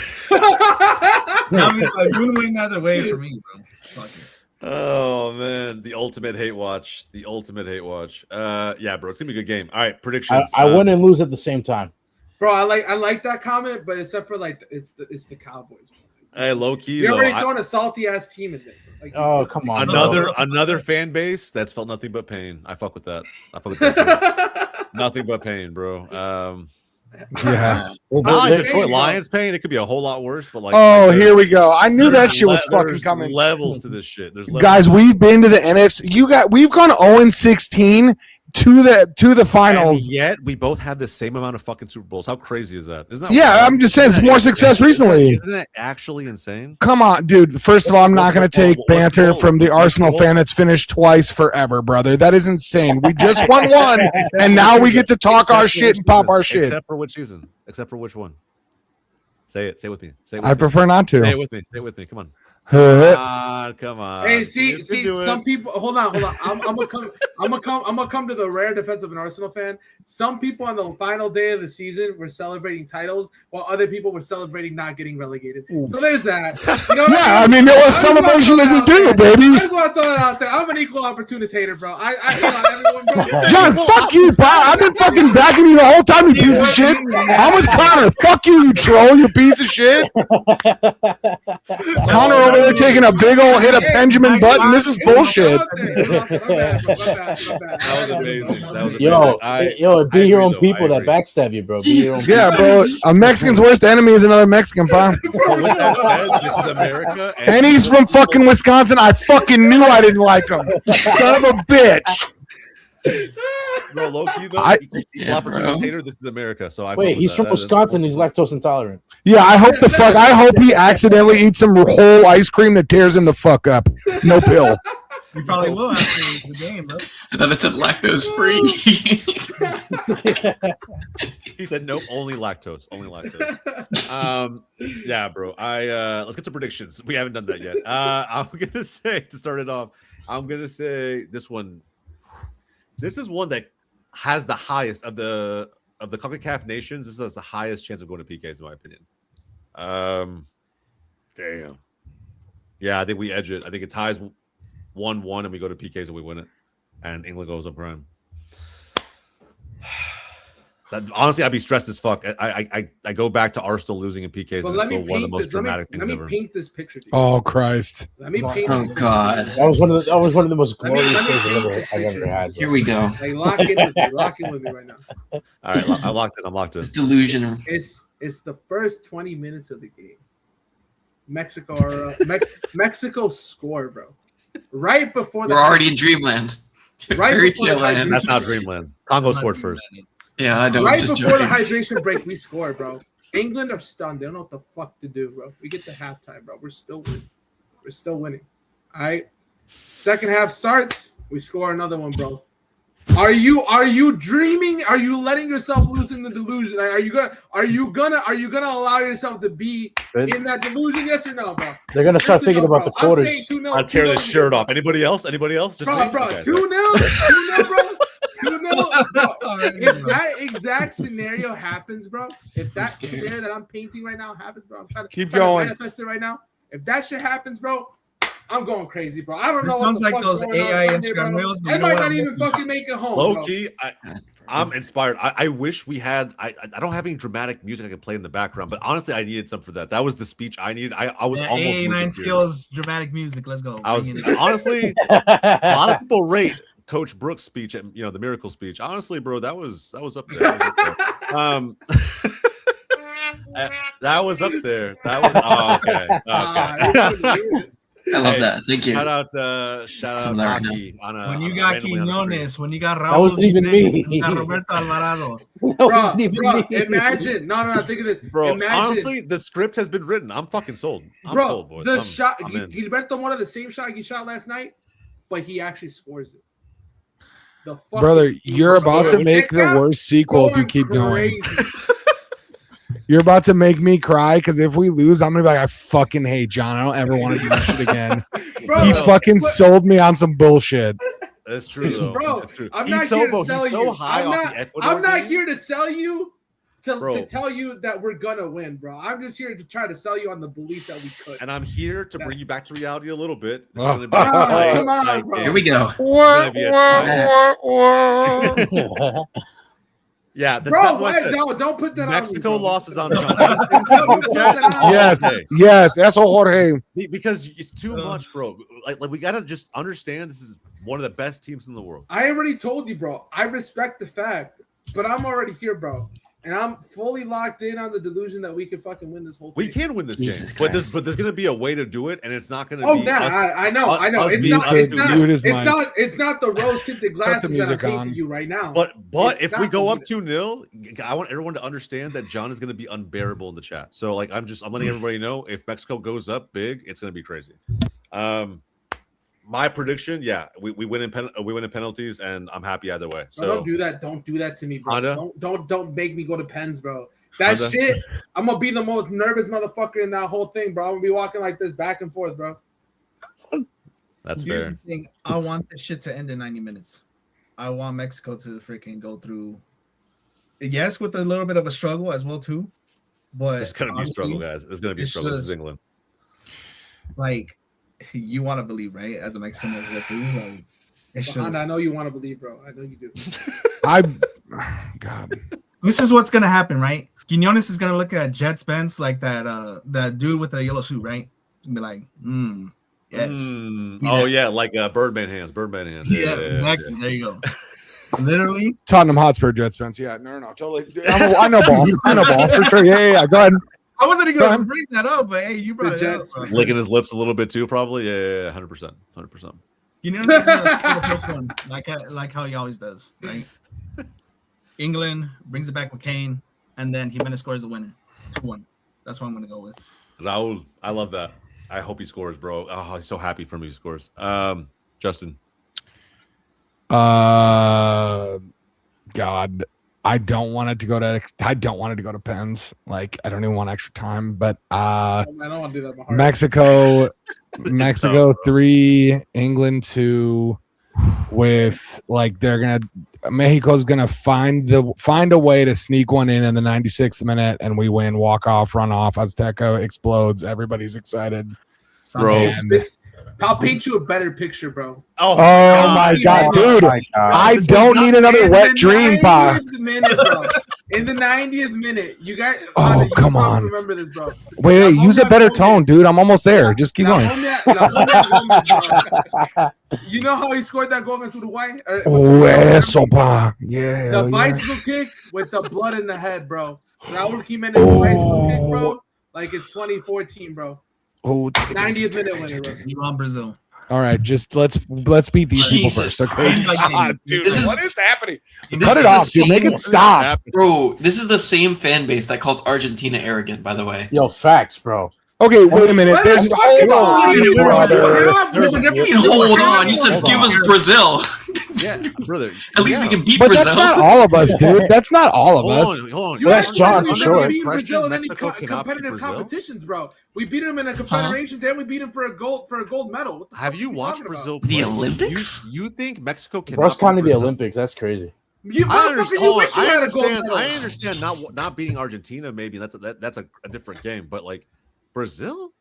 mean, like, win either way for me, bro. Fuck it. Oh man, the ultimate hate watch. The ultimate hate watch. Yeah, bro, it's gonna be a good game. All right, predictions. I win and lose at the same time. Bro, I like that comment, but except for like it's the Cowboys. Hey, low key. You're already throwing a salty ass team in there. Like, oh come on, another fan base that's felt nothing but pain. I fuck with that. Nothing but pain, bro. Yeah. Detroit Lions pain. It could be a whole lot worse, but like. Oh, here we go. I knew that shit was fucking coming. Levels to this shit. There's guys. We've been to the NFC. We've gone 0-16 to the finals. And yet we both had the same amount of fucking Super Bowls. How crazy is that? Isn't that yeah, wild? I'm just saying it's more success recently. Isn't that actually insane? Come on, dude. First of all, I'm not going to take banter from the Arsenal fan that's finished twice forever, brother. That is insane. We just won one, and now we get to talk our shit and pop our shit. Except for which season? Except for which one? Say it. Say it with me. Say it with I prefer not to. Say it with me. Say it with me. Come on. Come on. Hey, see, some people. Hold on. I'm gonna come to the rare defense of an Arsenal fan. Some people on the final day of the season were celebrating titles, while other people were celebrating not getting relegated. Ooh. So there's that. You know yeah, I mean, there was celebration as a do, baby. I just want to throw it out there. I'm an equal opportunist hater, bro. I everyone, bro. John, fuck you, bro. I've been fucking backing you the whole time, you piece of shit. I'm with Connor. Fuck you, you troll, you piece of shit. Connor over there taking a big old hit of Benjamin Button. This is bullshit. That was amazing. That was amazing. Yo, be your own people that backstab you, bro. Be your own yeah, bro. A Mexican's worst enemy is another Mexican, bro. With that said, this is America. And he's from fucking Wisconsin. I fucking knew I didn't like him. Son of a bitch. Bro, low key though, equal opportunity hater. This is America, so I wait. He's from Wisconsin. He's lactose intolerant. Yeah, I hope he accidentally eats some whole ice cream that tears him the fuck up. No pill. You probably will after the game, bro. I thought it said lactose free. He said nope, only lactose. Only lactose. Yeah, bro. Let's get to predictions. We haven't done that yet. I'm gonna say to start it off. I'm gonna say this one. This is one that has the highest of the CONCACAF nations. This has the highest chance of going to PKs, in my opinion. Damn. Yeah, I think we edge it. I think it ties 1-1, and we go to PKs and we win it, and England goes up prime. Honestly, I'd be stressed as fuck. I go back to Arsenal losing in PKs, and it's still one of the most dramatic things ever. Let me paint this picture to you. Oh Christ! Let me paint. Oh God! That was one of the most glorious things I've ever had. Here we go. Like, lock in with me. Lock in with me right now. All right, I'm locked in. I'm locked in. It's delusion. It's the first 20 minutes of the game. Mexico score, bro. Right before we're already in dreamland. Right before that's not dreamland. Congo scored first. Yeah, I know. Right before the hydration break, we scored, bro. England are stunned. They don't know what the fuck to do, bro. We get to halftime, bro. We're still winning. We're still winning. All right. Second half starts. We score another one, bro. Are you dreaming? Are you letting yourself lose in the delusion? Are you gonna allow yourself to be in that delusion? Yes or no, bro? They're gonna start thinking about the quarters. I'll tear this shirt off. Anybody else? Just bro. okay, 2-0, 2-0, bro. 2-0. If that exact scenario happens, bro, if that scenario that I'm painting right now happens, bro, I'm trying to manifest it right now. If that shit happens, bro, I'm going crazy, bro. I don't know. Sounds like those AI Instagram reels. I might not even fucking make it home. Low key, I'm inspired. I wish we had. I don't have any dramatic music I can play in the background, but honestly, I needed some for that. That was the speech I needed. I was almost AI9 skills, dramatic music. Let's go. I was honestly a lot of people rate Coach Brooks' speech at the Miracle speech. Honestly, bro, that was up there. That was up there. That was okay. I love that. Thank you. Shout out Some of that right now. Hockey on a When you on a got randomly on the screen. Quiñones, when you got Raul, That wasn't even Jimenez, me. when you got Roberto Alvarado. That Bro, wasn't even bro, me. imagine. No. Think of this, Bro, Imagine, honestly, the script has been written. I'm fucking sold. I'm bro. sold, boys. The I'm shot, in. Gilberto Mora, the same shot he shot last night, but he actually scores it. The fucking Brother, you're about to make the Check worst sequel if you going keep going. crazy. You're about to make me cry because if we lose, I'm gonna be like, I fucking hate John. I don't ever want to do this shit again. Bro, He fucking sold me on some bullshit. That's true, though. Bro, That's true. I'm He's not so, here to bro, sell he's so you. high I'm off not, the Ecuador I'm not game. here to sell you to Bro. tell you that we're gonna win, bro. I'm just here to try to sell you on the belief that we could. And I'm here to bring you back to reality a little bit. This is Oh. gonna be a tight, Come on, tight bro. game. Here we go. It's gonna be a tight- Yeah, that's Bro, not what I wait, said. no, don't put that Mexico on me, bro. losses on John. Yes, Yes, that's all Jorge. because it's too much, bro. Like we gotta just understand this is one of the best teams in the world. I already told you, bro. I respect the fact, but I'm already here, bro. And I'm fully locked in on the delusion that we can fucking win this whole thing. We can win this Jesus game, Christ. but there's gonna be a way to do it, and it's not gonna Oh, be. nah, us- I know. us It's being not. us It's doing not. Mute his It's mic. not. It's not the rose-tinted glasses that I'm music painting on. you right now. But It's if we not go gonna up be 2-0, I want everyone to understand that John is gonna be unbearable in the chat. So like I'm letting everybody know if Mexico goes up big, it's gonna be crazy. My prediction, yeah, we win in penalties, and I'm happy either way. Bro, So don't do that. Don't do that to me, bro. Honda? Don't make me go to pens, bro. That Honda? shit. I'm gonna be the most nervous motherfucker in that whole thing, bro. I'm gonna be walking like this back and forth, bro. that's Here's fair. the thing. I want this shit to end in 90 minutes. I want Mexico to freaking go through. Yes, with a little bit of a struggle as well too. But It's gonna be a honestly, struggle, guys. It's gonna be a it's struggle. This is just- England. Like you want to believe, right? As a Mexican as well too. Like, it's But, Honda, just, I know you want to believe, bro. I know you do. God. this is what's gonna happen, right? Quinones is gonna look at Jet Spence like that dude with the yellow suit, right? And be like, yes. Oh yeah, like Birdman hands. Yeah, exactly. There you go. Literally, Tottenham Hotspur Jets fans. Yeah, no, totally. I know ball. I know ball for sure. Yeah. Go ahead. I wasn't even Go gonna ahead. bring that up, but hey, you brought it up. Jets, Bro. Licking his lips a little bit too, probably. Yeah, 100%. Quinones is gonna score the first one, like how he always does, right? England brings it back with Kane, and then Jimenez scores the winner. 2-1. That's what I'm gonna go with. Raul, I love that. I hope he scores, bro. Oh, I'm so happy for me he scores. Justin. God, I don't want it to go to pens. Like I don't even want extra time, but I don't want to do that. In my heart. Mexico 3, England 2, with like Mexico's gonna find a way to sneak one in the 96th minute, and we win, walk off, run off, Azteca explodes, everybody's excited, Bro. and I'll paint you a better picture, bro. oh my God, dude, I don't need another wet dream, pa. In the 90th minute, you guys. Oh, Honda, you come probably on. Remember this, bro. Wait, use a better tone, dude. I'm almost there. Just keep going. You know how he scored that goal against Uruguay? Oh, eso, pa. Yeah. The bicycle kick with the blood in the head, bro. Raul Jimenez bicycle kick, bro. Like it's 2014, bro. Oh, 90th minute winner, bro. You on Brazil? all right, just let's beat these people Jesus first, okay? Christ. God, dude, This is- what is happening? This Cut is it the off, dude. Make same- it stop. Bro, this is the same fan base that calls Argentina arrogant, by the way. Yo, facts, bro. Okay, wait a minute. There's Hold on, brother. Hold on, you said Hold give on. us Brazil. Yeah, brother. At least we can beat But Brazil. that's not all of us, dude. That's not all of us. Hold on. You That's guys John never for sure. beat Brazil in any Mexico cannot beat competitive Brazil? competitions, bro. We beat them in a confederations and we beat them for a gold medal. What the Have fuck you are watched talking Brazil about? play? The Olympics? You think Mexico can? Bro's counting the Olympics. That's crazy. You, I motherfucker, understand. you wish you I had a gold understand. medal. I understand not beating Argentina. Maybe that's a different game. But like Brazil,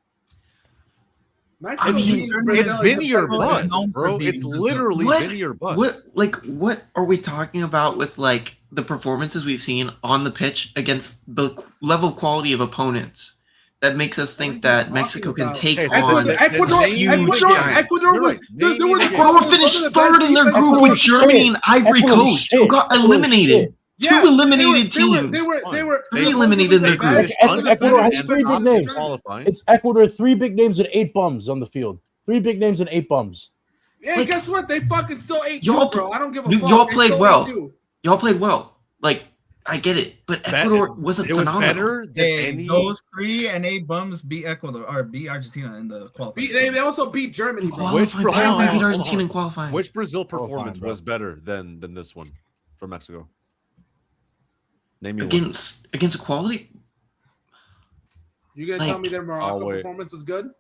Mexico it's, beating Brazil it's is Vinny or incredible. bust, known for bro. beating It's Brazil. literally What? Vinny or bust. What are we talking about with like the performances we've seen on the pitch against the level of quality of opponents that makes us think that Mexico can take Hey, on Ecuador huge giants? Ecuador was. You're There was right. Ecuador finished third in their group with Germany and Ivory Ecuador Coast, shit. who got Ecuador eliminated. shit. Two eliminated they were, teams. They were Three eliminated in their group. Ecuador has three big names. Qualifying. It's Ecuador, 3 big names and 8 bums on the field. 3 big names and 8 bums. Hey, Like, guess what? They fucking still ate y'all too, bro. I don't give a you- fuck. y'all They played still well. ate too. Y'all played well. Like, I get it, but Ecuador wasn't It was phenomenal. better than Hey, any. those 3 and 8 bums beat Ecuador or beat Argentina in the qualifiers. They also beat Germany, bro. Which Qualifying. bro- How hold did we on, beat hold Argentina on. in qualifying? Which Brazil Oh, fine, performance bro. was better than this one for Mexico? Name me one. Against equality, You gonna Like, tell me their Morocco wait. performance was good?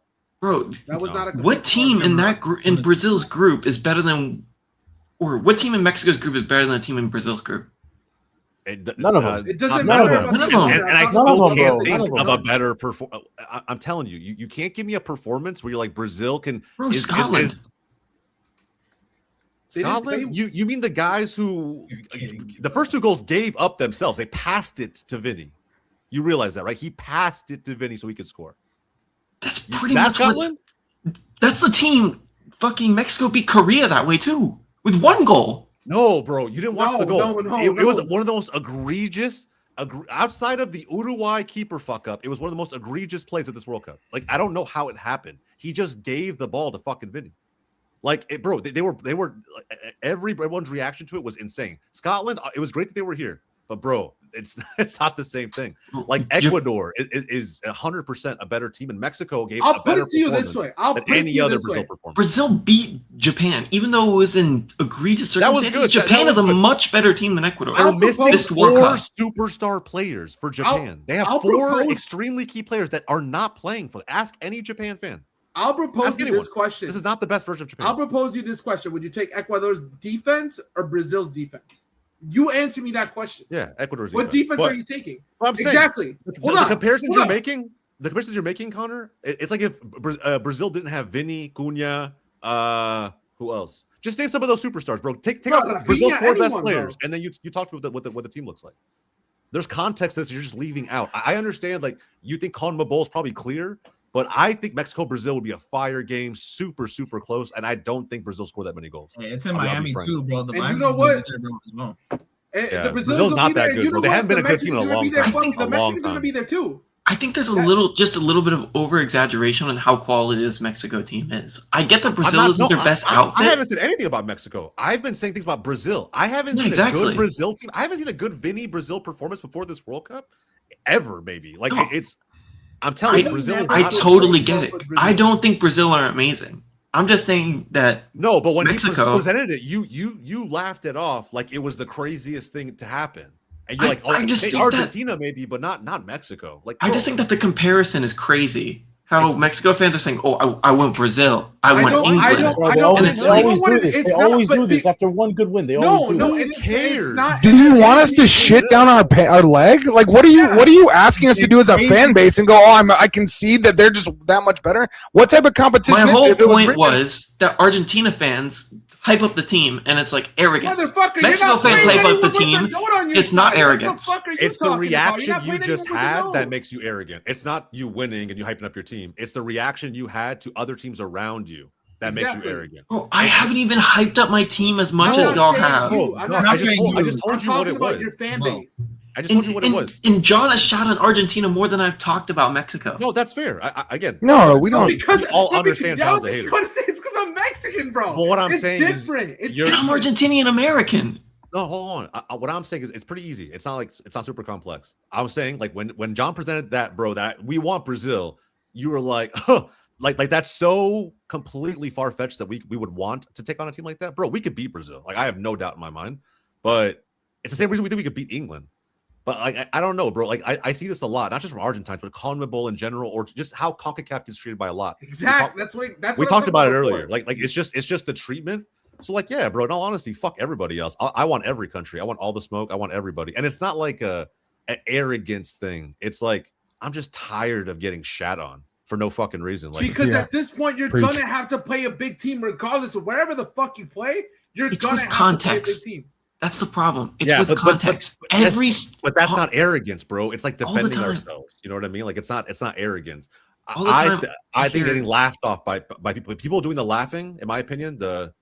bro. That was not a What complete team in performance. that in Brazil's group is better than, or what team in Mexico's group is better than a team in Brazil's group? None of them. It doesn't none of matter them. about None of the them. team. And I I'm still talking about can't the think team. of a better performance. I'm telling you, you can't give me a performance where you're like Brazil can. Bro, Scotland. They didn't Scotland? play- You mean the guys who You're kidding me. the first 2 goals gave up themselves? They passed it to Vinny. You realize that, right? He passed it to Vinny so he could score. That's pretty That's much what. Scotland. That's the team. Fucking Mexico beat Korea that way too, with 1 goal. No, bro, you didn't watch No, the goal. no, It was no. one of the most egregious. Outside of the Uruguay keeper fuck up, it was one of the most egregious plays at this World Cup. Like, I don't know how it happened. He just gave the ball to fucking Vinny. Like, bro, they were everyone's reaction to it was insane. Scotland, it was great that they were here, but bro, it's not the same thing. Like, Ecuador is 100% a better team, and Mexico gave I'll a put better it to you this performance way. I'll than put it to any you other this Brazil way. performance. Brazil beat Japan, even though it was in egregious That was circumstances. good. Japan That is a was good. much better team than Ecuador. They're I'll missing propose- This World 4 Cup. superstar players for Japan. They have I'll 4 propose- extremely key players that are not playing for. Ask any Japan fan. I'll propose Ask you anyone. this question. This is not the best version of Japan. I'll propose you this question. Would you take Ecuador's defense or Brazil's defense? You answer me that question. Yeah, Ecuador's What defense are you taking? What I'm saying, Exactly. the Hold on. comparisons Hold you're on. making, Connor, it's like if Brazil didn't have Vinny, Cunha, who else? Just name some of those superstars, bro. Take Bro, out Rafinha, Brazil's 4 best anyone, players, bro. and then you talk about what the team looks like. There's context that you're just leaving out. I understand, like, you think CONMEBOL is probably clear, but I think Mexico-Brazil would be a fire game, super, super close, and I don't think Brazil scored that many goals. Hey, it's in I'll be Miami frank. too, bro. The And you vibes know is what? there, bro, as well. And Yeah, the Brazil's Brazilians will not be that there. good, You bro. know They what? haven't been The a good team in a Mexicans are gonna long be there. time. Fuck, I think the a long Mexicans are time. gonna be there too. I think there's a little bit of over exaggeration on how quality this Mexico team is. I get that Brazil isn't their best outfit. I haven't said anything about Mexico. I've been saying things about Brazil. I haven't seen a exactly. good Brazil team. I haven't seen a good Vinny Brazil performance before this World Cup ever. Maybe like No. it's. I'm telling you, I Brazil is. I not- totally get it. Brazil. I don't think Brazil are amazing. I'm just saying that No, but when Mexico- he presented it, you laughed it off like it was the craziest thing to happen, and you're I- like, oh, I just hey, think that- Argentina maybe, but not Mexico. Like, I just think that the comparison is crazy. How It's- Mexico fans are saying, "Oh, I want Brazil. I want don't- England." I don't- Bro, they know, always, it's they like- always do this. it's They not, always but do this the- after one good win. They No, always do no, this. Who it's cares? not. Do you want us to shit down our leg? Like, what are you asking us to do as a fan base and go? Oh, I can see that they're just that much better. What type of competition? My whole if it point written- was that Argentina fans hype up the team, and it's like arrogance. Motherfucker, Mexico you're not fans playing hype up anyone the with their team. note on your It's not side. arrogance. What the fuck are you It's the talking about? You're reaction not you playing just anyone with had the that note. makes you arrogant. It's not you winning and you hyping up your team. It's the reaction you had to other teams around you that makes Exactly. you arrogant. Bro, I haven't even hyped up my team as much I'm as not y'all saying have. you. Oh, I'm no, not I just saying told you. you I'm what talking it about was. your fan Well, base. I just told you what it was. And John has shot on Argentina more than I've talked about Mexico. No, that's fair. Again, No, we No, don't. because we all no, understand because, John's a hater. It's because I'm Mexican, bro. Well, what I'm it's saying is different. It's you're- And I'm Argentinian American. No, hold on. What I'm saying is it's pretty easy. It's not super complex. I was saying like when John presented that, bro, that we want Brazil, you were like, huh, like that's so completely far fetched that we would want to take on a team like that, bro. We could beat Brazil. Like I have no doubt in my mind, but it's the same reason we think we could beat England. But like I don't know, bro. Like I see this a lot, not just from Argentines, but CONMEBOL in general, or just how CONCACAF gets treated by a lot. exactly. That's We what talked I'm about it talking earlier. Like it's just the treatment. So like, yeah, bro, in all honesty, fuck everybody else. I want every country. I want all the smoke. I want everybody. And it's not like an arrogance thing. It's like I'm just tired of getting shat on for no fucking reason. Like because Yeah. at this point you're Preach. gonna have to play a big team regardless of wherever the fuck you play. You're It's gonna with have context. to play a big team. That's the problem. It's Yeah, with but context. but that's not arrogance, bro. It's like All the defending time. ourselves. You know what I mean? Like it's not arrogance. All the time I I think hear- getting laughed off by people doing the laughing, in my opinion, the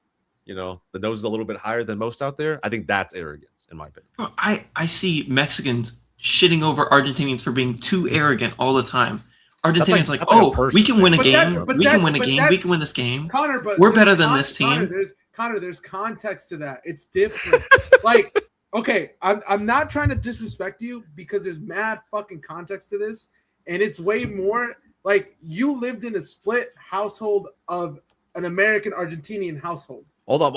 nose is a little bit higher than most out there. I think that's arrogance, in my opinion. Bro, I see Mexicans shitting over Argentinians for being too arrogant all the time. Argentinians like, that's like a oh, person we can win a But game. that's- We can win a but game. that's- We can win this game. Connor, but We're there's better than this team. There's context to that. It's different. Like, okay, I'm not trying to disrespect you because there's mad fucking context to this, and it's way more like you lived in a split household of an American Argentinian household. Hold on,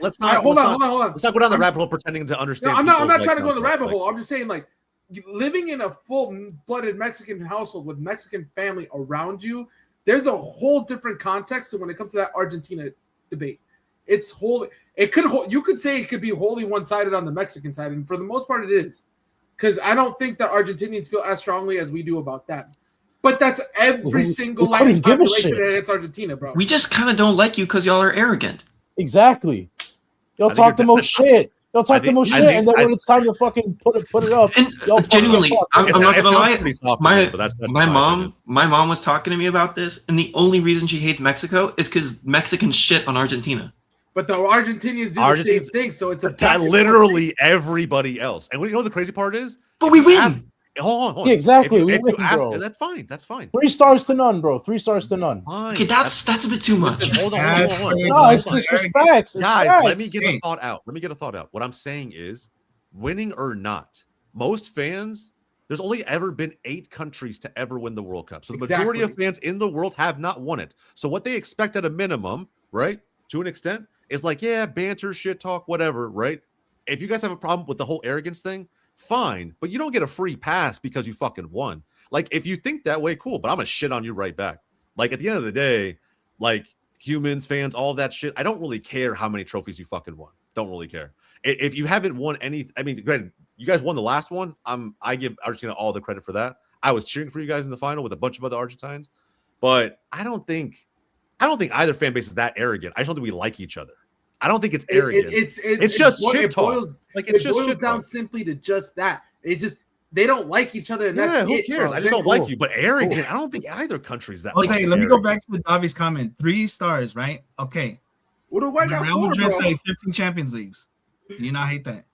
let's not Hold on. Let's not go down the rabbit hole pretending to understand. No, I'm not people's, trying to go in the context. rabbit hole. I'm just saying, like, living in a full-blooded Mexican household with Mexican family around you, there's a whole different context to when it comes to that Argentina debate. It's wholly. You could say it could be wholly one-sided on the Mexican side, and for the most part, it is. Because I don't think that Argentinians feel as strongly as we do about that. But that's every single Latin population against Argentina, bro. We just kind of don't like you because y'all are arrogant. Exactly. Y'all talk the most shit. Y'all talk the most shit, and then when it's time to fucking put it up, and y'all genuinely, I'm not gonna lie. That's My mom was talking to me about this, and the only reason she hates Mexico is because Mexicans shit on Argentina. But the Argentinians do the same thing, so it's literally everybody else. And you know what the crazy part is? But we win. Hold on. Yeah, exactly. If you ask, bro. that's fine. That's fine. 3 stars to none, bro. 3 stars to none. Fine. Okay, that's a bit too much. Listen, hold on. No, it's just facts. Guys, facts. let me get a thought out. What I'm saying is, winning or not, most fans, there's only ever been 8 countries to ever win the World Cup. So the majority of fans in the world have not won it. So what they expect at a minimum, right, to an extent, is like, yeah, banter, shit talk, whatever, right? If you guys have a problem with the whole arrogance thing, fine, but you don't get a free pass because you fucking won. Like, if you think that way, cool, but I'm gonna shit on you right back. Like, at the end of the day, like, humans, fans, all that shit, I don't really care how many trophies you fucking won. Don't really care. If you haven't won any, I mean, granted, you guys won the last one. I give Argentina all the credit for that. I was cheering for you guys in the final with a bunch of other Argentines, but I don't think either fan base is that arrogant. I just don't think we like each other. I don't think it's arrogant. It's just shit talk. It boils down simply to just that. They don't like each other, and that's who it, cares? bro. I just don't like you, but arrogant. I don't think either country's that. Jose, let me go back to the Davi's comment. 3 stars, right? Okay. Uruguay got Real 4, Madrid bro. say 15 Champions Leagues. Do you not hate that?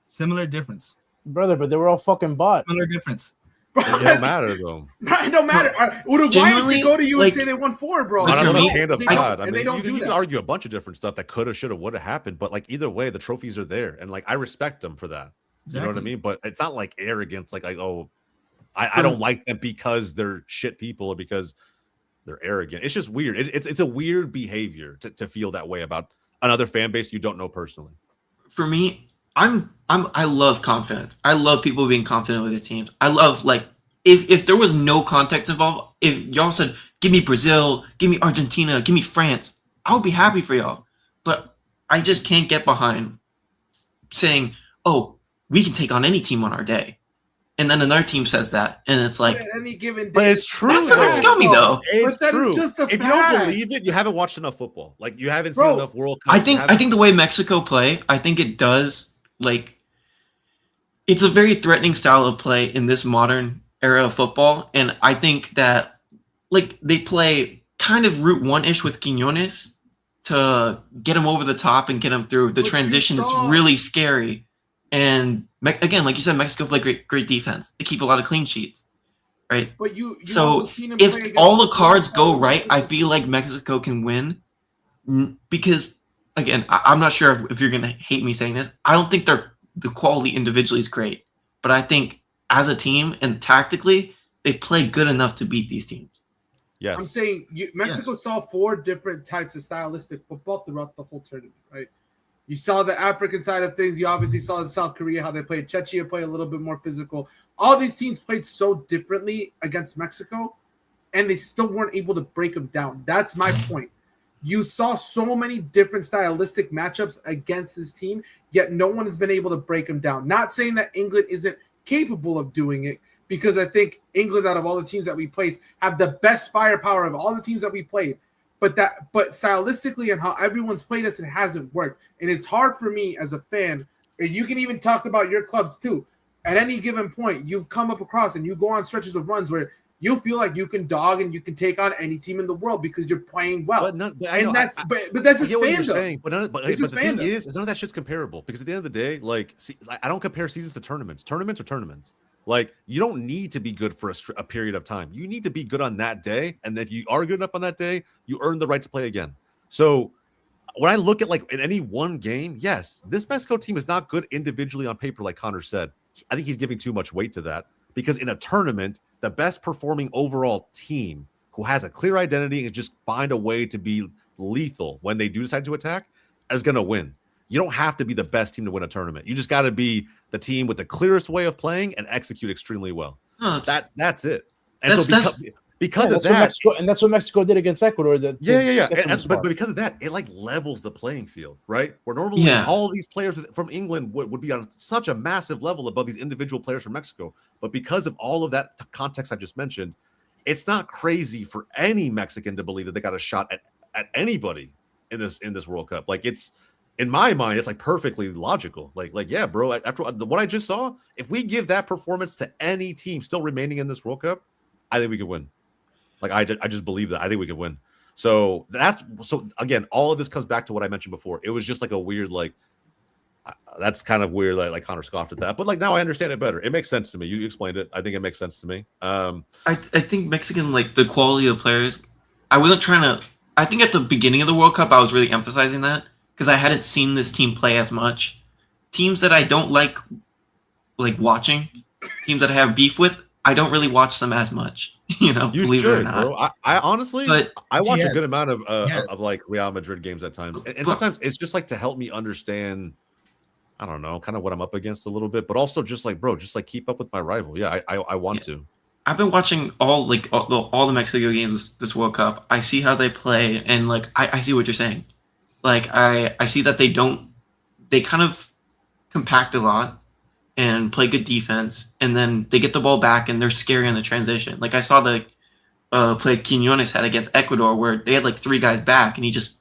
Similar difference. Brother, but they were all fucking bought. Similar difference. It don't matter though. It don't matter. Uruguayans can go to you and say they won 4, bro. I don't know. They Hand of don't, God. I and mean, they don't you do can that. argue a bunch of different stuff that could have, should have, would have happened, but like either way, the trophies are there, and like I respect them for that. Exactly. You know what I mean? But it's not like arrogance, like oh, I don't like them because they're shit people or because they're arrogant. It's just weird. It's a weird behavior to feel that way about another fan base you don't know personally. For me, I love confidence. I love people being confident with their teams. I love, like, if there was no context involved, if y'all said, give me Brazil, give me Argentina, give me France, I would be happy for y'all. But I just can't get behind saying, oh, we can take on any team on our day. And then another team says that, and it's like, At any given day, But it's true. that's a bit scummy, though. It's that is true. just a If you fact. don't believe it, you haven't watched enough football. Like you haven't seen Bro, enough World Cup. I think the way Mexico play, I think it does, like, it's a very threatening style of play in this modern era of football, and I think that, like, they play kind of route 1-ish with Quiñones to get him over the top and get him through. The But transition you is saw- really scary, and again, like you said, Mexico play great defense. They keep a lot of clean sheets, right? But you So also seen him play if against all the the cards go Bosnia. right, I feel like Mexico can win. Because, again, I'm not sure if you're going to hate me saying this. I don't think the quality individually is great. But I think as a team and tactically, they play good enough to beat these teams. yes. I'm saying Mexico saw 4 different types of stylistic football throughout the whole tournament, right? You saw the African side of things. You obviously saw in South Korea how they played. Czechia play a little bit more physical. All these teams played so differently against Mexico, and they still weren't able to break them down. That's my point. You saw so many different stylistic matchups against this team, yet no one has been able to break them down. Not saying that England isn't capable of doing it, because I think England, out of all the teams that we placed, have the best firepower of all the teams that we played. But stylistically and how everyone's played us, it hasn't worked. And it's hard for me as a fan, and you can even talk about your clubs too. At any given point, you come up across and you go on stretches of runs where you feel like you can dog and you can take on any team in the world because you're playing well. But that's just get what you're fandom. saying, but the It's just thing fandom. is none of that shit's comparable because at the end of the day, like, I don't compare seasons to tournaments. Tournaments are tournaments. Like, you don't need to be good for a period of time. You need to be good on that day. And if you are good enough on that day, you earn the right to play again. So when I look at like in any one game, yes, this Mexico team is not good individually on paper, like Connor said. I think he's giving too much weight to that because in a tournament, the best performing overall team who has a clear identity and just find a way to be lethal when they do decide to attack is going to win. You don't have to be the best team to win a tournament. You just got to be the team with the clearest way of playing and execute extremely well. That's it. And because of that, that's what Mexico did against Ecuador. But because of that, it like levels the playing field, right? Where normally all these players from England would be on such a massive level above these individual players from Mexico. But because of all of that context I just mentioned, it's not crazy for any Mexican to believe that they got a shot at anybody in this World Cup. Like, it's, in my mind, it's like perfectly logical. Like yeah, bro. After what I just saw, if we give that performance to any team still remaining in this World Cup, I think we could win. Like, I just believe that. I think we could win. So again, all of this comes back to what I mentioned before. It was just like a weird, like, that's kind of weird. Like Connor scoffed at that, but like now I understand it better. It makes sense to me. You explained it. I think it makes sense to me. I think Mexican, like the quality of players. I wasn't trying to. I think at the beginning of the World Cup, I was really emphasizing that because I hadn't seen this team play as much. Teams that I don't like watching, teams that I have beef with, I don't really watch them as much. You know, believe it or not. Bro. I honestly, I watch a good amount of like Real Madrid games at times, and sometimes it's just like to help me understand. I don't know, kind of what I'm up against a little bit, but also just like, bro, just like keep up with my rival. Yeah, I want to. I've been watching all the Mexico games this World Cup. I see how they play, and like I see what you're saying. Like I see that they kind of compact a lot and play good defense, and then they get the ball back and they're scary on the transition. Like I saw the play Quiñones had against Ecuador where they had like 3 guys back and he just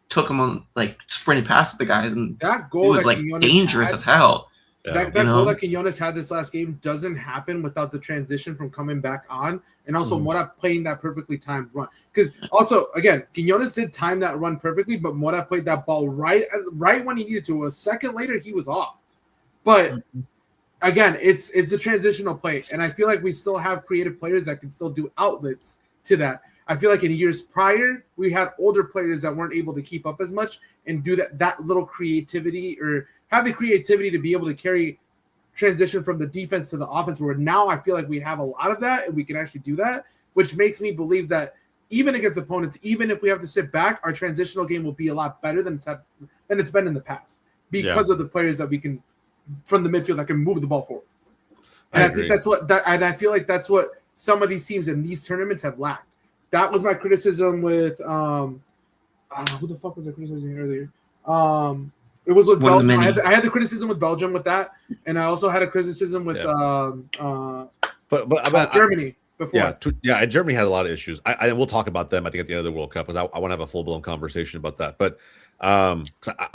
took them on, like, sprinting past the guys, and that goal was like dangerous as hell. That goal that Quiñones had this last game doesn't happen without the transition from coming back on, and also Mora playing that perfectly timed run. Because also, again, Quiñones did time that run perfectly, but Mora played that ball right when he needed to. A second later, he was off. But again, it's a transitional play, and I feel like we still have creative players that can still do outlets to that. I feel like in years prior, we had older players that weren't able to keep up as much and do that little creativity or have the creativity to be able to carry transition from the defense to the offense, where now I feel like we have a lot of that and we can actually do that, which makes me believe that even against opponents, even if we have to sit back, our transitional game will be a lot better than it's been in the past because of the players that we can from the midfield that can move the ball forward. And I think and I feel like that's what some of these teams in these tournaments have lacked. That was my criticism with who the fuck was I criticizing earlier? It was with Belgium. I had the criticism with Belgium with that, and I also had a criticism with Germany before. Yeah, and Germany had a lot of issues. I will talk about them, I think, at the end of the World Cup, because I want to have a full blown conversation about that. But I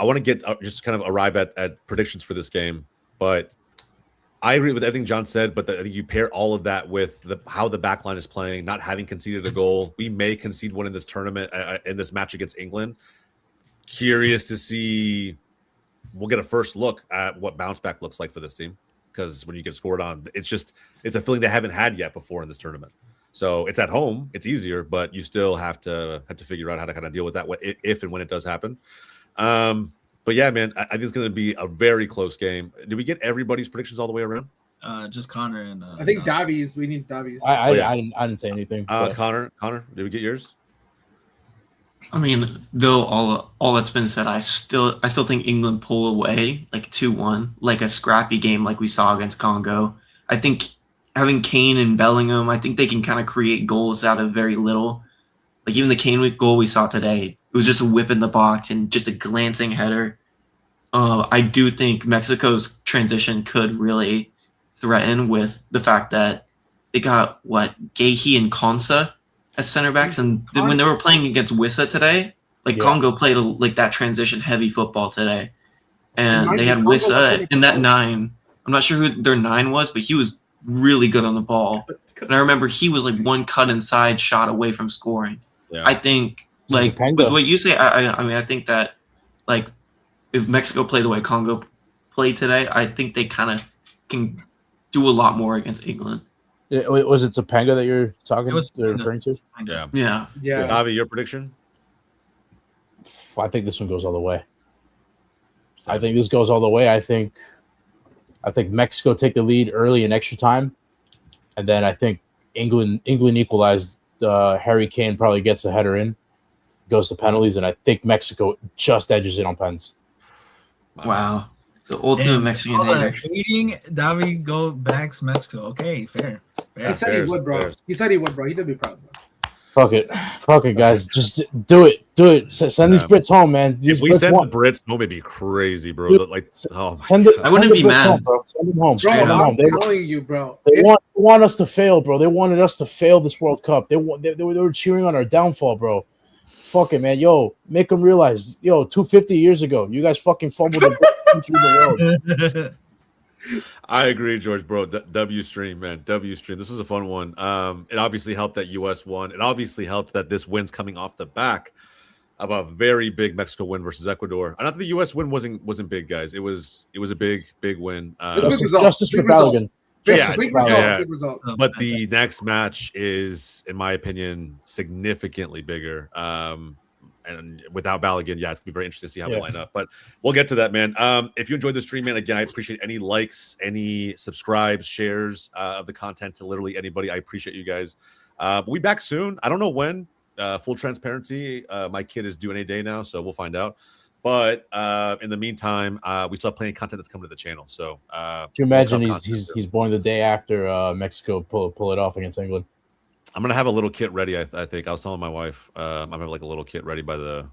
want to get just kind of arrive at predictions for this game. But I agree with everything John said, but I think you pair all of that with how the back line is playing, not having conceded a goal. We may concede one in this tournament, in this match against England. Curious to see. We'll get a first look at what bounce back looks like for this team, because when you get scored on, it's a feeling they haven't had yet before in this tournament. So it's at home, it's easier, but you still have to figure out how to kind of deal with that if and when it does happen. But yeah, man, I think it's going to be a very close game. Did we get everybody's predictions all the way around? Just Connor and I think Davies. We need Davies. I didn't say anything. Connor, did we get yours? I mean, though all that's been said, I still think England pull away like 2-1, like a scrappy game like we saw against Congo. I think having Kane and Bellingham, I think they can kind of create goals out of very little. Like even the Kane goal we saw today, it was just a whip in the box and just a glancing header. I do think Mexico's transition could really threaten with the fact that they got Gahey and Konsa as center backs, and when they were playing against Wissa today, Congo played like that transition heavy football today, and they had Wissa in that 9. I'm not sure who their 9 was, but he was really good on the ball. And I remember he was like one cut inside shot away from scoring. Yeah. I think with what you say, I mean, I think that like if Mexico play the way Congo played today, I think they kind of can do a lot more against England. Was it Topanga that you're talking? It was Referring to? Yeah. Yeah. Yeah. Davi, your prediction? Well, I think this one goes all the way. I think this goes all the way. I think Mexico take the lead early in extra time, and then I think England equalized. Harry Kane probably gets a header in, goes to penalties, and I think Mexico just edges it on pens. Wow. The ultimate Damn, Mexican all hater. that hating. Davi go backs Mexico. Okay, fair. He said he would, bro. Bears. He said he would, bro. He'd be proud, bro. Fuck it, guys. Just do it. Send these Brits home, man. These If we Brits send want- the Brits home, it'd be crazy, bro. Dude, Like, oh my Send the, God. I wouldn't send the be Brits mad. home, bro. Send them home. Bro, Send them home. I'm They, telling you, bro. they want us to fail, bro. They wanted us to fail this World Cup. They were cheering on our downfall, bro. Fuck it, man. Yo, make them realize, 250 years ago, you guys fucking fumbled the best country in the world. I agree, George, bro. W stream, man. W stream. This was a fun one. It obviously helped that US won. It obviously helped that this win's coming off the back of a very big Mexico win versus Ecuador. I don't think the US win wasn't big, guys. It was a big win. It's a big result. Justice for Big result. Balogun. Yeah, Big Justice for result. yeah. Big result. But the next match is, in my opinion, significantly bigger. And without Balogun, yeah, it's gonna be very interesting to see how we line up. But we'll get to that, man. If you enjoyed the stream, man, again, I appreciate any likes, any subscribes, shares of the content to literally anybody. I appreciate you guys. We'll be back soon. I don't know when. Full transparency, my kid is due any day now, so we'll find out. But in the meantime, we still have plenty of content that's coming to the channel. So Do you imagine he's born the day after Mexico pull it off against England? I'm gonna have a little kit ready. I think I was telling my wife I'm gonna have like a little kit ready by the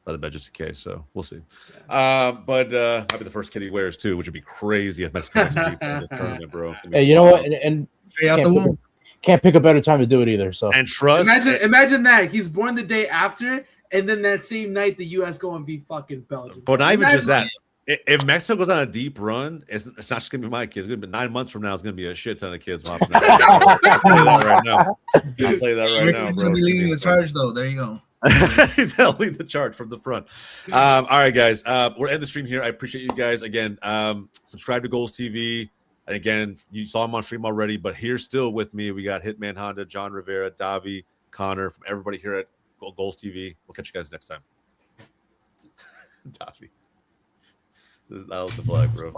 bed just in case. So we'll see. But might be the first kit he wears too, which would be crazy if Mexico makes it deep in this tournament, bro. It's gonna be Hey, you know what? wild. And Straight out the womb. can't pick a better time to do it either. So And trust. Imagine that. He's born the day after, and then that same night the US go and beat fucking Belgium. But not even Imagine just that. If Mexico goes on a deep run, it's not just gonna be my kids. It's gonna be 9 months from now. It's gonna be a shit ton of kids. I'll tell you that right now. I'll tell you that right now, He's bro. gonna be It's leading gonna the charge, though. There you go. He's gonna lead the charge from the front. All right, guys. We're ending the stream here. I appreciate you guys again. Subscribe to Goals TV. And again, you saw him on stream already, but here still with me, we got Hitman Honda, John Rivera, Davi, Connor, from everybody here at Goals TV. We'll catch you guys next time. Davi. That was the flag, bro.